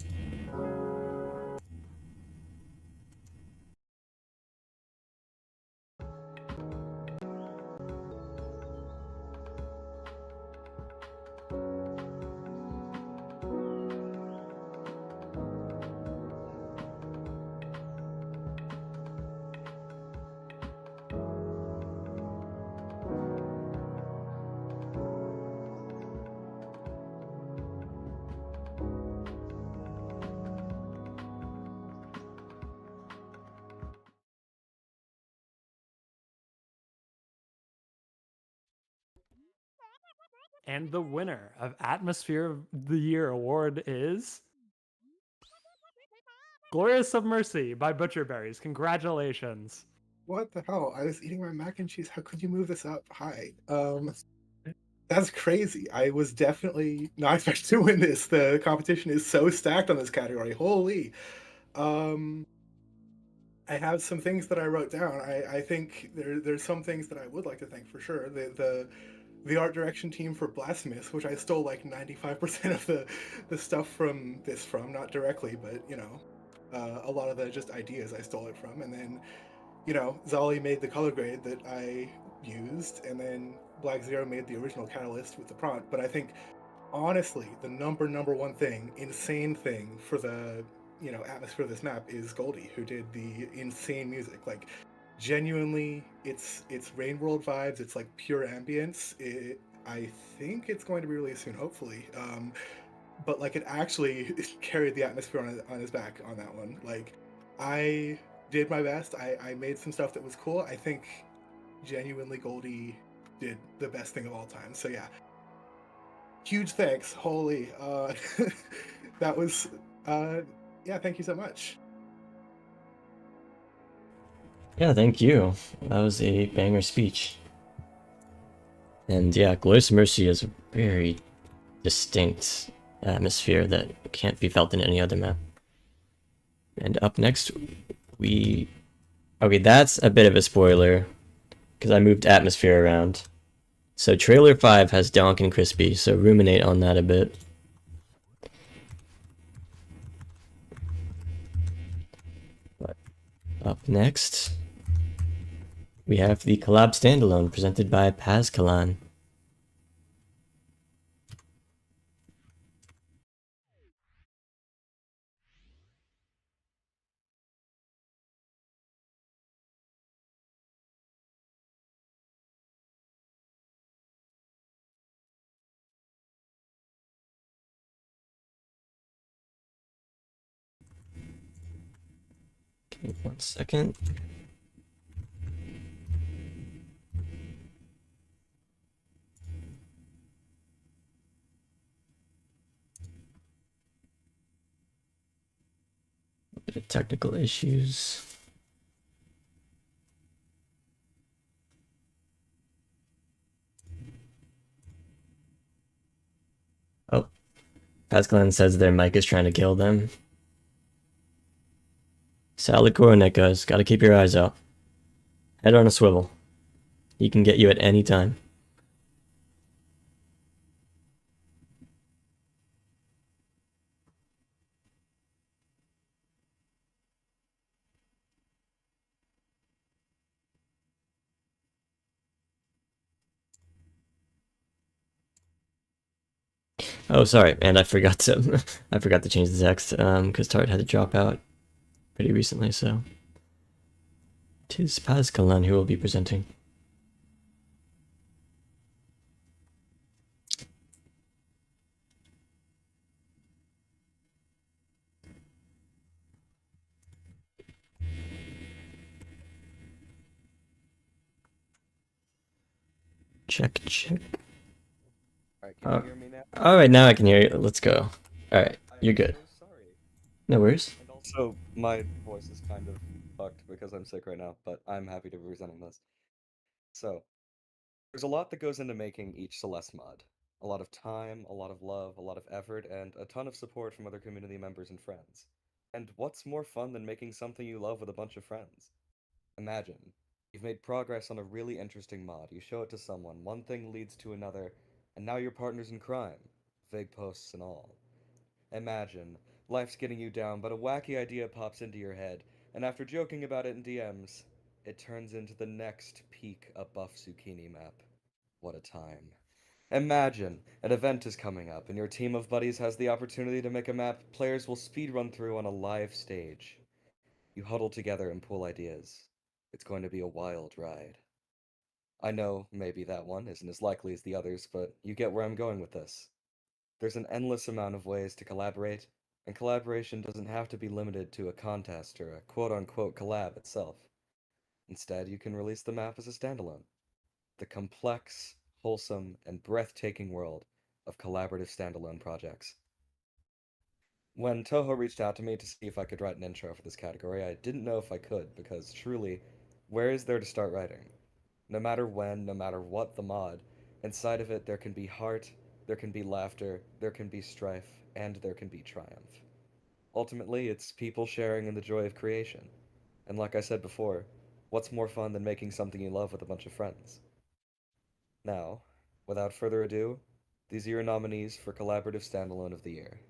And the winner of Atmosphere of the Year award is Glorious of Mercy by Butcherberries. Congratulations. What the hell? I was eating my mac and cheese. How could you move this up? Hi. That's crazy. I was definitely not expecting to win this. The competition is so stacked on this category. Holy. I have some things that I wrote down. I think there's some things that I would like to thank for sure. The art direction team for Blasphemous, which I stole like 95% of the stuff from, not directly, but you know, a lot of the just ideas I stole it from. And then, you know, Zolly made the color grade that I used, and then Black Zero made the original catalyst with the prompt. But I think honestly, the number one thing, insane thing for the, you know, atmosphere of this map is Goldie, who did the insane music. Like, genuinely, it's Rain World vibes. It's like pure ambience. I think it's going to be released soon, hopefully. But like, it actually carried the atmosphere on his back on that one. Like, I did my best. I made some stuff that was cool. I think genuinely Goldie did the best thing of all time. So yeah, huge thanks. Holy, that was, yeah, thank you so much. Yeah, thank you. That was a banger speech. And yeah, Glorious Mercy is a very distinct atmosphere that can't be felt in any other map. And up next, okay, that's a bit of a spoiler, because I moved atmosphere around. So trailer 5 has Donk and Crispy, so ruminate on that a bit. But up next, we have the Collab Standalone presented by Pazkalan. Okay, 1 second. A bit of technical issues. Oh, Pascaline says their mic is trying to kill them. Salad Coronicas, gotta keep your eyes out. Head on a swivel. He can get you at any time. Oh, sorry, and I forgot to I forgot to change the text because Tart had to drop out pretty recently, so 'tis Pascaline who will be presenting. Check. Alright, can you hear me now? Alright, now I can hear you. Let's go. Alright, you're good. No worries. And also, my voice is kind of fucked because I'm sick right now, but I'm happy to be presenting this. So, there's a lot that goes into making each Celeste mod. A lot of time, a lot of love, a lot of effort, and a ton of support from other community members and friends. And what's more fun than making something you love with a bunch of friends? Imagine, You've made progress on a really interesting mod. You show it to someone, one thing leads to another, and now you're partners in crime. Vague posts and all. Imagine, life's getting you down, but a wacky idea pops into your head, and after joking about it in DMs, it turns into the next peak a buff zucchini map. What a time. Imagine, an event is coming up, and your team of buddies has the opportunity to make a map players will speedrun through on a live stage. You huddle together and pool ideas. It's going to be a wild ride. I know maybe that one isn't as likely as the others, but you get where I'm going with this. There's an endless amount of ways to collaborate, and collaboration doesn't have to be limited to a contest or a quote-unquote collab itself. Instead, you can release the map as a standalone. The complex, wholesome, and breathtaking world of collaborative standalone projects. When Toho reached out to me to see if I could write an intro for this category, I didn't know if I could, because truly, where is there to start writing? No matter when, no matter what the mod, inside of it there can be heart, there can be laughter, there can be strife, and there can be triumph. Ultimately, it's people sharing in the joy of creation. And like I said before, what's more fun than making something you love with a bunch of friends? Now, without further ado, these are your nominees for Collaborative Standalone of the Year.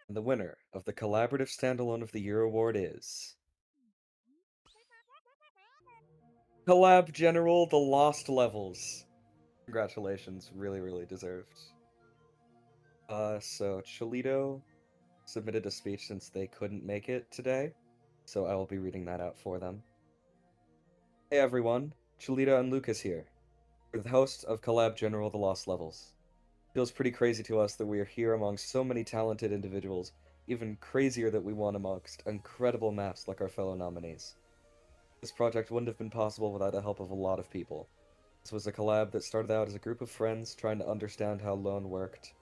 And the winner of the Collaborative Standalone of the Year award is... Collab General The Lost Levels. Congratulations, really, really deserved. So Cholito submitted a speech since they couldn't make it today, so I will be reading that out for them. Hey everyone, Cholito and Lucas here. We're the hosts of Collab General The Lost Levels. Feels pretty crazy to us that we are here among so many talented individuals, even crazier that we won amongst incredible maps like our fellow nominees. This project wouldn't have been possible without the help of a lot of people. This was a collab that started out as a group of friends trying to understand how Lone worked,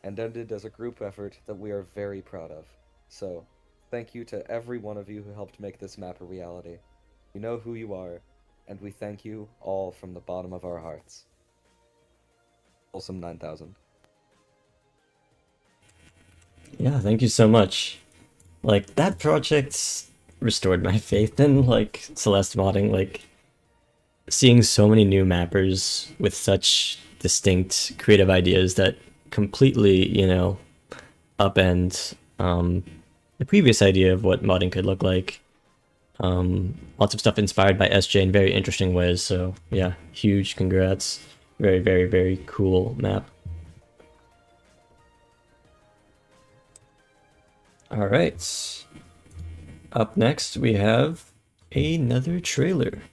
and ended as a group effort that we are very proud of. So, thank you to every one of you who helped make this map a reality. You know who you are, and we thank you all from the bottom of our hearts. Wholesome 9000. Yeah, thank you so much. Like, that project restored my faith in, like, Celeste modding. Like, seeing so many new mappers with such distinct creative ideas that completely, you know, upend the previous idea of what modding could look like. Lots of stuff inspired by SJ in very interesting ways, so yeah, huge congrats. Very, very, very cool map. Alright. Up next, we have another trailer.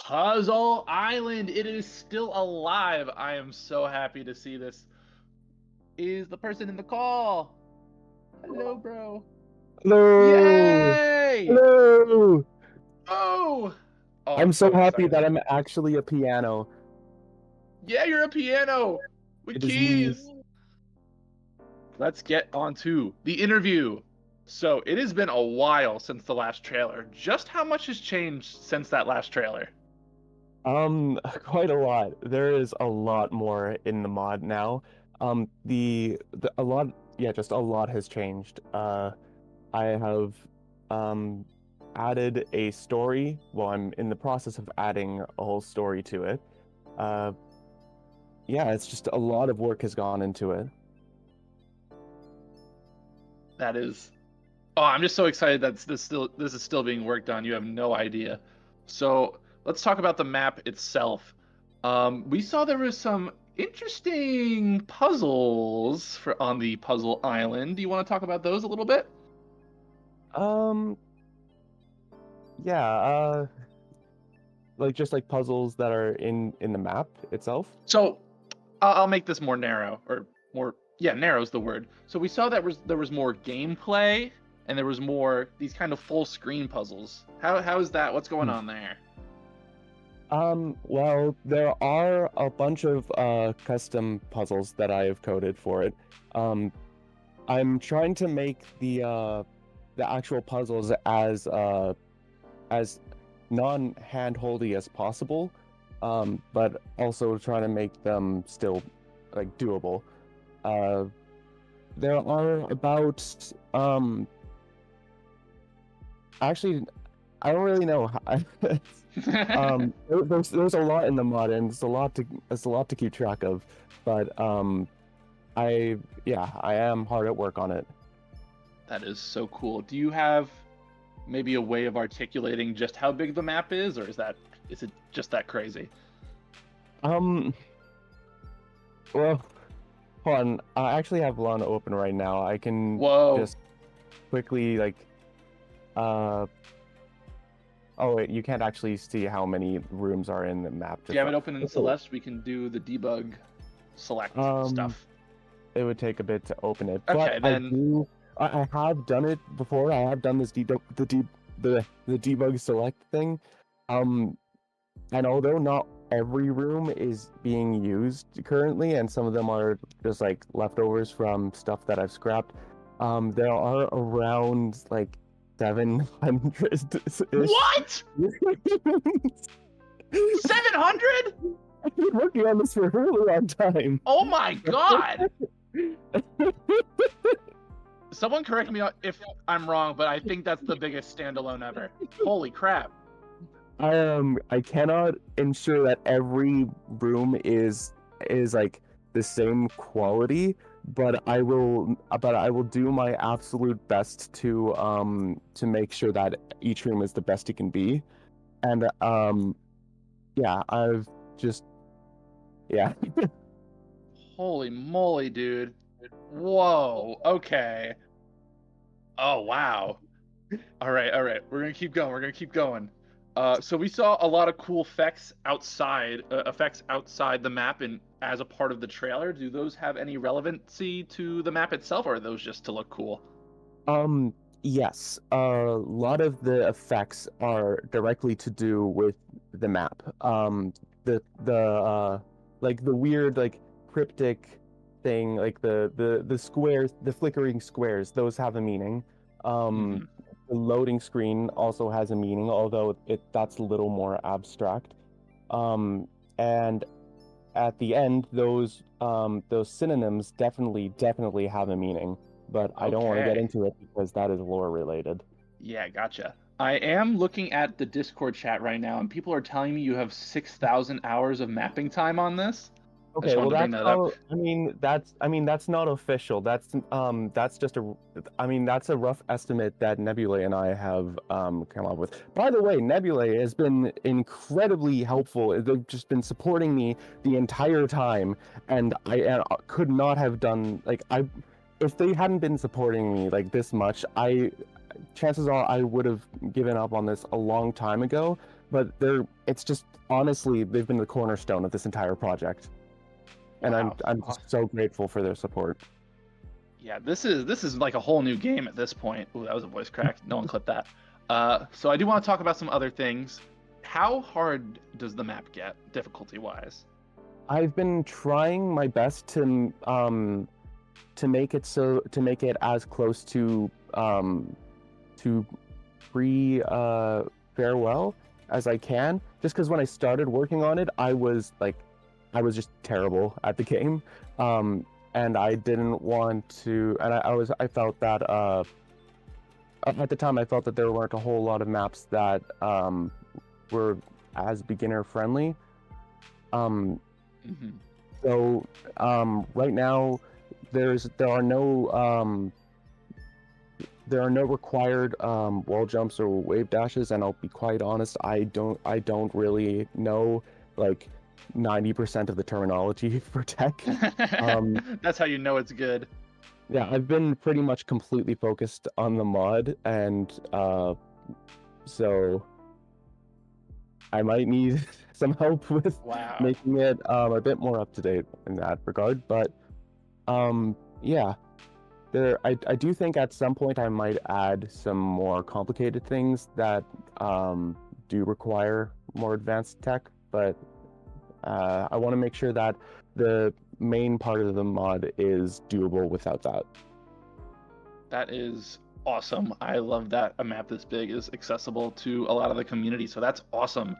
Puzzle Island. It is still alive. I am so happy to see this. Is the person in the call? Hello, bro. Hello. Yay! Hello. Oh. I'm so happy excited. that I'm actually a piano. Yeah, you're a piano with It is keys. Let's get on to the interview. So it has been a while since the last trailer. Just how much has changed since that last trailer? Quite a lot. There is a lot more in the mod now. A lot, yeah, just a lot has changed. I have added a story. Well, I'm in the process of adding a whole story to it. Yeah, it's just a lot of work has gone into it. That is, oh, I'm just so excited that this is still being worked on. You have no idea. So let's talk about the map itself. We saw there was some interesting puzzles on the puzzle island. Do you want to talk about those a little bit? Yeah, like just like puzzles that are in the map itself. So I'll make this more narrow, or more, yeah, narrow is the word. So we saw that there was more gameplay, and there was more these kind of full screen puzzles. How is that? What's going on there? Well, there are a bunch of custom puzzles that I have coded for it. I'm trying to make the actual puzzles as non-hand-holdy as possible, but also trying to make them still like doable. There are about actually, I don't really know. There's a lot in the mod, and it's a lot to keep track of. But I am hard at work on it. That is so cool. Do you have maybe a way of articulating just how big the map is, or is it just that crazy? Well, hold on. I actually have LAN open right now. I can just quickly like oh wait, you can't actually see how many rooms are in the map. If you have it open in Celeste, we can do the debug select stuff. It would take a bit to open it. Okay, but then I have done it before. I have done this the debug select thing. And although not every room is being used currently, and some of them are just like leftovers from stuff that I've scrapped, there are around like 700. What? 700? I've been working on this for a really long time. Oh my god! Someone correct me if I'm wrong, but I think that's the biggest standalone ever. Holy crap! I cannot ensure that every room is like the same quality, but I will do my absolute best to make sure that each room is the best it can be. And yeah, Holy moly, dude. Whoa, okay. Oh, wow. All right. We're going to keep going. So we saw a lot of cool effects outside the map and as a part of the trailer. Do those have any relevancy to the map itself, or are those just to look cool? Yes. A lot of the effects are directly to do with the map. Like the weird like cryptic thing, like the squares, the flickering squares, those have a meaning. The loading screen also has a meaning, although that's a little more abstract. And at the end, those synonyms definitely have a meaning, but I don't want to get into it because that is lore related. Yeah, gotcha. I am looking at the Discord chat right now, and people are telling me you have 6,000 hours of mapping time on this. Okay, well that's not official. That's just that's a rough estimate that Nebulae and I have come up with. By the way, Nebulae has been incredibly helpful. They've just been supporting me the entire time, and I could not have done if they hadn't been supporting me like this much, chances are I would have given up on this a long time ago. but it's just honestly they've been the cornerstone of this entire project, and I'm just so grateful for their support. Yeah, this is like a whole new game at this point. Ooh, that was a voice crack. No one clipped that. So I do want to talk about some other things. How hard does the map get, difficulty-wise? I've been trying my best to make it as close to pre farewell as I can, just because when I started working on it, I was just terrible at the game, and I didn't want to, and I felt that at the time I felt that there weren't a whole lot of maps that were as beginner friendly. So right now there are no required wall jumps or wave dashes, and I'll be quite honest, I don't really know like 90% of the terminology for tech. That's how you know it's good. Yeah, I've been pretty much completely focused on the mod, and so I might need some help with making it a bit more up to date in that regard. But yeah, I do think at some point I might add some more complicated things that do require more advanced tech, but I want to make sure that the main part of the mod is doable without that. That is awesome. I love that a map this big is accessible to a lot of the community, so that's awesome.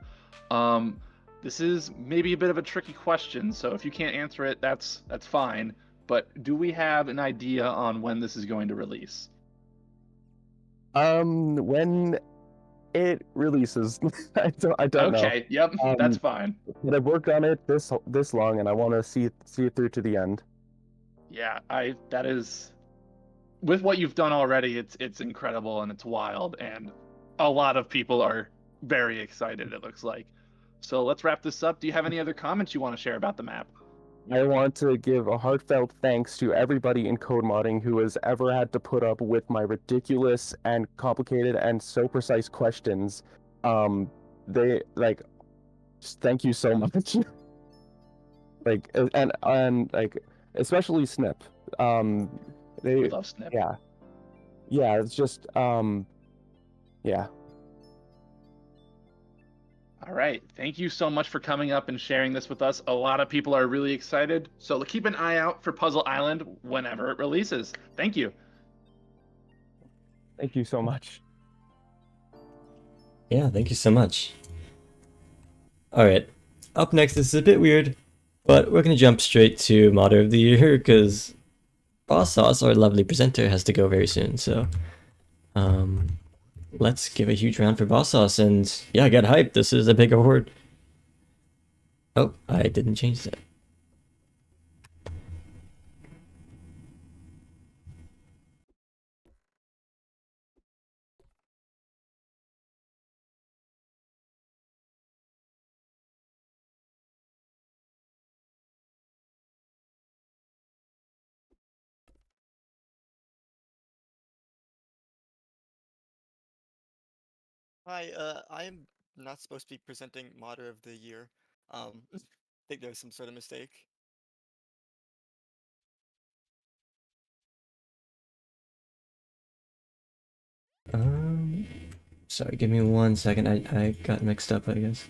This is maybe a bit of a tricky question, so if you can't answer it, that's fine. But do we have an idea on when this is going to release? When it releases, I don't know. Okay, yep, that's fine. But I've worked on it this long, and I want to see it through to the end. Yeah, that is, with what you've done already, it's incredible and it's wild, and a lot of people are very excited, it looks like. So let's wrap this up. Do you have any other comments you want to share about the map? I want to give a heartfelt thanks to everybody in code modding who has ever had to put up with my ridiculous and complicated and so precise questions. They just thank you so much. and especially Snip. We love Snip. Yeah, it's just yeah. All right. Thank you so much for coming up and sharing this with us. A lot of people are really excited. So keep an eye out for Puzzle Island whenever it releases. Thank you. Thank you so much. Yeah, thank you so much. All right. Up next, this is a bit weird, but we're going to jump straight to Modder of the Year because Boss Sauce, our lovely presenter, has to go very soon. So let's give a huge round for Boss Sauce, and yeah, get hyped. This is a big award. Oh, I didn't change that. Hi, I'm not supposed to be presenting Modder of the Year. I think there's some sort of mistake. Sorry, give me 1 second. I got mixed up, I guess.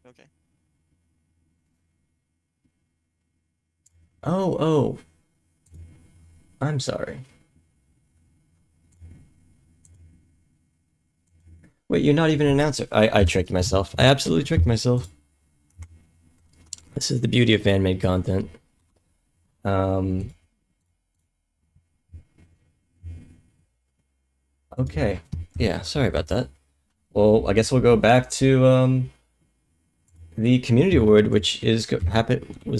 Okay. Oh. I'm sorry. Wait, you're not even an announcer. I tricked myself. I absolutely tricked myself. This is the beauty of fan-made content. Okay. Yeah, sorry about that. Well, I guess we'll go back to the community award, which was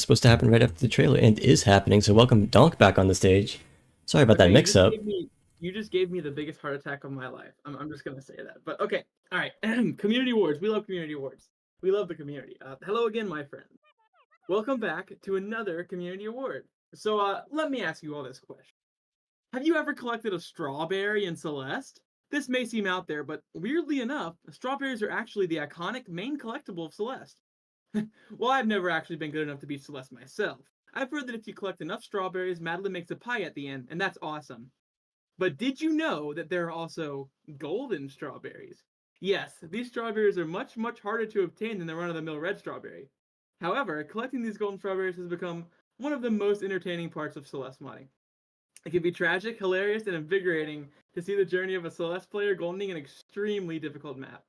supposed to happen right after the trailer and is happening. So welcome Donk back on the stage. Sorry about that mix-up. You just gave me the biggest heart attack of my life. I'm just gonna say that. But okay, all right. Community awards. We love community awards. We love the community. Hello again, my friend. Welcome back to another community award. So let me ask you all this question. Have you ever collected a strawberry in Celeste? This may seem out there, but weirdly enough, strawberries are actually the iconic main collectible of Celeste. Well, I've never actually been good enough to beat Celeste myself. I've heard that if you collect enough strawberries, Madeline makes a pie at the end, and that's awesome. But did you know that there are also golden strawberries? Yes, these strawberries are much, much harder to obtain than the run-of-the-mill red strawberry. However, collecting these golden strawberries has become one of the most entertaining parts of Celeste modding. It can be tragic, hilarious, and invigorating to see the journey of a Celeste player goldening an extremely difficult map.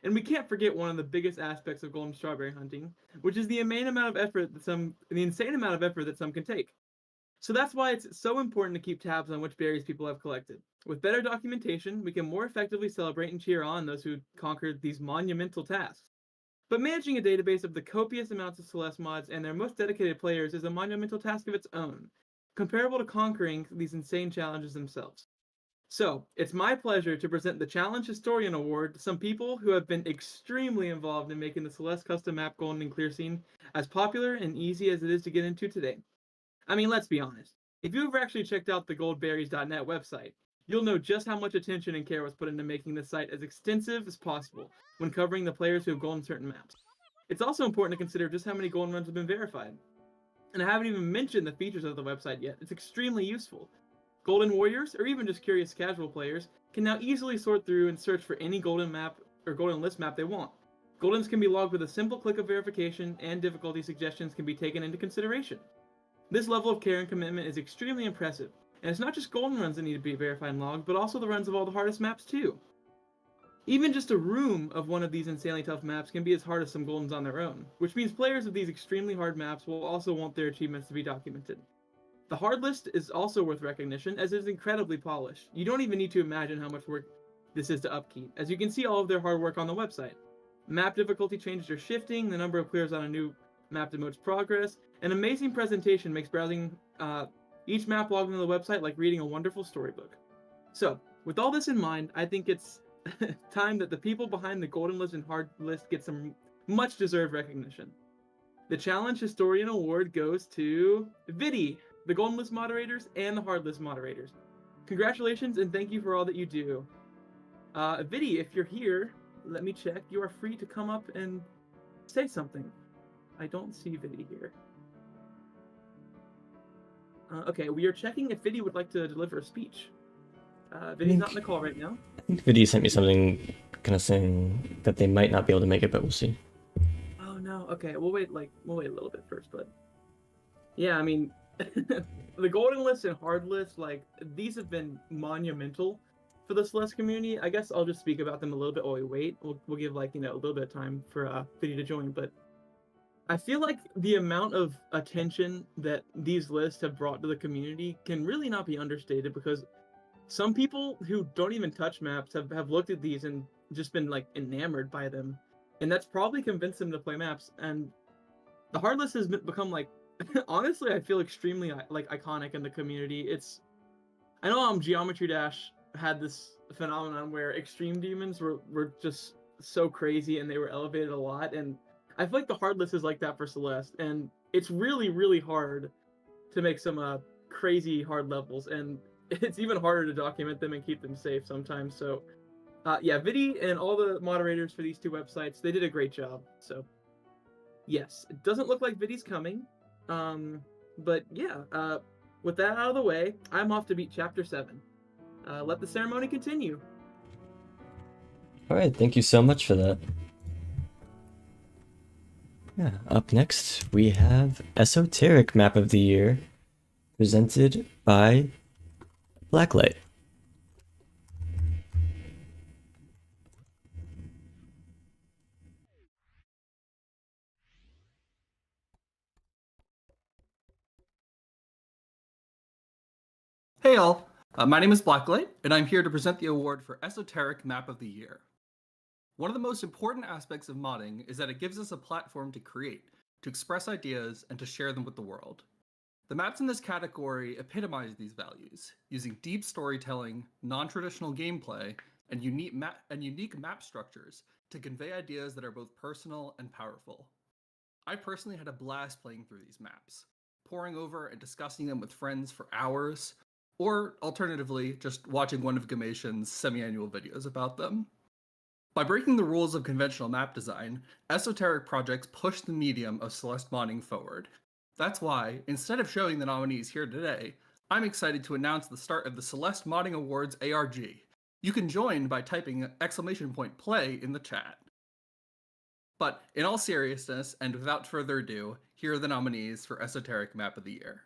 And we can't forget one of the biggest aspects of golden strawberry hunting, which is the insane amount of effort that some can take. So that's why it's so important to keep tabs on which berries people have collected. With better documentation, we can more effectively celebrate and cheer on those who conquered these monumental tasks. But managing a database of the copious amounts of Celeste mods and their most dedicated players is a monumental task of its own, comparable to conquering these insane challenges themselves. So, it's my pleasure to present the Challenge Historian Award to some people who have been extremely involved in making the Celeste custom map golden and clear scene as popular and easy as it is to get into today. I mean, let's be honest. If you've ever actually checked out the goldberries.net website, you'll know just how much attention and care was put into making the site as extensive as possible when covering the players who have golden certain maps. It's also important to consider just how many golden runs have been verified. And I haven't even mentioned the features of the website yet. It's extremely useful. Golden warriors, or even just curious casual players, can now easily sort through and search for any golden map or golden list map they want. Goldens can be logged with a simple click of verification, and difficulty suggestions can be taken into consideration. This level of care and commitment is extremely impressive, and it's not just golden runs that need to be verified and logged, but also the runs of all the hardest maps too. Even just a room of one of these insanely tough maps can be as hard as some goldens on their own, which means players of these extremely hard maps will also want their achievements to be documented. The hard list is also worth recognition, as it is incredibly polished. You don't even need to imagine how much work this is to upkeep, as you can see all of their hard work on the website. Map difficulty changes are shifting, the number of clears on a new map denotes progress. An amazing presentation makes browsing each map logged into the website like reading a wonderful storybook. So, with all this in mind, I think it's time that the people behind the golden list and hard list get some much deserved recognition. The Challenge Historian Award goes to Vidi, the golden list moderators, and the hard list moderators. Congratulations and thank you for all that you do. Vidi, if you're here, let me check. You are free to come up and say something. I don't see Vidi here. Okay, we are checking if Vidi would like to deliver a speech. Vidi's not in the call right now. I think Vidi sent me something kind of saying that they might not be able to make it, but we'll see. Oh no, okay, we'll wait a little bit first, but yeah, I mean, the golden list and hard list, like, these have been monumental for the Celeste community. I guess I'll just speak about them a little bit while we wait. We'll give, like, a little bit of time for Vidi to join, but I feel like the amount of attention that these lists have brought to the community can really not be understated, because some people who don't even touch maps have looked at these and just been, like, enamored by them, and that's probably convinced them to play maps. And the hard list has become, like, honestly, I feel extremely, like, iconic in the community. I know Geometry Dash had this phenomenon where extreme demons were just so crazy and they were elevated a lot, and I feel like the hard list is like that for Celeste, and it's really, really hard to make some crazy hard levels, and it's even harder to document them and keep them safe sometimes. So yeah, Vidi and all the moderators for these two websites, they did a great job. So yes, it doesn't look like Vidi's coming. But yeah, with that out of the way, I'm off to beat Chapter 7. Let the ceremony continue. Alright, thank you so much for that. Yeah, up next we have Esoteric Map of the Year, presented by Blacklight. Hey all, my name is Blacklight, and I'm here to present the award for Esoteric Map of the Year. One of the most important aspects of modding is that it gives us a platform to create, to express ideas, and to share them with the world. The maps in this category epitomize these values, using deep storytelling, non-traditional gameplay, and unique map structures to convey ideas that are both personal and powerful. I personally had a blast playing through these maps, poring over and discussing them with friends for hours, or alternatively, just watching one of Gamation's semi-annual videos about them. By breaking the rules of conventional map design, esoteric projects push the medium of Celeste modding forward. That's why, instead of showing the nominees here today, I'm excited to announce the start of the Celeste Modding Awards ARG. You can join by typing !play in the chat. But in all seriousness, and without further ado, here are the nominees for Esoteric Map of the Year.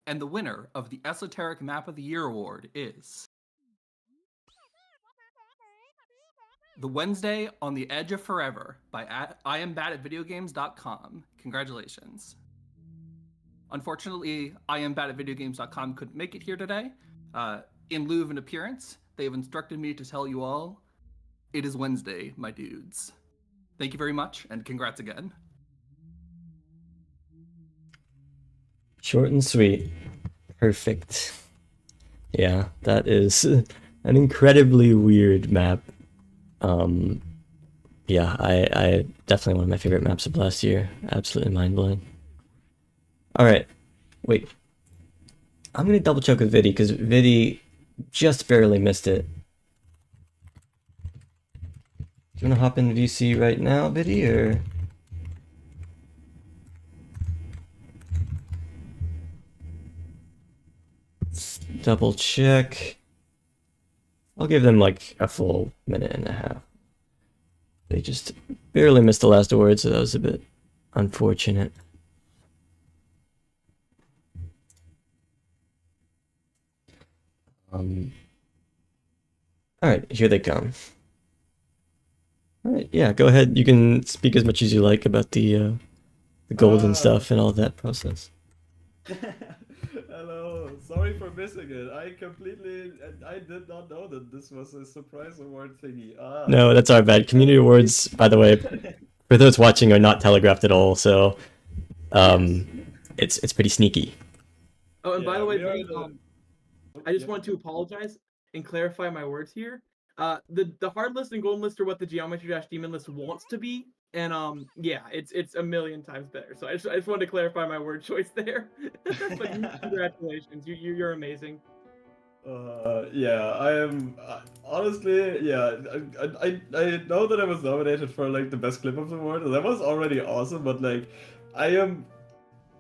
And the winner of the Esoteric Map of the Year award is The Wednesday on the Edge of Forever by IamBadAtVideoGames.com. Congratulations. Unfortunately, IamBadAtVideoGames.com couldn't make it here today. In lieu of an appearance, they have instructed me to tell you all, it is Wednesday, my dudes. Thank you very much, and congrats again. Short and sweet. Perfect. Yeah, that is an incredibly weird map. Yeah, I definitely one of my favorite maps of last year. Absolutely mind-blowing. Alright, wait. I'm gonna double check with Vidi, because Vidi just barely missed it. Do you wanna hop in VC right now, Vidi, or...? Double check. I'll give them like a full minute and a half. They just barely missed the last award, so that was a bit unfortunate. Alright, here they come. Alright, yeah, go ahead. You can speak as much as you like about the golden stuff and all that process. Hello, sorry for missing it. I did not know that this was a surprise award thingy. No, that's our bad. Community awards, by the way, for those watching, are not telegraphed at all, so it's pretty sneaky. Oh, and by the way, we are Vane, I just want to apologize and clarify my words here. The hard list and golden list are what the Geometry Dash Demon list wants to be, and yeah, it's a million times better. So I just wanted to clarify my word choice there. But congratulations, you're amazing. Yeah, I am honestly, yeah. I know that I was nominated for like the best clip of the award, and that was already awesome. But like, I am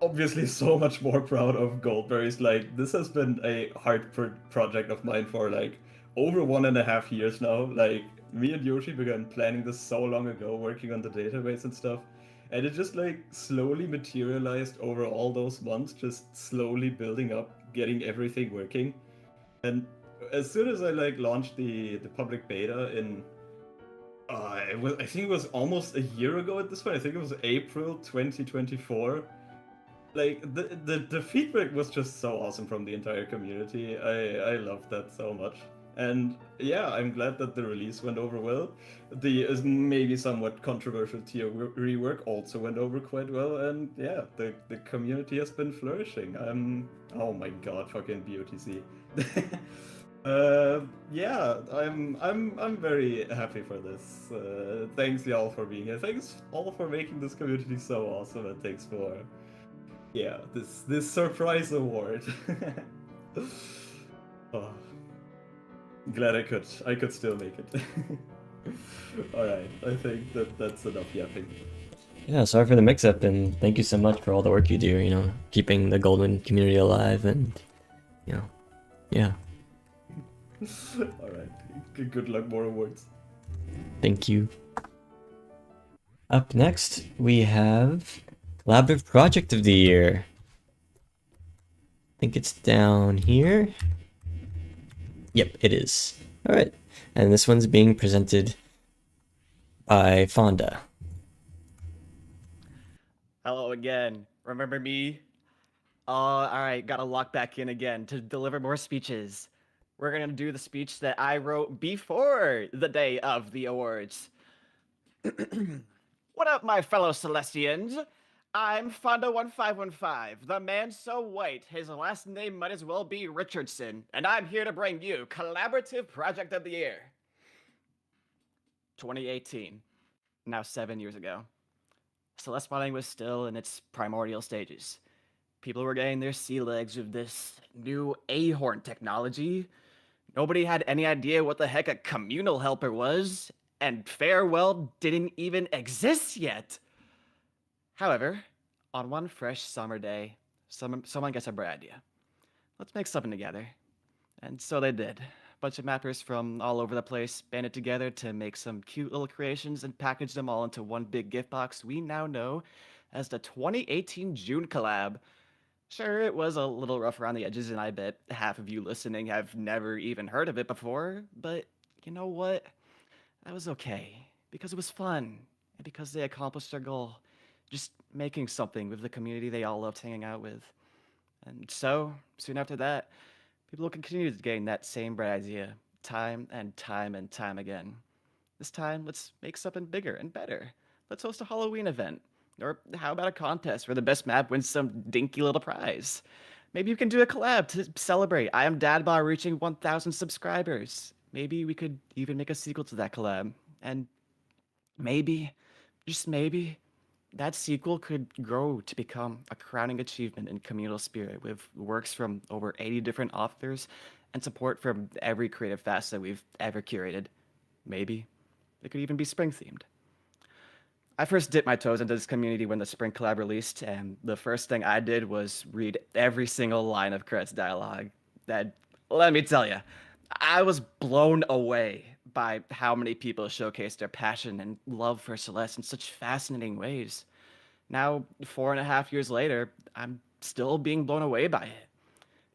obviously so much more proud of Goldberry's. Like, this has been a hard project of mine for like over 1.5 years now. Like, me and Yoshi began planning this so long ago, working on the database and stuff. And it just like slowly materialized over all those months, just slowly building up, getting everything working. And as soon as I like launched the public beta in, I think it was almost a year ago at this point. I think it was April 2024. Like the feedback was just so awesome from the entire community. I loved that so much. And yeah, I'm glad that the release went over well. The maybe somewhat controversial tier rework also went over quite well, and yeah, the community has been flourishing. Oh my god, fucking BOTC. Yeah, I'm very happy for this. Thanks y'all for being here. Thanks all for making this community so awesome, and thanks for this surprise award. Oh. Glad I could still make it. Alright, I think that's enough yapping. Yeah, sorry for the mix-up, and thank you so much for all the work you do, you know, keeping the golden community alive, and, you know, yeah. Alright, good luck, more awards. Thank you. Up next, we have Collaborative Project of the Year. I think it's down here. Yep, it is. Alright, and this one's being presented by Fonda. Hello again. Remember me? Alright, gotta lock back in again to deliver more speeches. We're gonna do the speech that I wrote before the day of the awards. What up, my fellow Celestians? I'm Fonda1515, the man so white his last name might as well be Richardson, and I'm here to bring you Collaborative Project of the Year. 2018, now 7 years ago. Celeste modding was still in its primordial stages. People were getting their sea legs with this new ahorn technology. Nobody had any idea what the heck a communal helper was, and Farewell didn't even exist yet. However, on one fresh summer day, someone gets a bright idea. Let's make something together. And so they did. A bunch of mappers from all over the place banded together to make some cute little creations and package them all into one big gift box we now know as the 2018 June collab. Sure, it was a little rough around the edges, and I bet half of you listening have never even heard of it before, but you know what? That was okay, because it was fun, and because they accomplished their goal. Just making something with the community they all loved hanging out with. And so, soon after that, people continued getting that same bright idea, time and time and time again. This time, let's make something bigger and better. Let's host a Halloween event. Or how about a contest where the best map wins some dinky little prize? Maybe you can do a collab to celebrate I Am Dadbar reaching 1,000 subscribers. Maybe we could even make a sequel to that collab. And maybe, just maybe, that sequel could grow to become a crowning achievement in communal spirit with works from over 80 different authors and support from every creative facet we've ever curated. Maybe it could even be spring themed. I first dipped my toes into this community when the Spring Collab released, and the first thing I did was read every single line of credits dialogue. That, let me tell you, I was blown away by how many people showcased their passion and love for Celeste in such fascinating ways. Now, 4.5 years later, I'm still being blown away by it.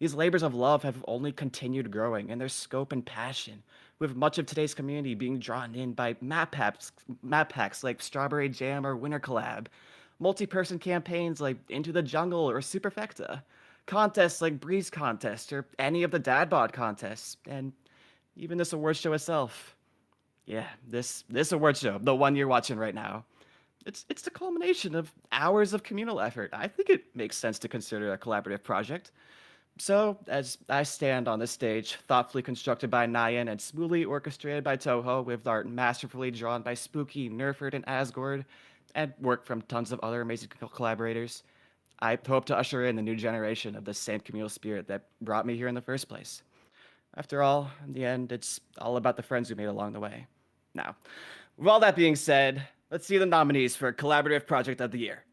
These labors of love have only continued growing in their scope and passion, with much of today's community being drawn in by map packs like Strawberry Jam or Winter Collab, multi-person campaigns like Into the Jungle or Superfecta, contests like Breeze Contest or any of the Dadbod contests, and even this award show itself. Yeah, this award show, the one you're watching right now. It's the culmination of hours of communal effort. I think it makes sense to consider a collaborative project. So, as I stand on this stage, thoughtfully constructed by Nyan and smoothly orchestrated by Toho, with art masterfully drawn by Spooky, Nerford, and Asgore, and work from tons of other amazing collaborators, I hope to usher in the new generation of the same communal spirit that brought me here in the first place. After all, in the end, it's all about the friends we made along the way. Now, with all that being said, let's see the nominees for Collaborative Project of the Year.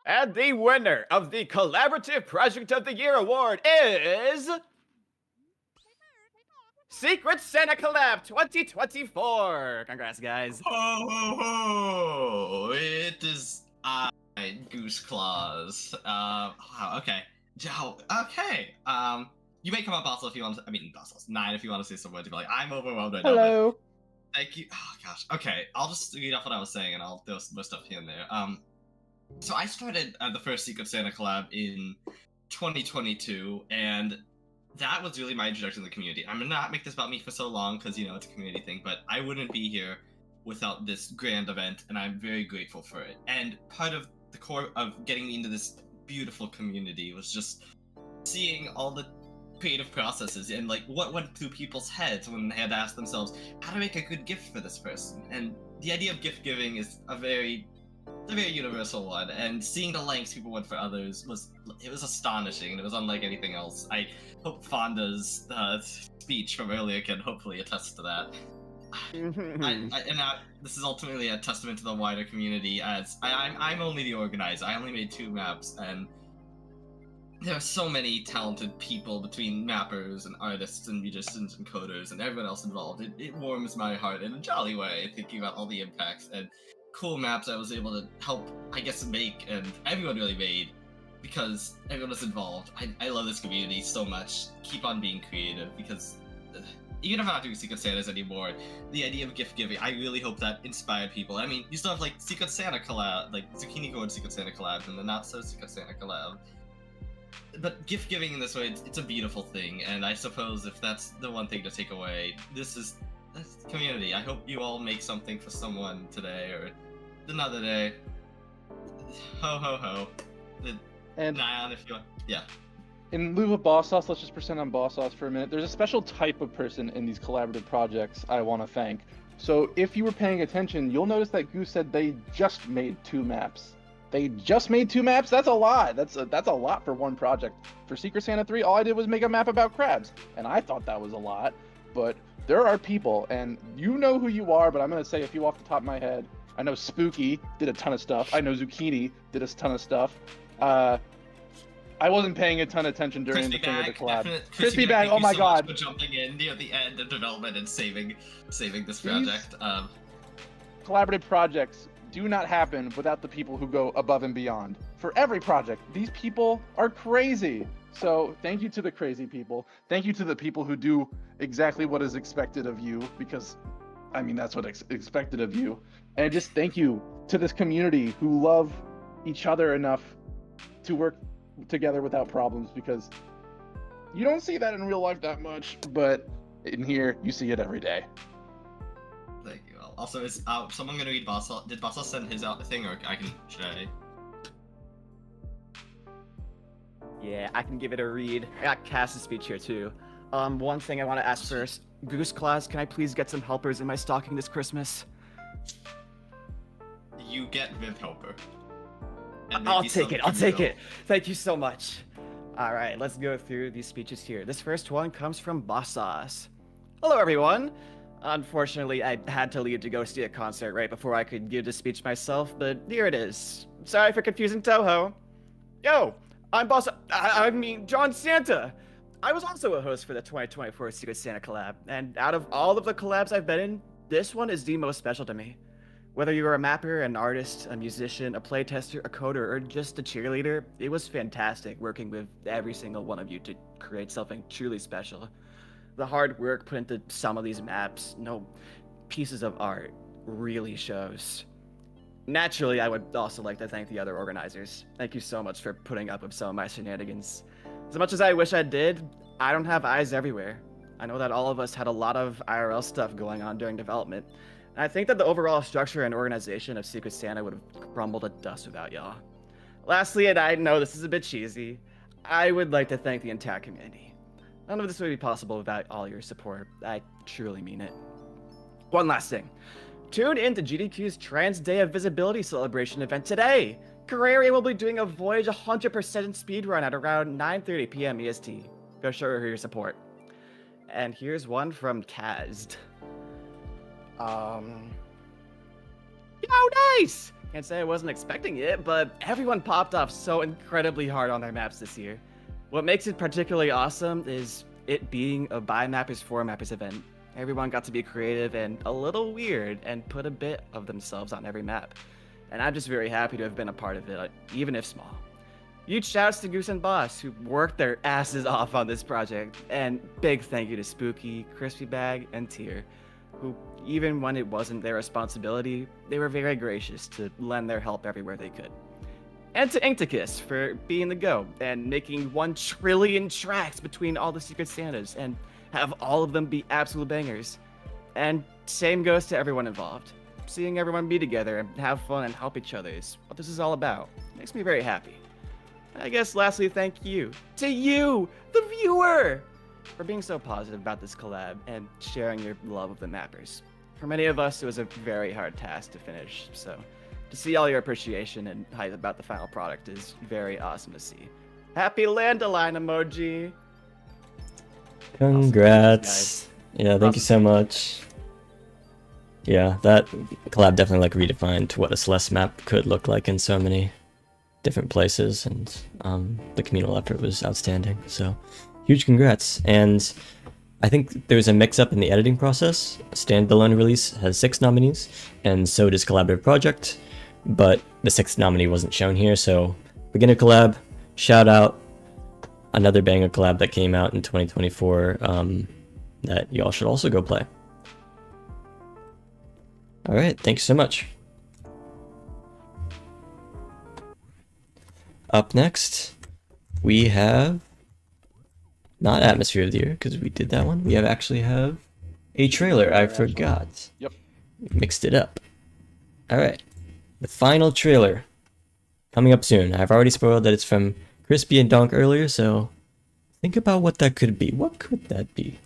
And the winner of the Collaborative Project of the Year award is Secret Santa Collab 2024. Congrats, guys. Ho ho ho! It is Goose Claws. Wow. Okay. Okay. You may come up, Bossel, if you want to. I mean, Bossel, 9 if you want to say some words. You're like, I'm overwhelmed right now. Hello. Thank you. Oh gosh. Okay. I'll just read off what I was saying, and I'll throw some more stuff here and there. So I started the first Secret Santa collab in 2022, and that was really my introduction to the community. I'm gonna not make this about me for so long because it's a community thing, but I wouldn't be here without this grand event, and I'm very grateful for it. And part of the core of getting me into this beautiful community was just seeing all the creative processes and like what went through people's heads when they had to ask themselves how to make a good gift for this person. And the idea of gift giving is a very universal one, and seeing the lengths people went for others was astonishing, and it was unlike anything else. I hope Fonda's speech from earlier can hopefully attest to that. This is ultimately a testament to the wider community, as I'm only the organizer. I only made 2 maps, and there are so many talented people between mappers and artists and musicians and coders and everyone else involved. It warms my heart in a jolly way, thinking about all the impacts and cool maps I was able to help, I guess, make, and everyone really made, because everyone was involved. I love this community so much. Keep on being creative, because even if I'm not doing Secret Santas anymore, the idea of gift giving, I really hope that inspired people. I mean, you still have like Secret Santa collab, like Zucchini Gourd Secret Santa collab, and the Not So Secret Santa collab. But gift giving in this way, it's a beautiful thing, and I suppose if that's the one thing to take away, this is community. I hope you all make something for someone today or another day. Ho ho ho. And Nyan, if you want. Yeah. In lieu of boss sauce, let's just present on boss sauce for a minute. There's a special type of person in these collaborative projects I want to thank. So if you were paying attention, you'll notice that Goose said they just made 2 maps. They just made 2 maps? That's a lot. That's a lot for one project. For Secret Santa 3, all I did was make a map about crabs, and I thought that was a lot. But there are people, and you know who you are, but I'm going to say a few off the top of my head. I know Spooky did a ton of stuff. I know Zucchini did a ton of stuff. I wasn't paying a ton of attention during the thing of the collab. Crispy Bag, oh my god. For jumping in near the end of development and saving this project. Collaborative projects do not happen without the people who go above and beyond. For every project, these people are crazy. So thank you to the crazy people. Thank you to the people who do exactly what is expected of you, because I mean, that's what expected of you. And just thank you to this community who love each other enough to work together without problems, because you don't see that in real life that much, but in here you see it every day. Thank you. Also, is someone gonna read Basel? Did Basel send his out thing, or should I? Yeah, I can give it a read. I got Cass's speech here too. One thing I want to ask first. Goose Claus, can I please get some helpers in my stocking this Christmas? You get Viv Helper. I'll take it. I'll take it. Thank you so much. All right, let's go through these speeches here. This first one comes from Boss Sauce. Hello, everyone. Unfortunately, I had to leave to go see a concert right before I could give the speech myself, but here it is. Sorry for confusing Toho. Yo, I'm John Santa. I was also a host for the 2024 Secret Santa collab, and out of all of the collabs I've been in, this one is the most special to me. Whether you were a mapper, an artist, a musician, a playtester, a coder, or just a cheerleader, it was fantastic working with every single one of you to create something truly special. The hard work put into some of these maps, no pieces of art, really shows. Naturally, I would also like to thank the other organizers. Thank you so much for putting up with some of my shenanigans. As much as I wish I did, I don't have eyes everywhere. I know that all of us had a lot of IRL stuff going on during development, and I think that the overall structure and organization of Secret Santa would have crumbled to dust without y'all. Lastly, and I know this is a bit cheesy, I would like to thank the entire community. None of this would be possible without all your support. I truly mean it. One last thing. Tune in to GDQ's Trans Day of Visibility celebration event today. Carrera will be doing a Voyage 100% speedrun at around 9:30 p.m. EST. Go show her your support. And here's one from Kazd. Oh, nice! Can't say I wasn't expecting it, but everyone popped off so incredibly hard on their maps this year. What makes it particularly awesome is it being a by mappers for mappers event. Everyone got to be creative and a little weird and put a bit of themselves on every map. And I'm just very happy to have been a part of it, even if small. Huge shouts to Goose and Boss, who worked their asses off on this project, and big thank you to Spooky, Crispy Bag, and Tier, who, even when it wasn't their responsibility, they were very gracious to lend their help everywhere they could. And to Inkticus for being the go, and making 1 trillion tracks between all the Secret Santas, and have all of them be absolute bangers. And same goes to everyone involved. Seeing everyone be together and have fun and help each other is what this is all about. Makes me very happy. I guess lastly, thank you to you, the viewer, for being so positive about this collab and sharing your love of the mappers. For many of us, it was a very hard task to finish, so to see all your appreciation and hype about the final product is very awesome to see. Happy Landline emoji! Congrats. Yeah, thank you so much. Yeah, that collab definitely like redefined what a Celeste map could look like in so many different places, and the communal effort was outstanding. So huge congrats. And I think there's a mix-up in the editing process. Standalone release has 6 nominees, and so does Collaborative Project, but the 6th nominee wasn't shown here. So beginner collab, shout out, another banger collab that came out in 2024 that y'all should also go play. All right, thanks so much. Up next, we have not Atmosphere of the Year, because we did that one. We actually have a trailer. I forgot. Yep. Mixed it up. All right, the final trailer coming up soon. I've already spoiled that it's from Crispy and Donk earlier, so think about what that could be. What could that be?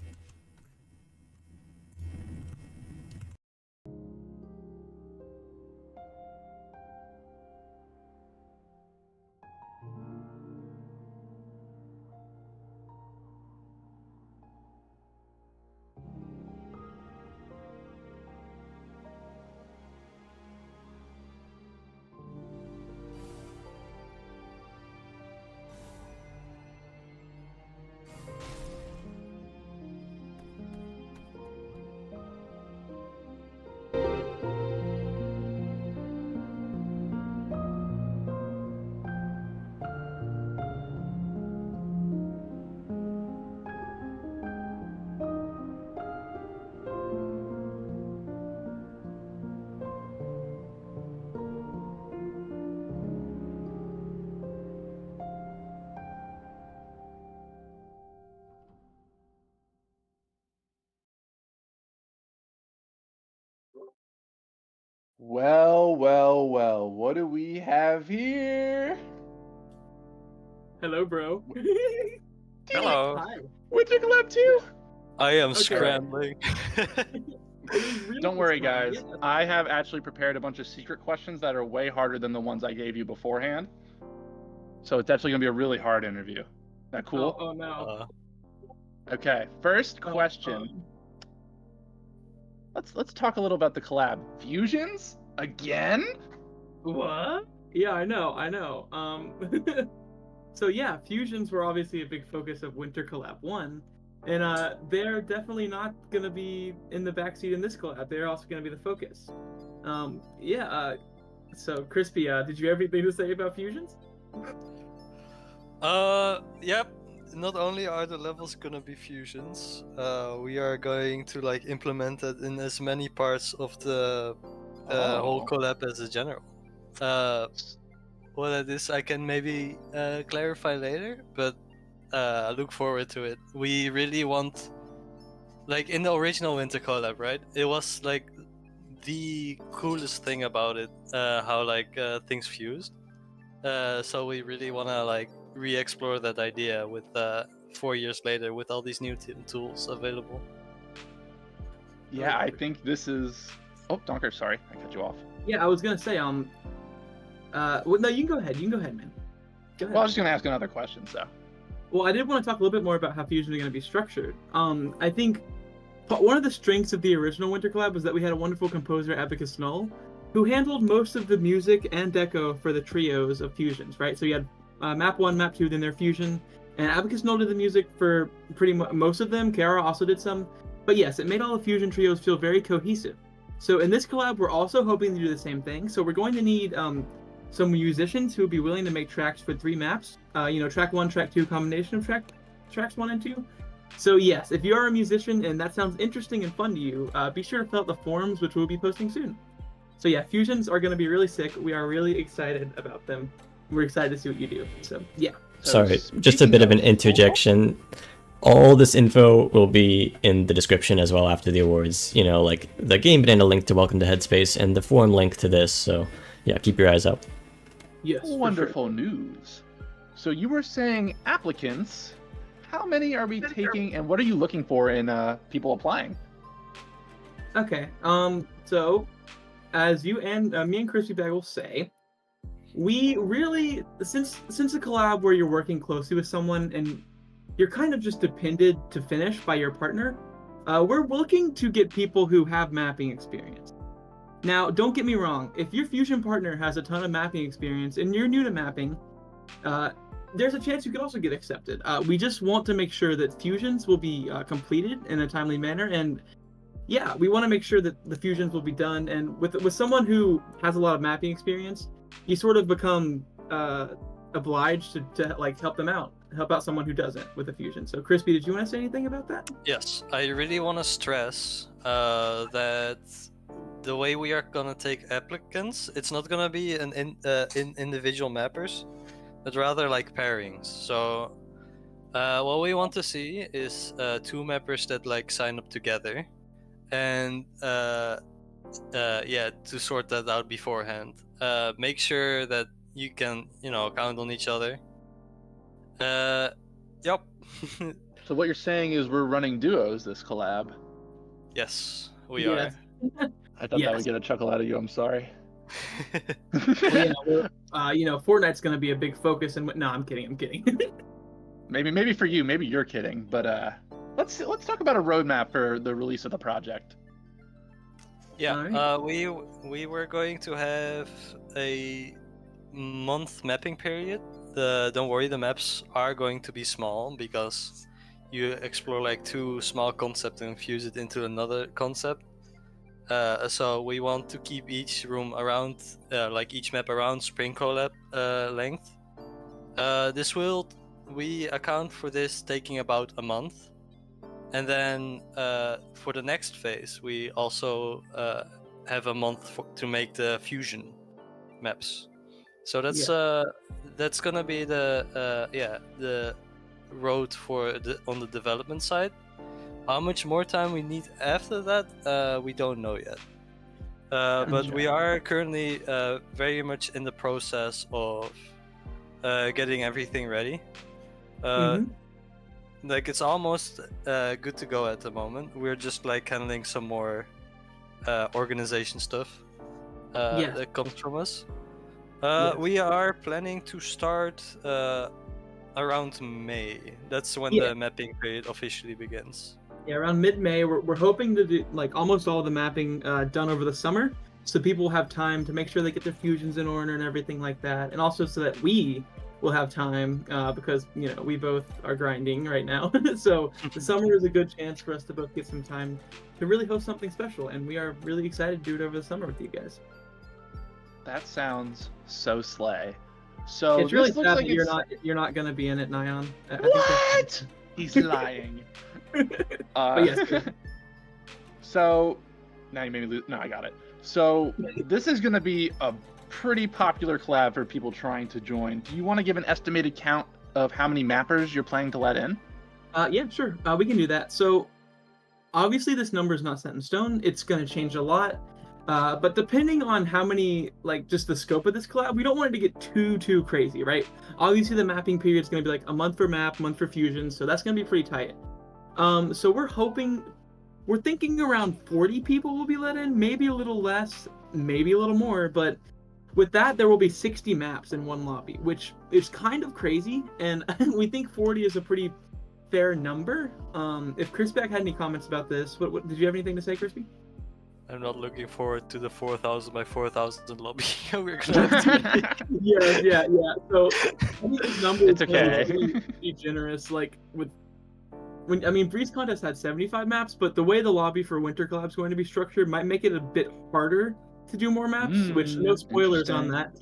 Well, well, well. What do we have here? Hello, bro. Hello. Hi. Winter Collab 2? I am Okay. scrambling. Don't worry, guys. I have actually prepared a bunch of secret questions that are way harder than the ones I gave you beforehand. So it's actually going to be a really hard interview. That cool? Oh no. Okay, first question. Let's talk a little about the collab. Fusions? Again? What? Yeah, I know. So yeah, fusions were obviously a big focus of Winter Collab 1, and they're definitely not gonna be in the backseat in this collab. They're also gonna be the focus. So Crispy, did you have anything to say about fusions? Yep. Not only are the levels gonna be fusions, we are going to like implement it in as many parts of the whole collab as a general. What it is, I can maybe clarify later, but I look forward to it. We really want, like in the original Winter collab, right? It was like the coolest thing about it, how like things fused. So we really wanna like re-explore that idea with 4 years later with all these new tools available. Yeah, I think this is... Oh, Donker, sorry. I cut you off. Yeah, I was gonna say, well, no, you can go ahead, man. Go ahead. Well, I was just going to ask another question, so... Well, I did want to talk a little bit more about how fusions are going to be structured. I think one of the strengths of the original Winter Collab was that we had a wonderful composer, Abacus Null, who handled most of the music and deco for the trios of fusions, right? So you had Map 1, Map 2, then their fusion, and Abacus Null did the music for pretty most of them. Kiara also did some. But yes, it made all the fusion trios feel very cohesive. So in this collab, we're also hoping to do the same thing. So we're going to need some musicians who would be willing to make tracks for 3 maps. Track 1, track 2, combination of tracks 1 and 2. So yes, if you are a musician and that sounds interesting and fun to you, be sure to fill out the forms, which we'll be posting soon. So yeah, fusions are going to be really sick. We are really excited about them. We're excited to see what you do. So yeah. Sorry, just a bit of an interjection. All this info will be in the description as well after the awards. Like the game banana link to Welcome to HEADSPACE and the forum link to this. So yeah, keep your eyes out. Yes. Wonderful news. So you were saying applicants. How many are we taking, and what are you looking for in people applying? Okay. So as you and me and Crispy Bag will say, we really, since a collab where you're working closely with someone and you're kind of just depended to finish by your partner, we're looking to get people who have mapping experience. Now, don't get me wrong, if your fusion partner has a ton of mapping experience and you're new to mapping, there's a chance you could also get accepted. We just want to make sure that fusions will be completed in a timely manner, and yeah, we want to make sure that the fusions will be done, and with someone who has a lot of mapping experience, you sort of become obliged to like help out someone who doesn't with a fusion. So Crispy, did you want to say anything about that? Yes, I really want to stress that the way we are gonna take applicants, it's not gonna be in individual mappers, but rather like pairings. So what we want to see is 2 mappers that like sign up together, and to sort that out beforehand. Make sure that you can count on each other. Yep. So what you're saying is we're running duos this collab. Yes, we are. I thought that would get a chuckle out of you. I'm sorry. Fortnite's going to be a big focus, and no, I'm kidding. maybe for you, maybe you're kidding, but let's talk about a roadmap for the release of the project. Yeah, we were going to have a month mapping period. Don't worry, the maps are going to be small because you explore like 2 small concepts and fuse it into another concept. So we want to keep each room around, each map around Spring Collab length. We account for this taking about a month. And then for the next phase, we also have a month to make the fusion maps. So that's gonna be the road on the development side. How much more time we need after that, we don't know yet. But we are currently very much in the process of getting everything ready. Like it's almost good to go at the moment. We're just like handling some more organization stuff that comes from us. We are planning to start around May. That's when the mapping period officially begins. Yeah, around mid-May, we're hoping to do like almost all the mapping done over the summer, so people have time to make sure they get their fusions in order and everything like that, and also so that we will have time because we both are grinding right now. So the summer is a good chance for us to both get some time to really host something special, and we are really excited to do it over the summer with you guys. That sounds so slay. So It's really this sad looks that like you're not gonna be in it, Nyan. What? He's lying. But yes. So now you made me lose. No, I got it. So this is going to be a pretty popular collab for people trying to join. Do you want to give an estimated count of how many mappers you're planning to let in? Yeah, sure. We can do that. So obviously this number is not set in stone. It's going to change a lot. But depending on how many, like just the scope of this collab, we don't want it to get too crazy, right? Obviously the mapping period is going to be like a month for map, month for fusion, so that's going to be pretty tight. So we're thinking around 40 people will be let in, maybe a little less, maybe a little more, but with that there will be 60 maps in one lobby, which is kind of crazy, and we think 40 is a pretty fair number. If Crispback had any comments about this, what did you have anything to say, Crispy? I'm not looking forward to the 4,000 by 4,000 lobby. We're gonna have to yeah. So I think this number It's okay. is really generous. Like Breeze Contest had 75 maps, but the way the lobby for Winter Collab is going to be structured might make it a bit harder to do more maps. Which no spoilers on that.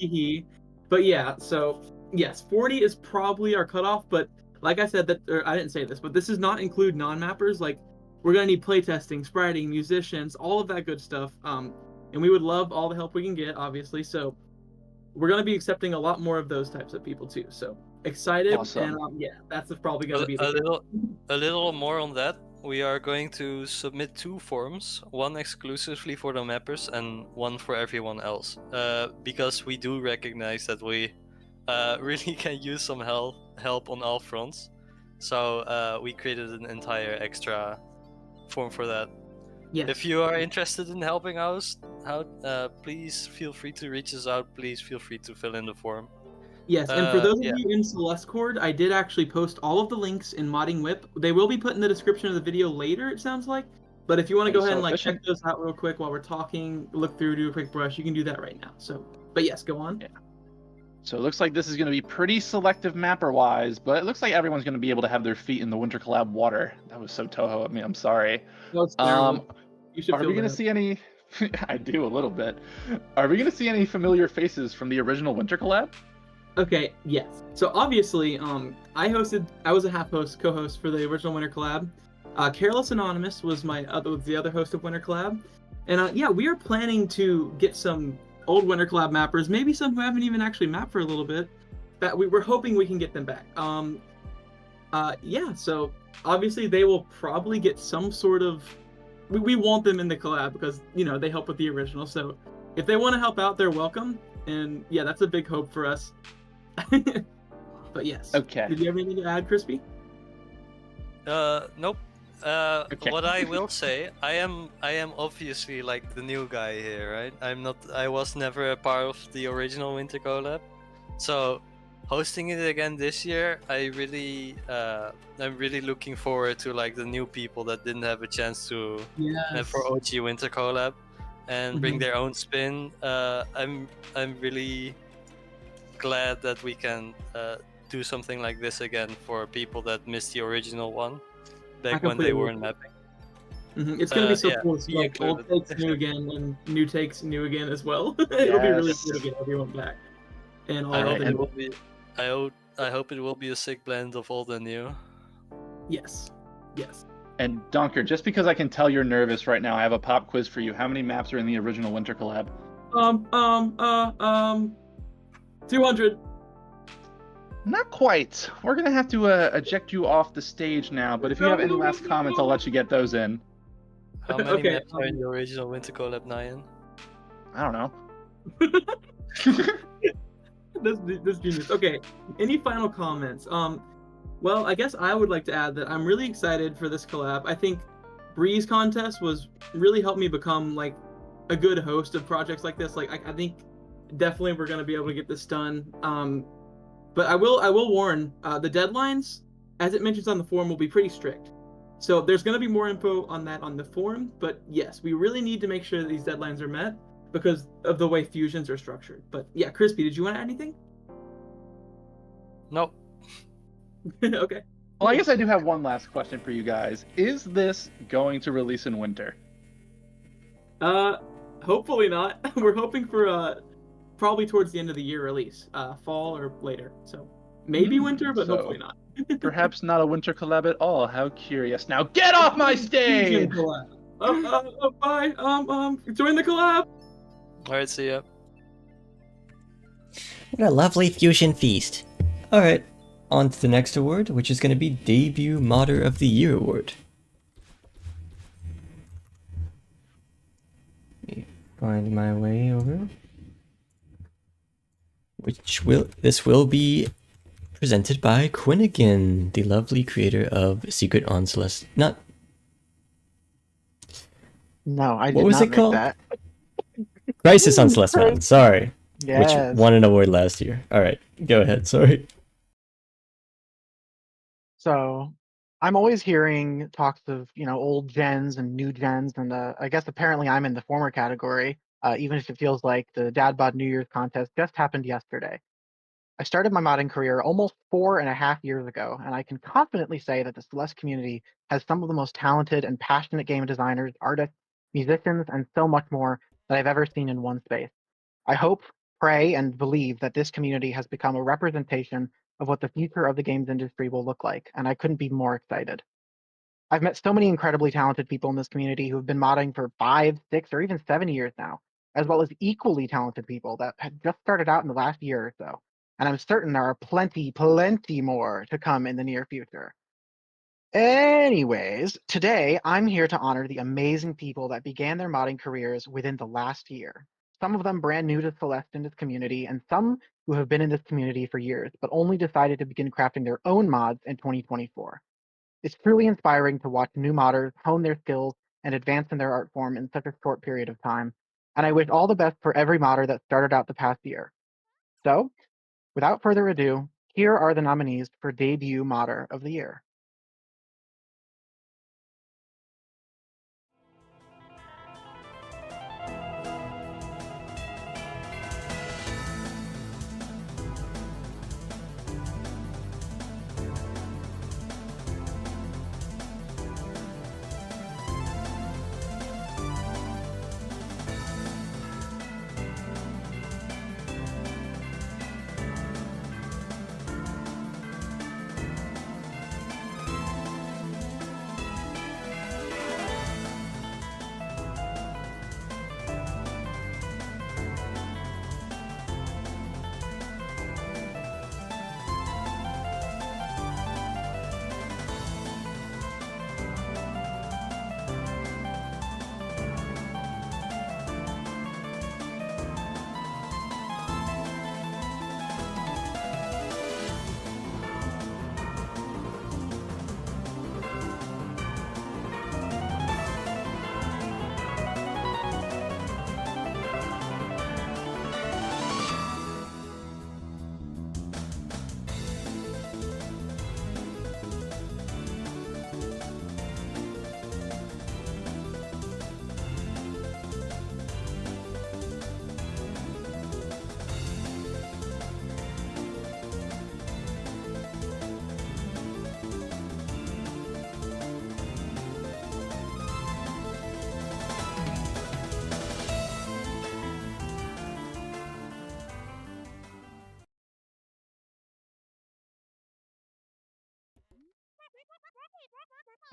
But yeah, so yes, 40 is probably our cutoff. But like I said, I didn't say this, but this does not include non-mappers. Like, we're gonna need playtesting, spriting, musicians, all of that good stuff. And we would love all the help we can get, obviously. So we're gonna be accepting a lot more of those types of people too. So excited, Awesome. and yeah, that's probably gonna be a little more on that. We are going to submit 2 forms, one exclusively for the mappers and one for everyone else, because we do recognize that we really can use some help on all fronts. So we created an entire extra form for that. Yes. If you are interested in helping us out, please feel free to reach us out. Please feel free to fill in the form. Yes, and for those of you in Celeste Cord, I did actually post all of the links in Modding Whip. They will be put in the description of the video later, it sounds like. But if you want to go ahead and check those out real quick while we're talking, look through, do a quick brush, you can do that right now. So, but yes, go on. Yeah. So it looks like this is going to be pretty selective mapper-wise, but it looks like everyone's going to be able to have their feet in the Winter Collab water. That was so Toho of me. I'm sorry. That's Are you should we going to see any? I do a little bit. Are we going to see any familiar faces from the original Winter Collab? Okay, yes. So obviously, I was a half host, co-host for the original Winter Collab. Careless Anonymous was the other host of Winter Collab, and yeah, we are planning to get some old Winter Collab mappers, maybe some who haven't even actually mapped for a little bit. That we're hoping we can get them back. Yeah. So obviously they will probably get some sort of. We want them in the collab because they help with the original. So if they want to help out, they're welcome. And yeah, that's a big hope for us. But yes. Okay. Did you have anything to add, Crispy? Nope. What I will say, I am obviously like the new guy here, right? I was never a part of the original Winter Collab, so hosting it again this year, I'm really looking forward to like the new people that didn't have a chance to for OG Winter Collab and bring their own spin. I'm really glad that we can do something like this again for people that missed the original one back when they weren't mapping. It's gonna be so cool. So like old takes new again and new takes new again as well. It'll be really cool to get everyone back. And all of it. I hope it will be a sick blend of old and new. Yes. And Donker, just because I can tell you're nervous right now, I have a pop quiz for you. How many maps are in the original Winter Collab? 200. Not quite. We're gonna have to eject you off the stage now. But if you have any last comments, I'll let you get those in. How many maps are in the original Winter Collab, Nyan? I don't know. This genius. Okay. Any final comments? Well, I guess I would like to add that I'm really excited for this collab. I think Breeze contest was really helped me become like a good host of projects like this. Like I think definitely we're gonna be able to get this done. But I will warn the deadlines, as it mentions on the forum, will be pretty strict. So there's gonna be more info on that on the forum. But yes, we really need to make sure that these deadlines are met because of the way fusions are structured. But yeah, Crispy, did you want to add anything? No. Okay. Well, I guess I do have one last question for you guys. Is this going to release in winter? Hopefully not. We're hoping for probably towards the end of the year release, fall or later. So maybe winter, but so hopefully not. Perhaps not a winter collab at all. How curious. Now get off my stage! Bye. Join the collab. All right, see ya. What a lovely fusion feast. Alright, on to the next award, which is going to be Debut Modder of the Year Award. Let me find my way over. This will be presented by Quinnigan, the lovely creator of Secret on Celeste. No, I did What was not it make called? that. Crisis on Celeste Mountain, sorry. Yes. Which won an award last year. Alright, go ahead, sorry. So, I'm always hearing talks of, old gens and new gens, and I guess apparently I'm in the former category, even if it feels like the Dad Bod New Year's contest just happened yesterday. I started my modding career almost 4.5 years ago, and I can confidently say that the Celeste community has some of the most talented and passionate game designers, artists, musicians, and so much more that I've ever seen in one space. I hope, pray, and believe that this community has become a representation of what the future of the games industry will look like, and I couldn't be more excited. I've met so many incredibly talented people in this community who have been modding for 5, 6, or even 7 years now, as well as equally talented people that have just started out in the last year or so. And I'm certain there are plenty more to come in the near future. Anyways, today I'm here to honor the amazing people that began their modding careers within the last year. Some of them brand new to Celeste in this community, and some who have been in this community for years, but only decided to begin crafting their own mods in 2024. It's truly inspiring to watch new modders hone their skills and advance in their art form in such a short period of time, and I wish all the best for every modder that started out the past year. So, without further ado, here are the nominees for Debut Modder of the Year.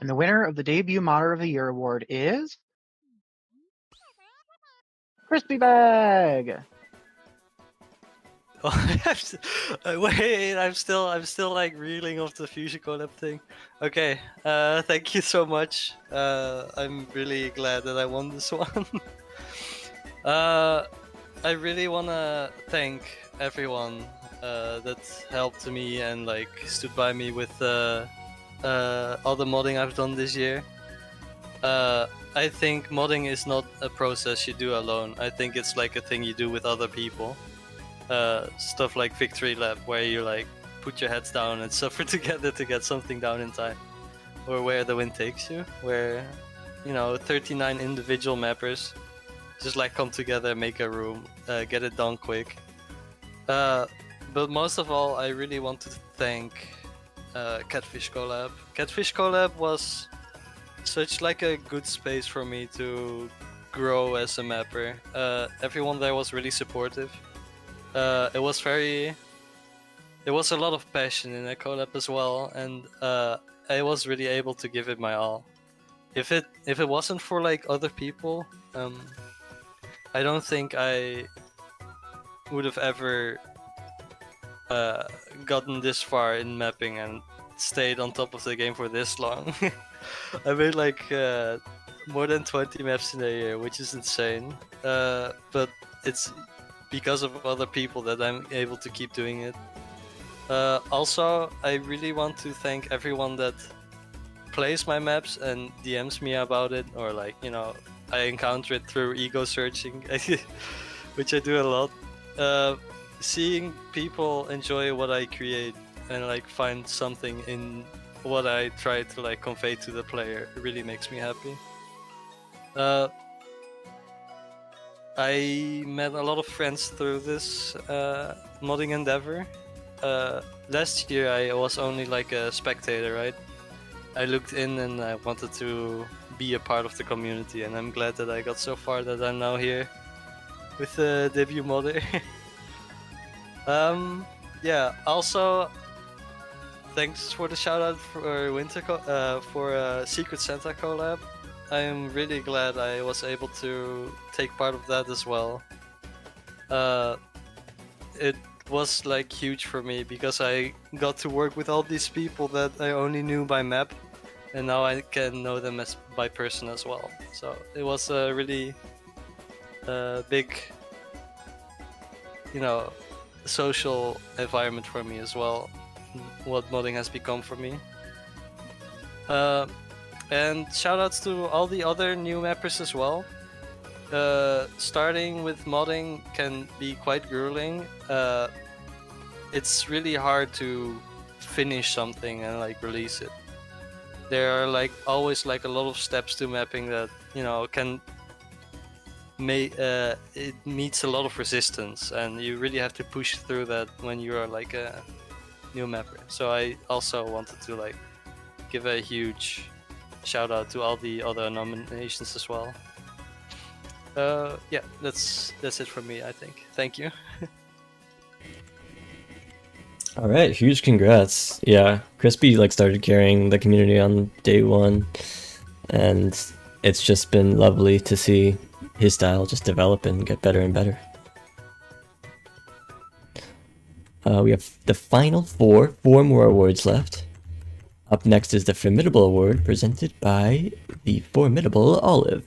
And the winner of the Debut Modder of the Year award is Crispy Bag. Wait, I'm still like reeling off the Fusion Collab thing. Okay, thank you so much. I'm really glad that I won this one. I really wanna thank everyone that helped me and like stood by me with all the modding I've done this year. I think modding is not a process you do alone. I think it's like a thing you do with other people. Stuff like Victory Lap, where you like put your heads down and suffer together to get something down in time. Or Where the Wind Takes You, where 39 individual mappers just like come together, make a room, get it done quick. But most of all, I really want to thank Catfish Collab. Catfish Collab was such like a good space for me to grow as a mapper. Everyone there was really supportive. There was a lot of passion in that collab as well, and I was really able to give it my all. If it wasn't for like other people, I don't think I would have ever gotten this far in mapping and stayed on top of the game for this long. I made like more than 20 maps in a year, which is insane. But it's because of other people that I'm able to keep doing it. Also, I really want to thank everyone that plays my maps and DMs me about it, or like, I encounter it through ego searching, which I do a lot. Seeing people enjoy what I create and like find something in what I try to like convey to the player really makes me happy. I met a lot of friends through this modding endeavor. Last year I was only like a spectator, right? I looked in and I wanted to be a part of the community, and I'm glad that I got so far that I'm now here with the debut modder. Yeah, also thanks for the shout out for for Secret Santa collab. I'm really glad I was able to take part of that as well. It was like huge for me because I got to work with all these people that I only knew by map, and now I can know them as by person as well. So it was a really big, social environment for me as well. What modding has become for me. And shoutouts to all the other new mappers as well. Starting with modding can be quite grueling. It's really hard to finish something and like release it. There are like always like a lot of steps to mapping that can it meets a lot of resistance, and you really have to push through that when you are like a new mapper. So I also wanted to like give a huge shout out to all the other nominations as well. Yeah, that's it from me, I think. Thank you. All right, huge congrats. Yeah, Crispy like started carrying the community on day one, and it's just been lovely to see his style just develop and get better and better. We have the final four more awards left. Up next is the Formidable Award, presented by the Formidable Olive.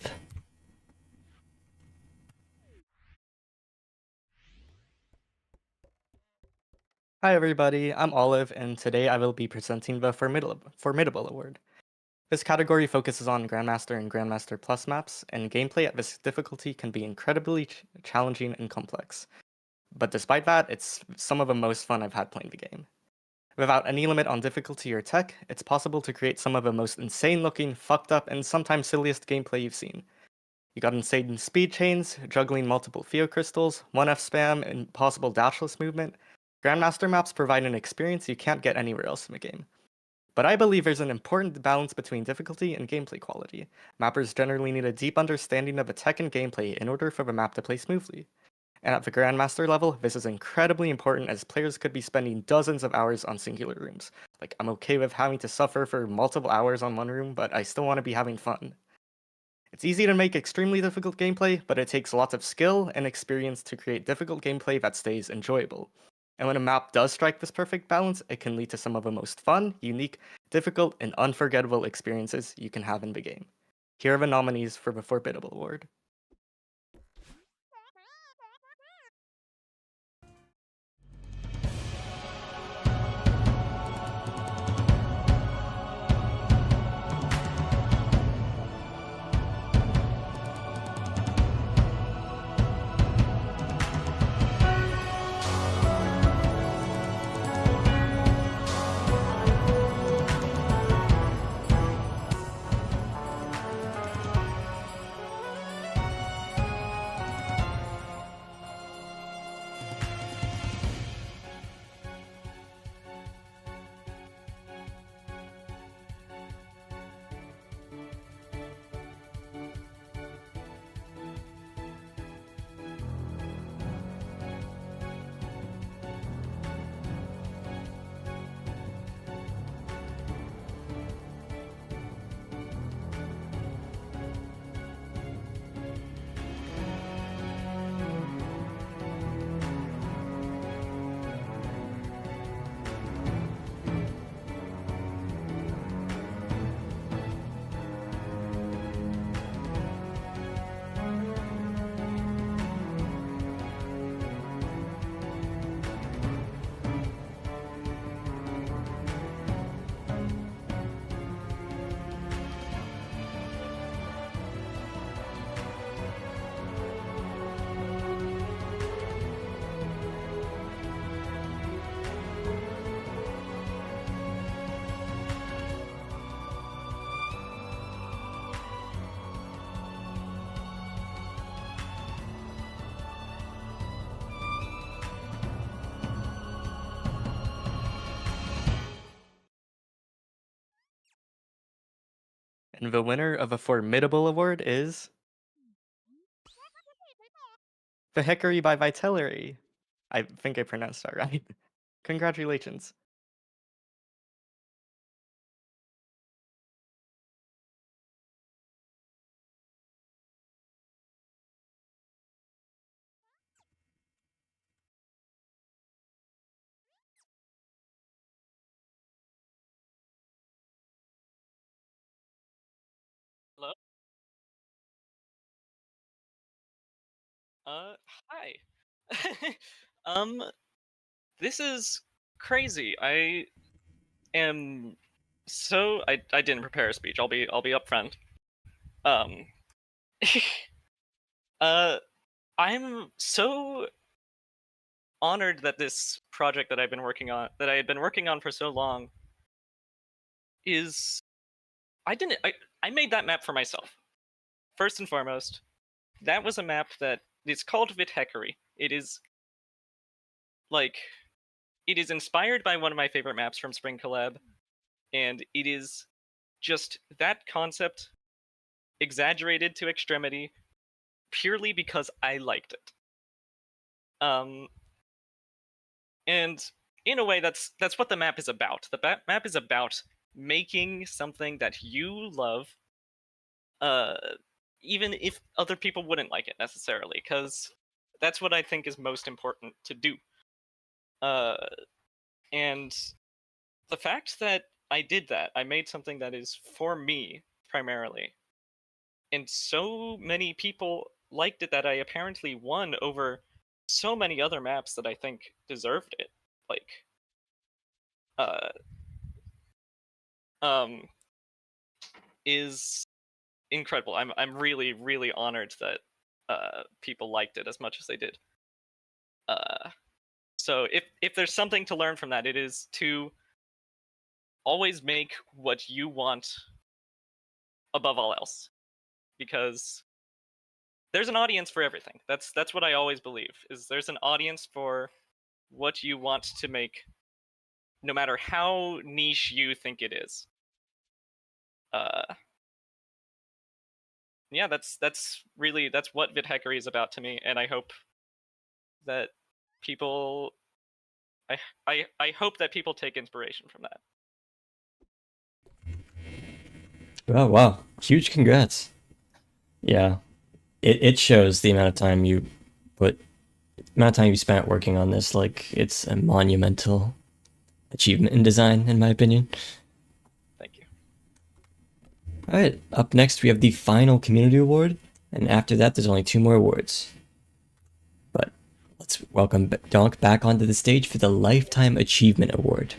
Hi everybody, I'm Olive, and today I will be presenting the Formidable Award. This category focuses on Grandmaster and Grandmaster Plus maps, and gameplay at this difficulty can be incredibly challenging and complex. But despite that, it's some of the most fun I've had playing the game. Without any limit on difficulty or tech, it's possible to create some of the most insane looking, fucked up, and sometimes silliest gameplay you've seen. You got insane speed chains, juggling multiple Theo crystals, 1F spam, and possible dashless movement. Grandmaster maps provide an experience you can't get anywhere else in the game. But I believe there's an important balance between difficulty and gameplay quality. Mappers generally need a deep understanding of the tech and gameplay in order for the map to play smoothly. And at the Grandmaster level, this is incredibly important as players could be spending dozens of hours on singular rooms. Like, I'm okay with having to suffer for multiple hours on one room, but I still want to be having fun. It's easy to make extremely difficult gameplay, but it takes lots of skill and experience to create difficult gameplay that stays enjoyable. And when a map does strike this perfect balance, it can lead to some of the most fun, unique, difficult, and unforgettable experiences you can have in the game. Here are the nominees for the Formidable Award. And the winner of a Formidable Award is The Hickory by Vitellery. I think I pronounced that right. Congratulations. Hello? Hi. um, this is crazy. I am I didn't prepare a speech. I'll be upfront. Um, uh, I'm so honored that this project that I had been working on for so long, is I made that map for myself. First and foremost, that was a map that is called Vithekari. It is like it is inspired by one of my favorite maps from Spring Collab, and it is just that concept exaggerated to extremity purely because I liked it. And in a way, that's what the map is about. The map is about making something that you love, even if other people wouldn't like it necessarily, because that's what I think is most important to do. And the fact that I did that, I made something that is for me primarily, and so many people liked it that I apparently won over so many other maps that I think deserved it. Like, is incredible. I'm really, really honored that people liked it as much as they did. So if there's something to learn from that, it is to always make what you want above all else, because there's an audience for everything. That's what I always believe, is there's an audience for what you want to make, no matter how niche you think it is. Yeah, that's what Vithekari is about to me, and I hope that people I hope that people take inspiration from that. Oh wow, huge congrats. Yeah, it shows the amount of time you spent working on this. Like, it's a monumental achievement in design, in my opinion. Thank you. All right, up next we have the final community award, and after that there's only 2 more awards. But let's welcome Donk back onto the stage for the Lifetime Achievement Award.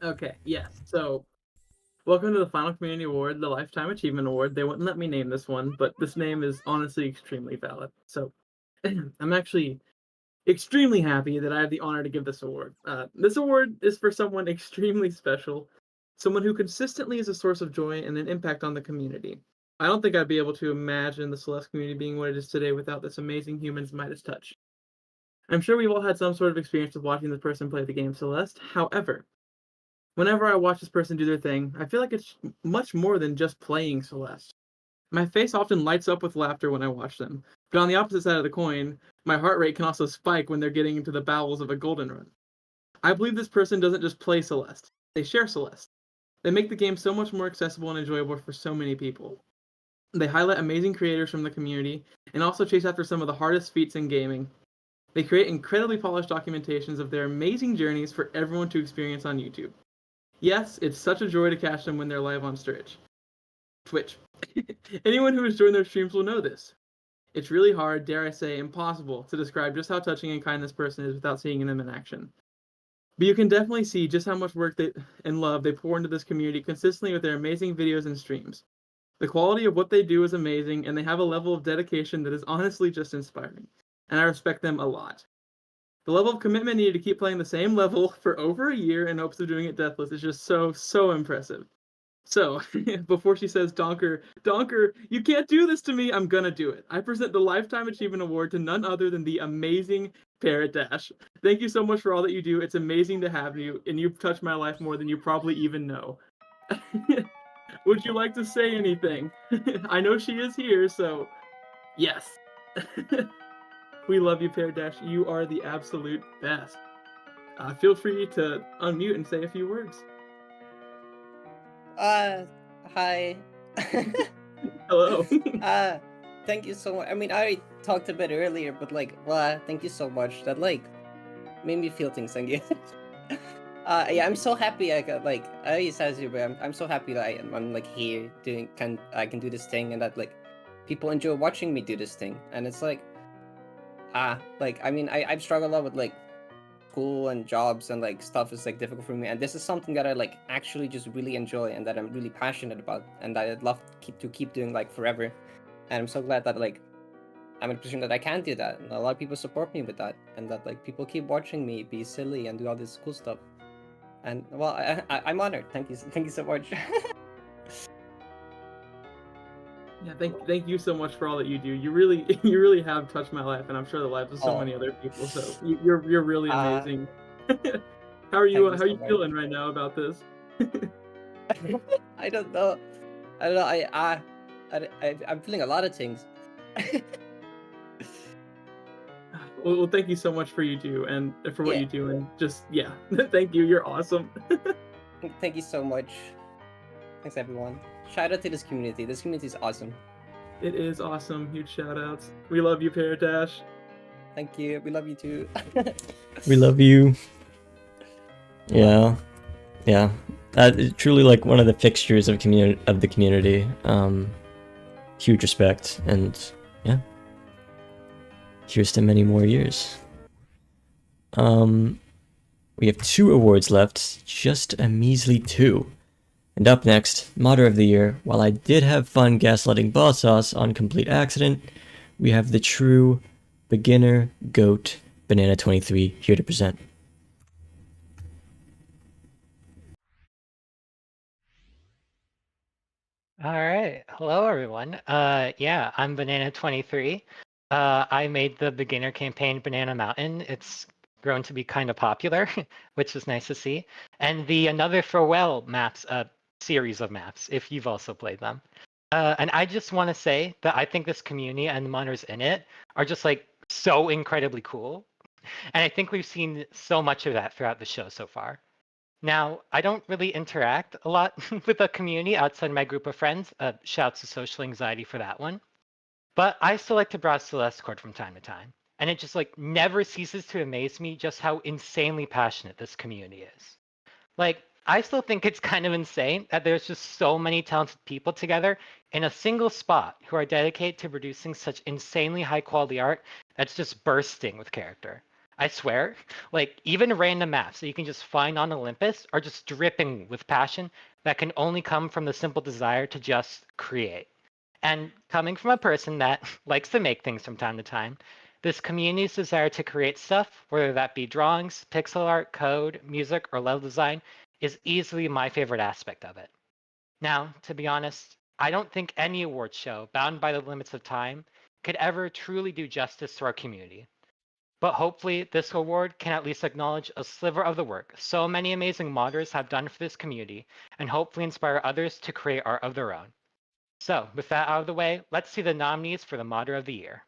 Okay, yes. So, welcome to the final community award, the Lifetime Achievement Award. They wouldn't let me name this one, but this name is honestly extremely valid. So, I'm actually extremely happy that I have the honor to give this award. This award is for someone extremely special, someone who consistently is a source of joy and an impact on the community. I don't think I'd be able to imagine the Celeste community being what it is today without this amazing human's Midas touch. I'm sure we've all had some sort of experience with watching this person play the game Celeste. However, whenever I watch this person do their thing, I feel like it's much more than just playing Celeste. My face often lights up with laughter when I watch them, but on the opposite side of the coin, my heart rate can also spike when they're getting into the bowels of a golden run. I believe this person doesn't just play Celeste, they share Celeste. They make the game so much more accessible and enjoyable for so many people. They highlight amazing creators from the community, and also chase after some of the hardest feats in gaming. They create incredibly polished documentations of their amazing journeys for everyone to experience on YouTube. Yes, it's such a joy to catch them when they're live on Twitch. Anyone who has joined their streams will know this. It's really hard, dare I say impossible, to describe just how touching and kind this person is without seeing them in action. But you can definitely see just how much work and love they pour into this community consistently with their amazing videos and streams. The quality of what they do is amazing, and they have a level of dedication that is honestly just inspiring, and I respect them a lot. The level of commitment needed to keep playing the same level for over a year in hopes of doing it deathless is just so impressive. So, before she says, Donker, you can't do this to me, I'm gonna do it. I present the Lifetime Achievement Award to none other than the amazing Parrot Dash. Thank you so much for all that you do. It's amazing to have you, and you've touched my life more than you probably even know. would you like to say anything? I know she is here, so yes. We love you, Pear Dash. You are the absolute best. Feel free to unmute and say a few words. Hi. Hello. Thank you so much. I mean, I talked a bit earlier, but like, thank you so much. That like made me feel things. Thank you. Yeah, I'm so happy. I got like, I says you, but I'm so happy that I'm like here doing I can do this thing, and that like people enjoy watching me do this thing. And it's like, like I mean, I've struggled a lot with like school and jobs and like stuff is like difficult for me, and this is something that I like actually just really enjoy and that I'm really passionate about and that I'd love to keep doing like forever. And I'm so glad that like I'm in a position that I can do that, and a lot of people support me with that, and that like people keep watching me be silly and do all this cool stuff. And well, I'm honored. Thank you so much. Yeah, thank you so much for all that you do. You really have touched my life, and I'm sure the lives of so many other people. So you're really amazing. How are you feeling right now about this? I don't know. I'm feeling a lot of things. Well, thank you so much for you do and for what you do, and just thank you. You're awesome. Thank you so much. Thanks everyone. Shout out to this community. This community is awesome. It is awesome. Huge shout outs. We love you, Pear Dash. Thank you. We love you too. We love you. Yeah. Truly like one of the fixtures of the community. Huge respect, and yeah. Here's to many more years. We have 2 awards left, just a measly 2. And up next, Modder of the Year. While I did have fun gaslighting Boss Sauce on complete accident, we have the true beginner GOAT Banana23 here to present. All right. Hello, everyone. Yeah, I'm Banana23. I made the beginner campaign Banana Mountain. It's grown to be kind of popular, which is nice to see. And the Another Farewell maps, series of maps, if you've also played them. And I just want to say that I think this community and the modders in it are just like so incredibly cool. And I think we've seen so much of that throughout the show so far. Now, I don't really interact a lot with the community outside my group of friends. Shouts to social anxiety for that one. But I still like to browse Celeste Court from time to time. And it just like never ceases to amaze me just how insanely passionate this community is. Like, I still think it's kind of insane that there's just so many talented people together in a single spot who are dedicated to producing such insanely high quality art that's just bursting with character. I swear, like even random maps that you can just find on Olympus are just dripping with passion that can only come from the simple desire to just create. And coming from a person that likes to make things from time to time, this community's desire to create stuff, whether that be drawings, pixel art, code, music, or level design, is easily my favorite aspect of it. Now, to be honest, I don't think any award show, bound by the limits of time, could ever truly do justice to our community. But hopefully, this award can at least acknowledge a sliver of the work so many amazing modders have done for this community, and hopefully inspire others to create art of their own. So, with that out of the way, let's see the nominees for the Modder of the Year.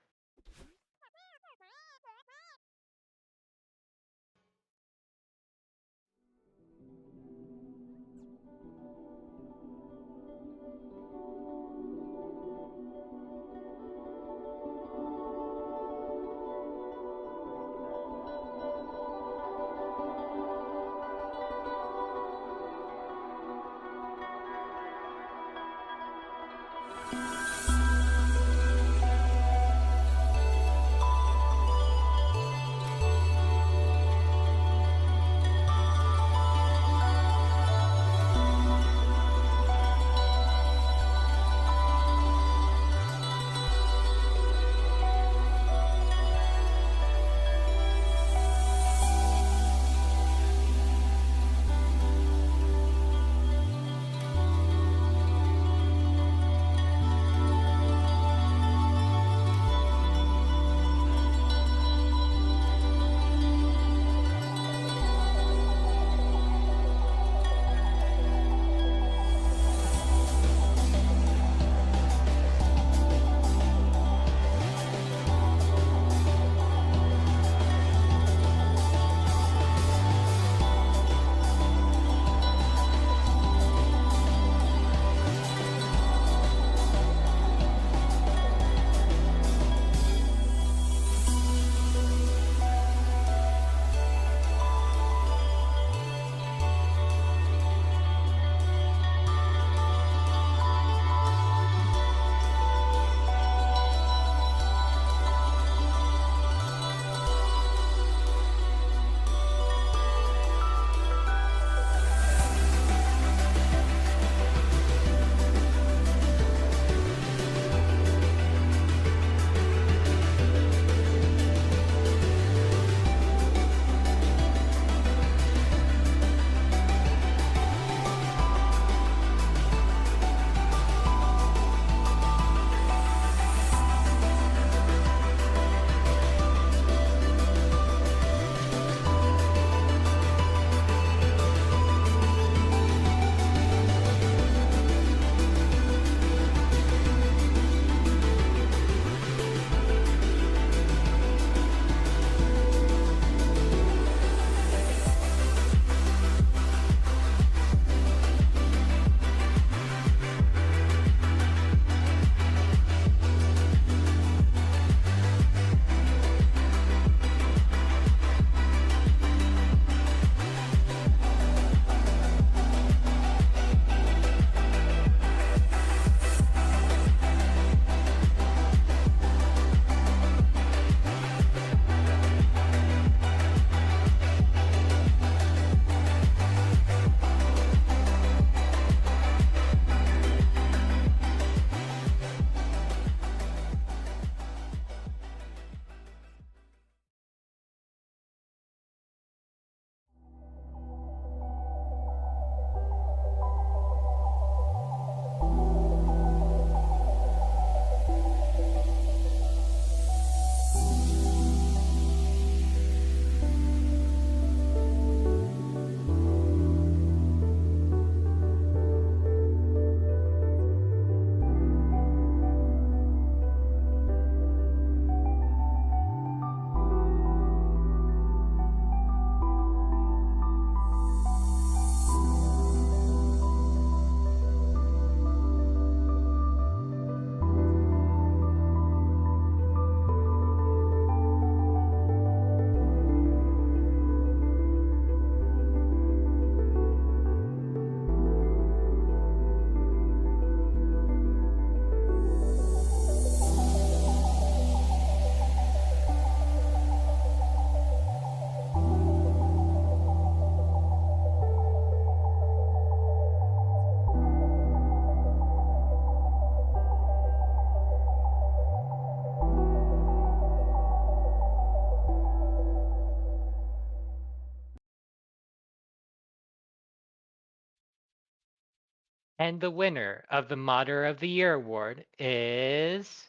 And the winner of the Modder of the Year award is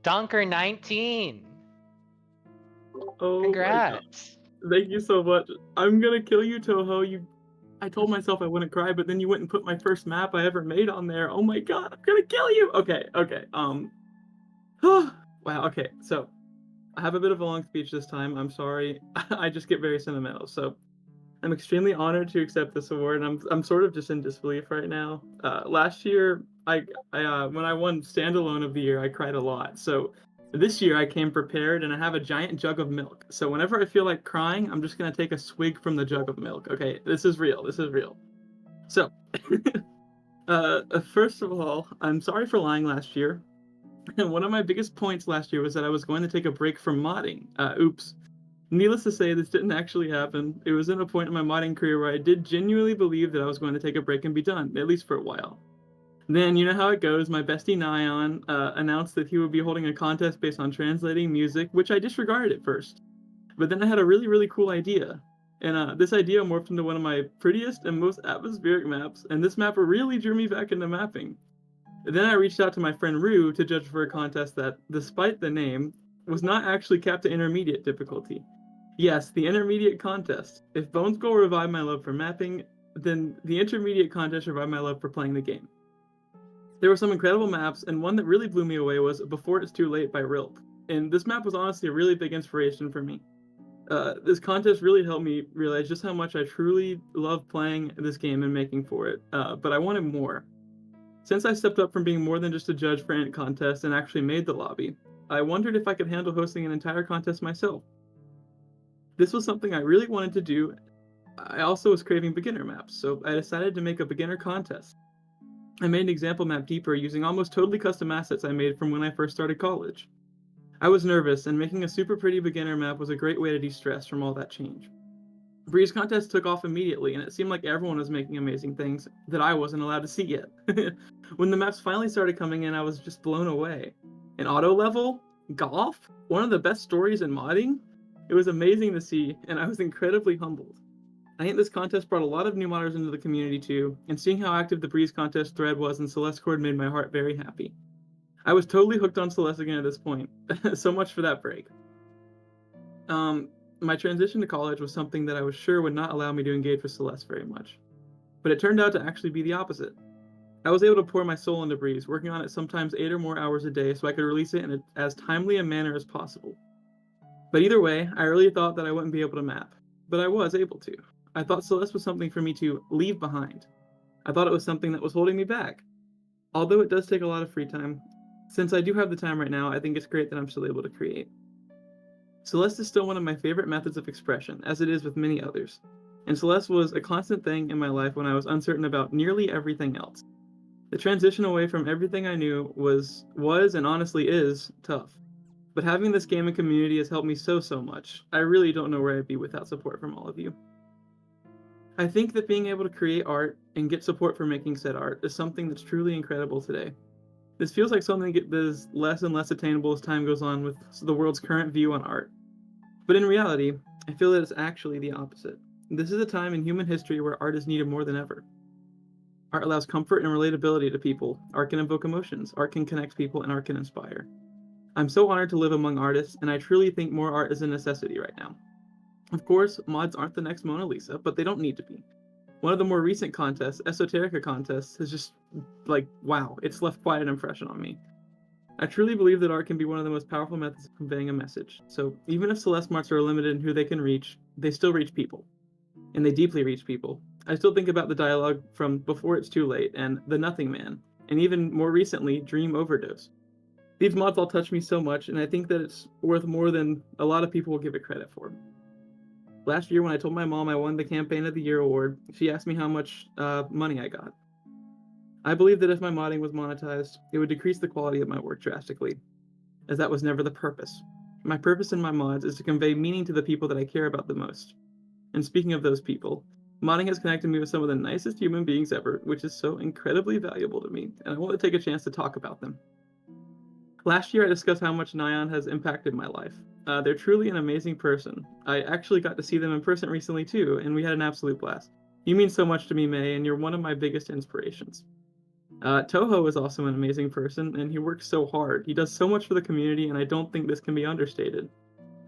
Donker19. Oh my god. Congrats. Thank you so much. I'm gonna kill you, Toho. I told myself I wouldn't cry, but then you went and put my first map I ever made on there. Oh my god, I'm gonna kill you. Okay. Wow, okay. So, I have a bit of a long speech this time. I'm sorry. I just get very sentimental. So, I'm extremely honored to accept this award, and I'm sort of just in disbelief right now. Last year, I when I won Standalone of the Year, I cried a lot. So this year I came prepared, and I have a giant jug of milk. So whenever I feel like crying, I'm just gonna take a swig from the jug of milk. Okay, this is real. This is real. So, first of all, I'm sorry for lying last year. One of my biggest points last year was that I was going to take a break from modding. Oops. Needless to say, this didn't actually happen. It was in a point in my modding career where I did genuinely believe that I was going to take a break and be done, at least for a while. Then, you know how it goes, my bestie Nyan announced that he would be holding a contest based on translating music, which I disregarded at first. But then I had a really, really cool idea. And this idea morphed into one of my prettiest and most atmospheric maps, and this map really drew me back into mapping. Then I reached out to my friend Rue to judge for a contest that, despite the name, was not actually capped to intermediate difficulty. Yes, the intermediate contest. If Bones Goal revived my love for mapping, then the intermediate contest revived my love for playing the game. There were some incredible maps, and one that really blew me away was Before It's Too Late by Rilp. And this map was honestly a really big inspiration for me. This contest really helped me realize just how much I truly love playing this game and making for it, but I wanted more. Since I stepped up from being more than just a judge for Ant Contest and actually made the lobby, I wondered if I could handle hosting an entire contest myself. This was something I really wanted to do. I also was craving beginner maps, so I decided to make a beginner contest. I made an example map deeper using almost totally custom assets I made from when I first started college. I was nervous, and making a super pretty beginner map was a great way to de-stress from all that change. Breeze Contest took off immediately, and it seemed like everyone was making amazing things that I wasn't allowed to see yet. When the maps finally started coming in, I was just blown away. An auto level? Golf? One of the best stories in modding? It was amazing to see, and I was incredibly humbled. I think this contest brought a lot of new modders into the community too, and seeing how active the Breeze Contest thread was in Celeste Cord made my heart very happy. I was totally hooked on Celeste again at this point. So much for that break. My transition to college was something that I was sure would not allow me to engage with Celeste very much. But it turned out to actually be the opposite. I was able to pour my soul into Breeze, working on it sometimes 8 or more hours a day so I could release it in as timely a manner as possible. But either way, I really thought that I wouldn't be able to map. But I was able to. I thought Celeste was something for me to leave behind. I thought it was something that was holding me back. Although it does take a lot of free time, since I do have the time right now, I think it's great that I'm still able to create. Celeste is still one of my favorite methods of expression, as it is with many others. And Celeste was a constant thing in my life when I was uncertain about nearly everything else. The transition away from everything I knew was and honestly is tough. But having this game and community has helped me so much. I really don't know where I'd be without support from all of you. I think that being able to create art and get support for making said art is something that's truly incredible today. This feels like something that is less and less attainable as time goes on with the world's current view on art. But in reality, I feel that it's actually the opposite. This is a time in human history where art is needed more than ever. Art allows comfort and relatability to people. Art can evoke emotions. Art can connect people, and art can inspire. I'm so honored to live among artists, and I truly think more art is a necessity right now. Of course, mods aren't the next Mona Lisa, but they don't need to be. One of the more recent contests, Esoteric Contest, has just, wow, it's left quite an impression on me. I truly believe that art can be one of the most powerful methods of conveying a message. So even if Celeste marks are limited in who they can reach, they still reach people. And they deeply reach people. I still think about the dialogue from Before It's Too Late and The Nothing Man, and even more recently, Dream Overdose. These mods all touch me so much, and I think that it's worth more than a lot of people will give it credit for. Last year, when I told my mom I won the Campaign of the Year award, she asked me how much money I got. I believe that if my modding was monetized, it would decrease the quality of my work drastically, as that was never the purpose. My purpose in my mods is to convey meaning to the people that I care about the most. And speaking of those people, modding has connected me with some of the nicest human beings ever, which is so incredibly valuable to me, and I want to take a chance to talk about them. Last year, I discussed how much Nyan has impacted my life. They're truly an amazing person. I actually got to see them in person recently too, and we had an absolute blast. You mean so much to me, May, and you're one of my biggest inspirations. Toho is also an amazing person, and he works so hard. He does so much for the community, and I don't think this can be understated.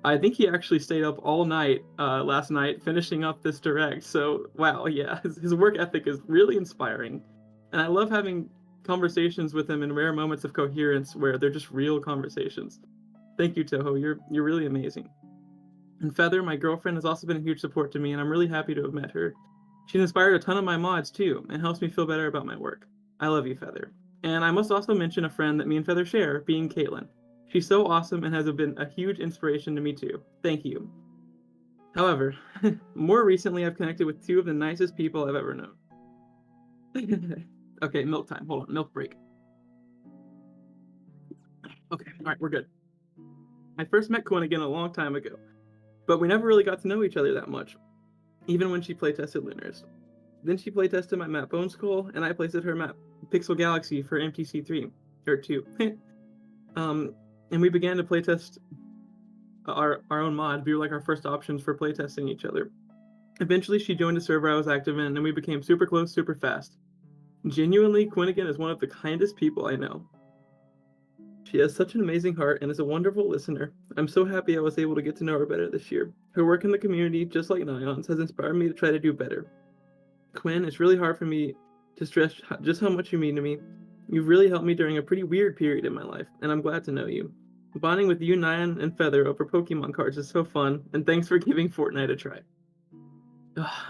I think he actually stayed up all night last night finishing up this direct. So, wow, yeah, his work ethic is really inspiring. And I love having conversations with him in rare moments of coherence where they're just real conversations. Thank you, Toho. You're really amazing. And Feather, my girlfriend, has also been a huge support to me, and I'm really happy to have met her. She's inspired a ton of my mods, too, and helps me feel better about my work. I love you, Feather. And I must also mention a friend that me and Feather share, being Caitlin. She's so awesome and has been a huge inspiration to me too. Thank you. However, more recently I've connected with two of the nicest people I've ever known. Okay, milk time. Hold on, milk break. Okay, alright, we're good. I first met Quinn a long time ago, but we never really got to know each other that much, even when she playtested Lunars. Then she playtested my map Bone Skull, and I playtested her map Pixel Galaxy for MTC3, or 2. And we began to playtest our own mod. We were like our first options for playtesting each other. Eventually, she joined a server I was active in, and we became super close, super fast. Genuinely, Quinnigan is one of the kindest people I know. She has such an amazing heart and is a wonderful listener. I'm so happy I was able to get to know her better this year. Her work in the community, just like Nion's, has inspired me to try to do better. Quinn, it's really hard for me to stress just how much you mean to me. You've really helped me during a pretty weird period in my life, and I'm glad to know you. Bonding with you, Nyan, and Feather over Pokemon cards is so fun, and thanks for giving Fortnite a try.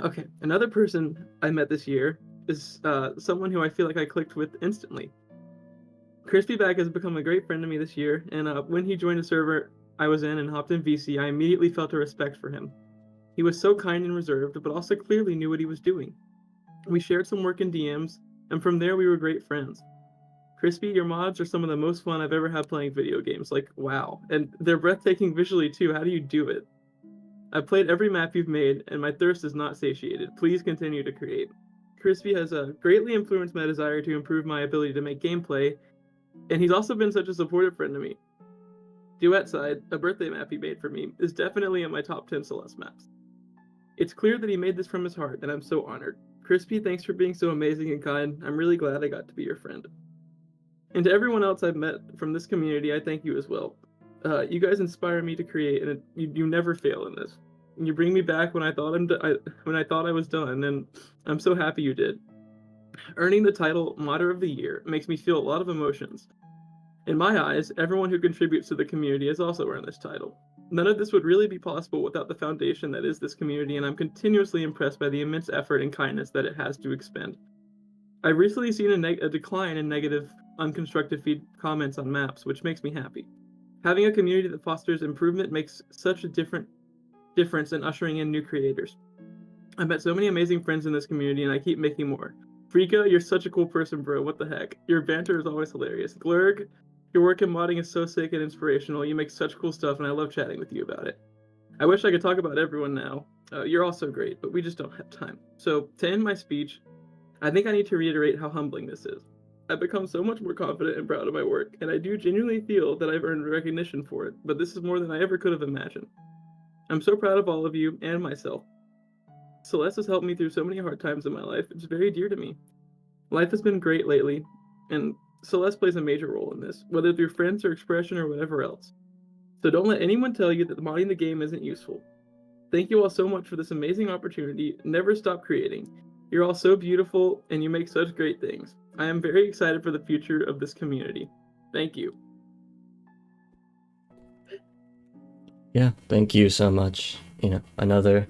Okay, another person I met this year is someone who I feel like I clicked with instantly. Crispyback has become a great friend to me this year, and when he joined a server I was in and hopped in VC, I immediately felt a respect for him. He was so kind and reserved, but also clearly knew what he was doing. We shared some work in DMs, and from there we were great friends. Crispy, your mods are some of the most fun I've ever had playing video games, like, wow. And they're breathtaking visually too, how do you do it? I've played every map you've made, and my thirst is not satiated. Please continue to create. Crispy has greatly influenced my desire to improve my ability to make gameplay, and he's also been such a supportive friend to me. Duet Side, a birthday map he made for me, is definitely in my top 10 Celeste maps. It's clear that he made this from his heart, and I'm so honored. Crispy, thanks for being so amazing and kind. I'm really glad I got to be your friend. And to everyone else I've met from this community, I thank you as well. You guys inspire me to create, and you never fail in this. You bring me back when I thought I was done, and I'm so happy you did. Earning the title Modder of the Year makes me feel a lot of emotions. In my eyes, everyone who contributes to the community has also earned this title. None of this would really be possible without the foundation that is this community, and I'm continuously impressed by the immense effort and kindness that it has to expend. I've recently seen a decline in negative, unconstructive comments on maps, which makes me happy. Having a community that fosters improvement makes such a difference in ushering in new creators. I've met so many amazing friends in this community, and I keep making more. Frika, you're such a cool person, bro. What the heck? Your banter is always hilarious. Glurg, your work in modding is so sick and inspirational. You make such cool stuff, and I love chatting with you about it. I wish I could talk about everyone now. You're all so great, but we just don't have time. So, to end my speech, I think I need to reiterate how humbling this is. I've become so much more confident and proud of my work, and I do genuinely feel that I've earned recognition for it, but this is more than I ever could have imagined. I'm so proud of all of you and myself. Celeste has helped me through so many hard times in my life. It's very dear to me. Life has been great lately, and Celeste plays a major role in this, whether through friends or expression or whatever else. So don't let anyone tell you that modding the game isn't useful. Thank you all so much for this amazing opportunity. Never stop creating. You're all so beautiful, and you make such great things. I am very excited for the future of this community. Thank you. Yeah, thank you so much. You know, another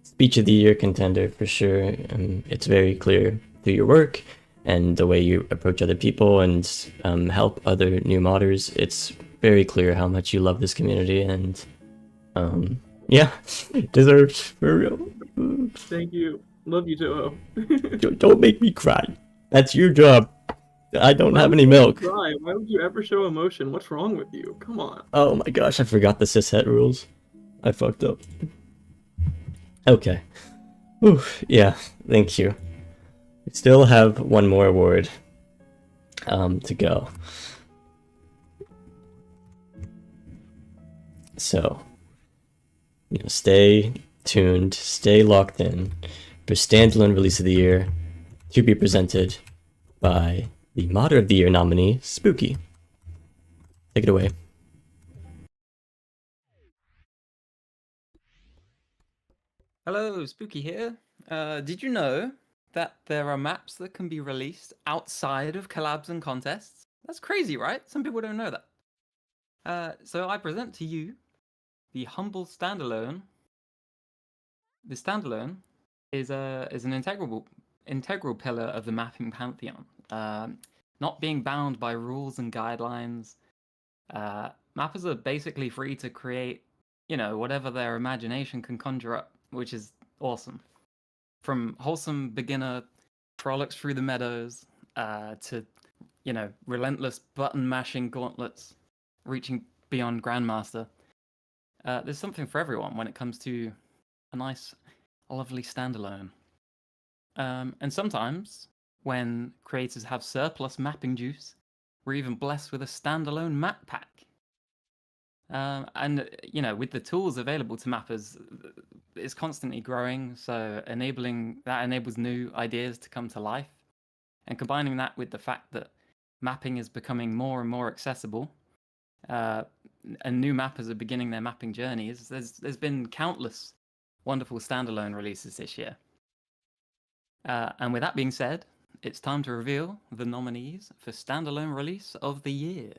Speech of the Year contender for sure. It's very clear through your work and the way you approach other people and help other new modders. It's very clear how much you love this community, and yeah, deserved for real. Thank you. Love you, Toho. Don't make me cry. That's your job. I don't have any milk. Cry? Why would you ever show emotion? What's wrong with you? Come on. Oh my gosh, I forgot the cishet rules. I fucked up. Okay. Whew, yeah, thank you. We still have one more award to go. So, you know, stay tuned, stay locked in, for Standalone Release of the Year, to be presented by the Modder of the Year nominee, Spooky. Take it away. Hello, Spooky here. Did you know that there are maps that can be released outside of collabs and contests? That's crazy, right? Some people don't know that. So I present to you the humble Standalone. The Standalone is an integral pillar of the mapping pantheon. Not being bound by rules and guidelines. Mappers are basically free to create, whatever their imagination can conjure up, which is awesome. From wholesome beginner frolics through the meadows to, relentless button mashing gauntlets, reaching beyond Grandmaster. There's something for everyone when it comes to a nice, lovely Standalone. And sometimes, when creators have surplus mapping juice, we're even blessed with a Standalone map pack. And, with the tools available to mappers, it's constantly growing, so that enables new ideas to come to life. And combining that with the fact that mapping is becoming more and more accessible, and new mappers are beginning their mapping journeys, there's been countless wonderful Standalone releases this year. And with that being said, it's time to reveal the nominees for Standalone Release of the Year.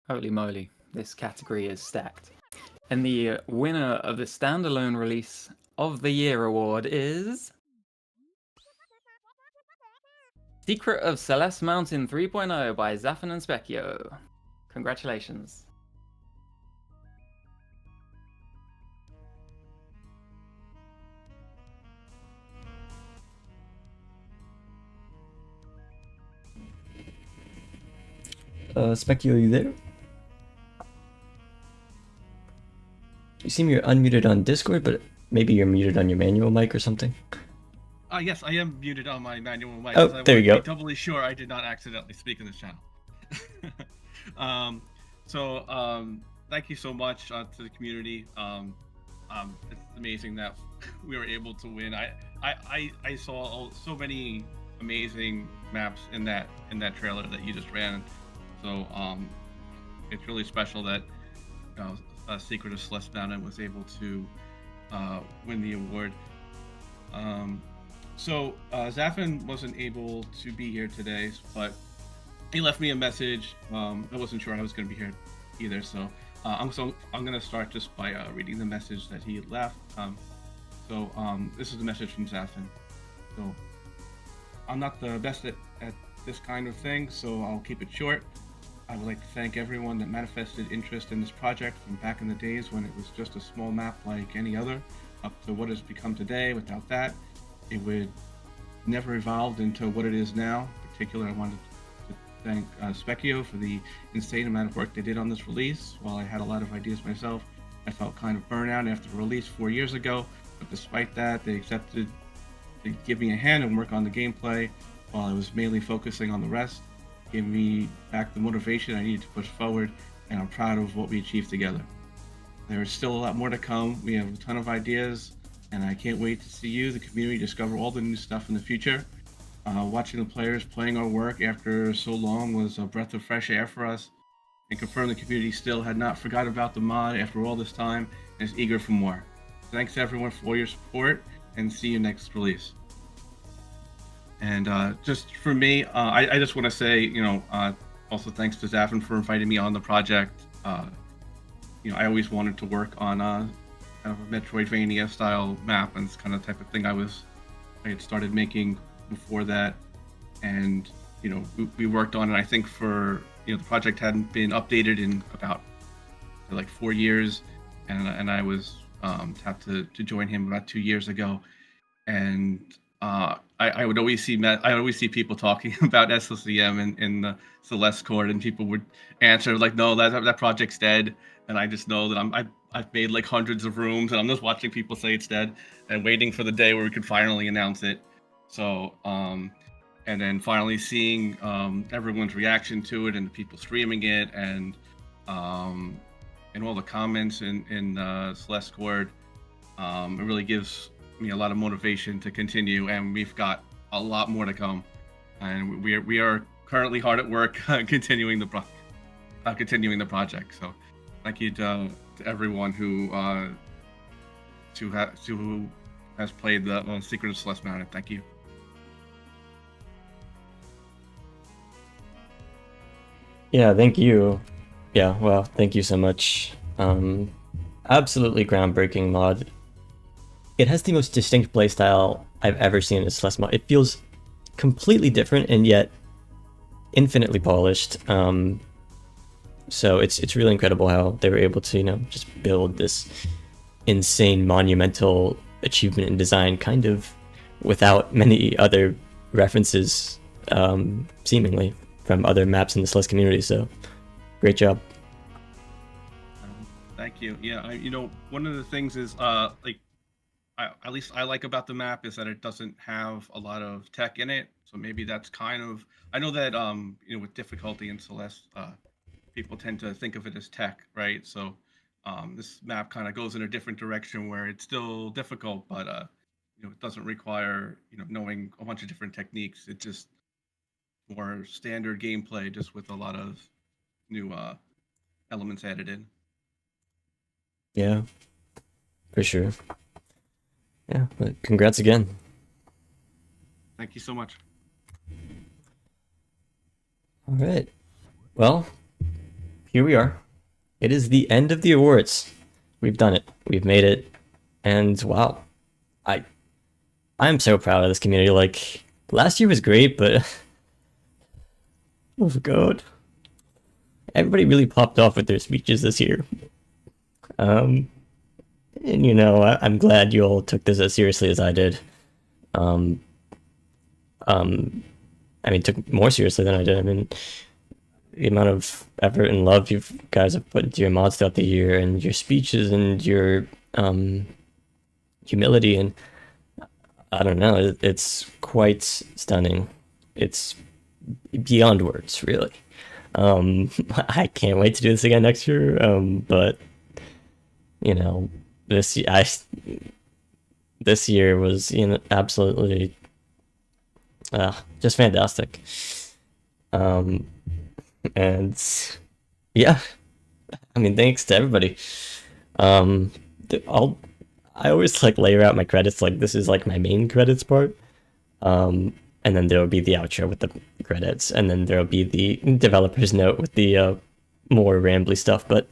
Holy moly, this category is stacked. And the winner of the Standalone Release of the Year award is... Secret of Celeste Mountain 3.0 by Zafin and Specchio. Congratulations. Specchio, are you there? You seem you're unmuted on Discord, but maybe you're muted on your manual mic or something. Yes, I am muted on my manual mic. Oh, I there you want go. to be doubly sure I did not accidentally speak in this channel. Thank you so much to the community. It's amazing that we were able to win. I saw so many amazing maps in that trailer that you just ran. So it's really special that Secret of Celeste Mountain was able to win the award. Zafin wasn't able to be here today, but he left me a message. I wasn't sure I was going to be here either, so I'm going to start just by reading the message that he left. This is the message from Zafin. So, I'm not the best at this kind of thing, so I'll keep it short. I would like to thank everyone that manifested interest in this project from back in the days when it was just a small map like any other, up to what it's become today. Without that, it would never evolved into what it is now. In particular, I wanted to thank Specchio for the insane amount of work they did on this release. While I had a lot of ideas myself, I felt kind of burnout after the release 4 years ago, but despite that, they accepted to give me a hand and work on the gameplay while I was mainly focusing on the rest. Gave me back the motivation I needed to push forward, and I'm proud of what we achieved together. There is still a lot more to come. We have a ton of ideas, and I can't wait to see you, the community, discover all the new stuff in the future. Watching the players playing our work after so long was a breath of fresh air for us, and confirm the community still had not forgot about the mod after all this time and is eager for more. Thanks to everyone for all your support, and see you next release. And just for me, I just want to say, also thanks to Zafin for inviting me on the project. I always wanted to work on kind of a Metroidvania style map, and it's kind of the type of thing I had started making before that. And we worked on it. I think for the project hadn't been updated in about like 4 years, and I was tapped to join him about 2 years ago, and I would always see people talking about SLCM in the Celeste Court, and people would answer like, "No, that project's dead." And I just know that I've made like hundreds of rooms, and I'm just watching people say it's dead and waiting for the day where we could finally announce it. So, and then finally seeing everyone's reaction to it and the people streaming it, and all the comments in Celeste Court, it really gives me a lot of motivation to continue, and we've got a lot more to come, and we are currently hard at work continuing the project. So thank you to everyone who has played the Secret of Celeste Mountain. Thank you. Yeah, thank you. Yeah, well, thank you so much. Absolutely groundbreaking mod. It has the most distinct playstyle I've ever seen in a Celeste mod. It feels completely different and yet infinitely polished. So it's really incredible how they were able to, just build this insane monumental achievement in design kind of without many other references, seemingly, from other maps in the Celeste community. So great job. Thank you. Yeah, one of the things is at least I like about the map is that it doesn't have a lot of tech in it. So maybe that's kind of, I know that with difficulty in Celeste, people tend to think of it as tech, right? So this map kind of goes in a different direction where it's still difficult, but it doesn't require knowing a bunch of different techniques. It's just more standard gameplay, just with a lot of new elements added in. Yeah, for sure. Yeah, but congrats again. Thank you so much. All right. Well, here we are. It is the end of the awards. We've done it. We've made it. And wow. I'm so proud of this community. Like, last year was great, but oh god. Everybody really popped off with their speeches this year. And I'm glad you all took this as seriously as I did. Took more seriously than I did. I mean, the amount of effort and love you guys have put into your mods throughout the year, and your speeches, and your humility, and I don't know, it's quite stunning. It's beyond words, really. I can't wait to do this again next year. But this year was absolutely just fantastic. And yeah, I mean, thanks to everybody. I always layer out my credits, this is my main credits part. And then there'll be the outro with the credits, and then there'll be the developer's note with the more rambly stuff. But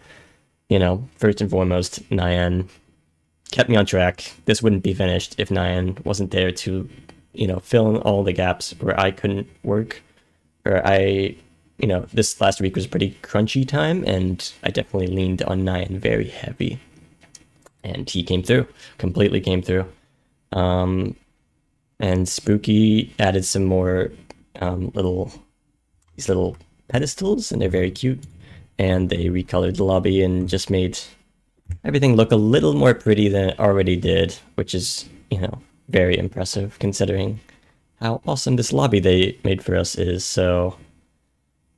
first and foremost, Nyan kept me on track. This wouldn't be finished if Nyan wasn't there to fill in all the gaps where I couldn't work, or this last week was a pretty crunchy time, and I definitely leaned on Nyan very heavy, and he came through, completely came through. And Spooky added some more these little pedestals, and they're very cute, and they recolored the lobby and just made everything look a little more pretty than it already did, which is very impressive considering how awesome this lobby they made for us is. So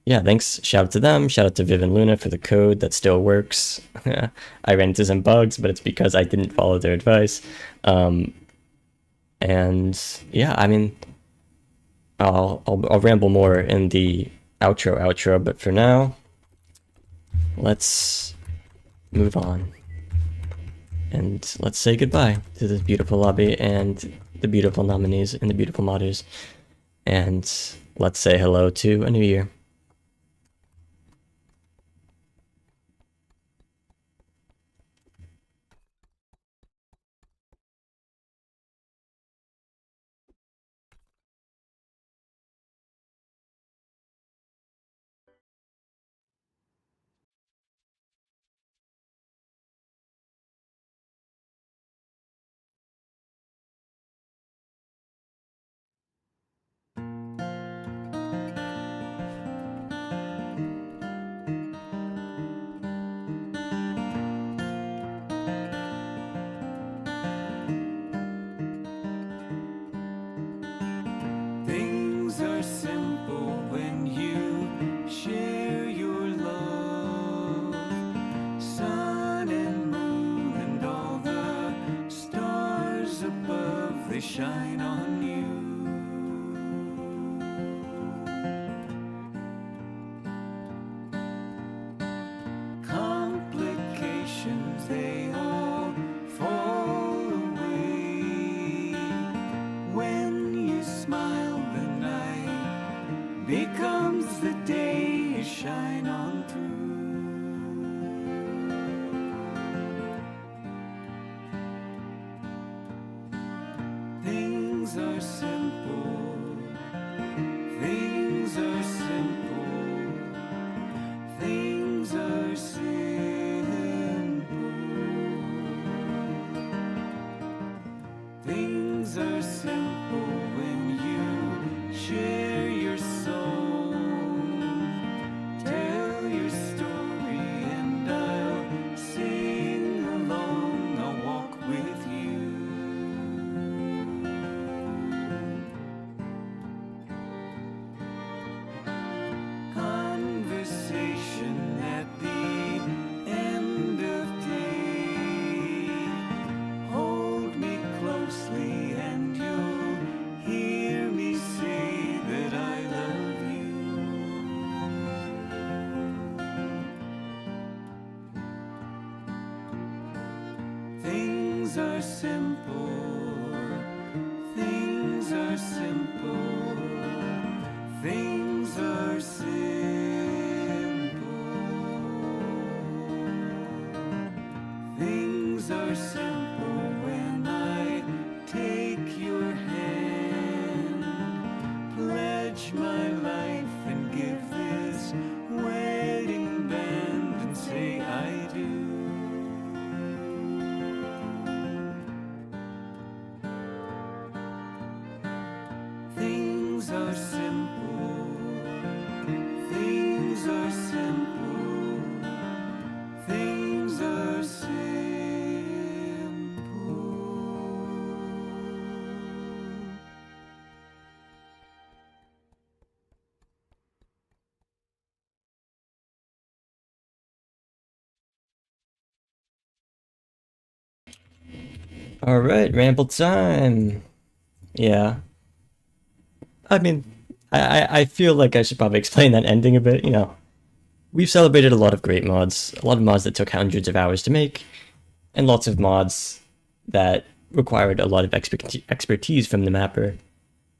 yeah, thanks. Shout out to them. Shout out to Viv and Luna for the code that still works. I ran into some bugs, but it's because I didn't follow their advice. And yeah, I mean, I'll ramble more in the outro, but for now, let's move on. And let's say goodbye to this beautiful lobby and the beautiful nominees and the beautiful modders. And let's say hello to a new year. simple. Things are simple. Things are simple when I take your hand, pledge my life and give this wedding band and say I do. Things are simple. Things are simple. Things are simple. All right, ramble time. Yeah. I mean, I feel like I should probably explain that ending a bit. You know, we've celebrated a lot of great mods, a lot of mods that took hundreds of hours to make, and lots of mods that required a lot of expertise from the mapper.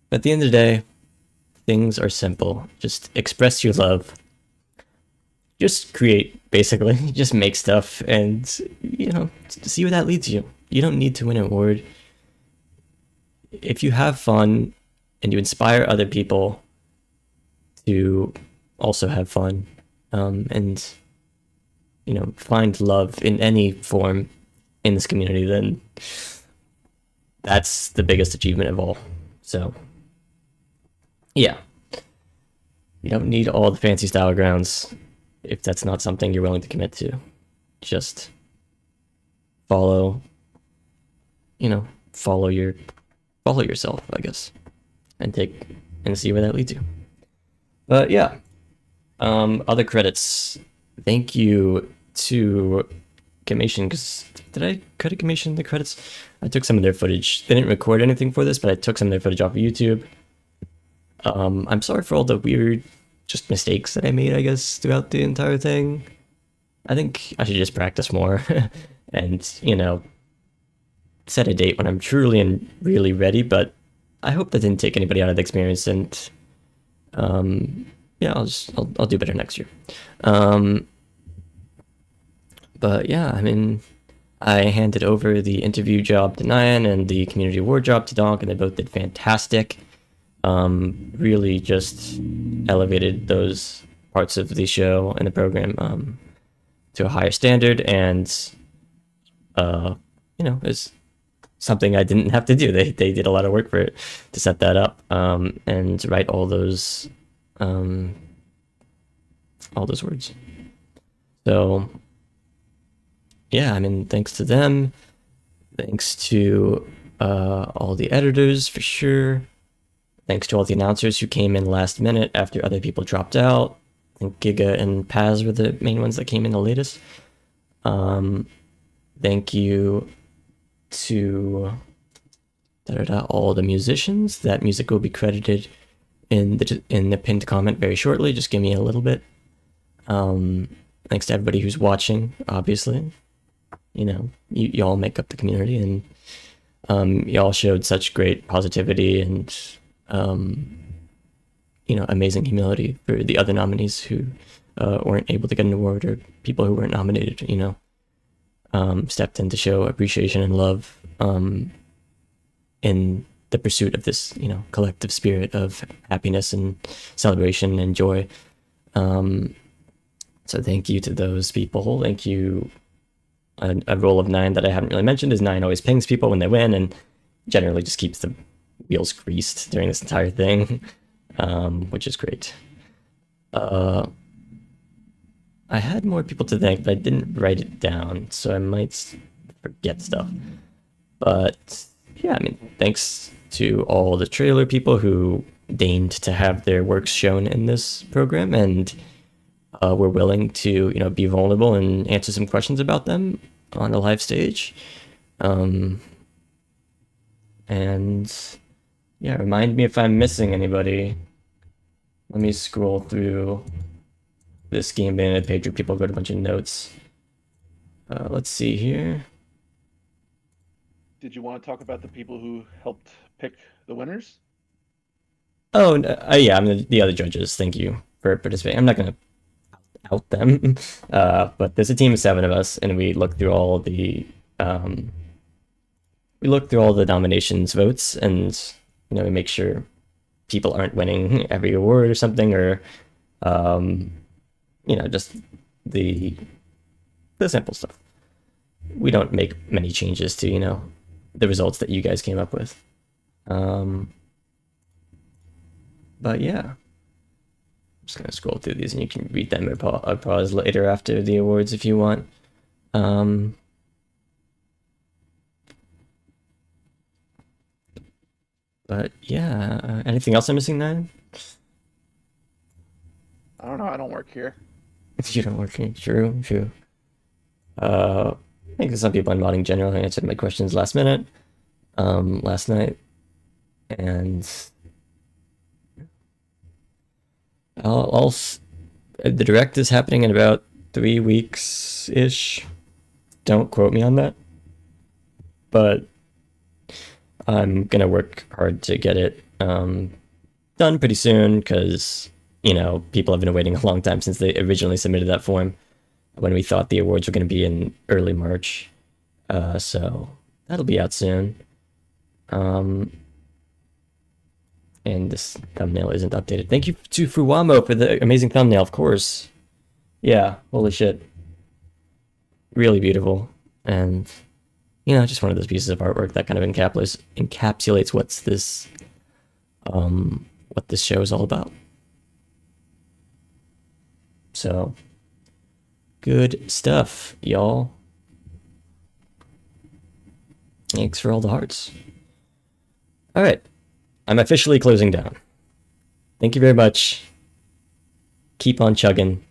But at the end of the day, things are simple. Just express your love. Just create, basically. Just make stuff and, you know, see where that leads you. You don't need to win an award. If you have fun and you inspire other people to also have fun, and, you know, find love in any form in this community, then that's the biggest achievement of all. So, yeah. You don't need all the fancy style grounds if that's not something you're willing to commit to. Just follow, you know, follow yourself, I guess, and see where that leads you. But yeah, other credits. Thank you to Gimmick, because did I credit Gimmick in the credits? I took some of their footage. They didn't record anything for this, but I took some of their footage off of YouTube. I'm sorry for all the weird just mistakes that I made, I guess, throughout the entire thing. I think I should just practice more and, you know, set a date when I'm truly and really ready, but I hope that didn't take anybody out of the experience, and yeah, I'll do better next year. But yeah, I mean, I handed over the interview job to Nyan and the community award job to Donk, and they both did fantastic. Really just elevated those parts of the show and the program to a higher standard, and you know, it's something I didn't have to do. They did a lot of work for it to set that up, and write all those words. So yeah, I mean, thanks to them, thanks to all the editors for sure. Thanks to all the announcers who came in last minute after other people dropped out. I think Giga and Paz were the main ones that came in the latest. Thank you to all the musicians. That music will be credited in the pinned comment very shortly. Just give me a little bit. Thanks to everybody who's watching, obviously. You know, y'all make up the community, and y'all showed such great positivity and you know, amazing humility for the other nominees who weren't able to get an award, or people who weren't nominated, you know, stepped in to show appreciation and love in the pursuit of this, you know, collective spirit of happiness and celebration and joy. So thank you to those people. Thank you. A role of Nine that I haven't really mentioned is Nine always pings people when they win, and generally just keeps the wheels greased during this entire thing, which is great. I had more people to thank, but I didn't write it down, so I might forget stuff. But yeah, I mean, thanks to all the trailer people who deigned to have their works shown in this program, and were willing to, you know, be vulnerable and answer some questions about them on a live stage. And yeah, remind me if I'm missing anybody. Let me scroll through this game bandit page where people wrote a bunch of notes. Let's see here. Did you want to talk about the people who helped pick the winners? Oh, yeah, I'm the other judges. Thank you for participating. I'm not gonna out them, but there's a team of 7 of us, and we look through all the nominations votes, and we make sure people aren't winning every award or something, or just the simple stuff. We don't make many changes to the results that you guys came up with. But yeah, I'm just gonna scroll through these, and you can read them or pause later after the awards if you want. But yeah, anything else I'm missing, Nine? I don't know. I don't work here. You don't work here. True. I think some people in modding generally answered my questions last minute, last night, and the direct is happening in about 3 weeks ish. Don't quote me on that, but I'm gonna work hard to get it done pretty soon, because people have been waiting a long time since they originally submitted that form when we thought the awards were going to be in early March. So that'll be out soon. And this thumbnail isn't updated. Thank you to Fuwamo for the amazing thumbnail, of course. Yeah, holy shit. Really beautiful. And, just one of those pieces of artwork that kind of encapsulates what this show is all about. So, good stuff, y'all. Thanks for all the hearts. All right, I'm officially closing down. Thank you very much. Keep on chugging.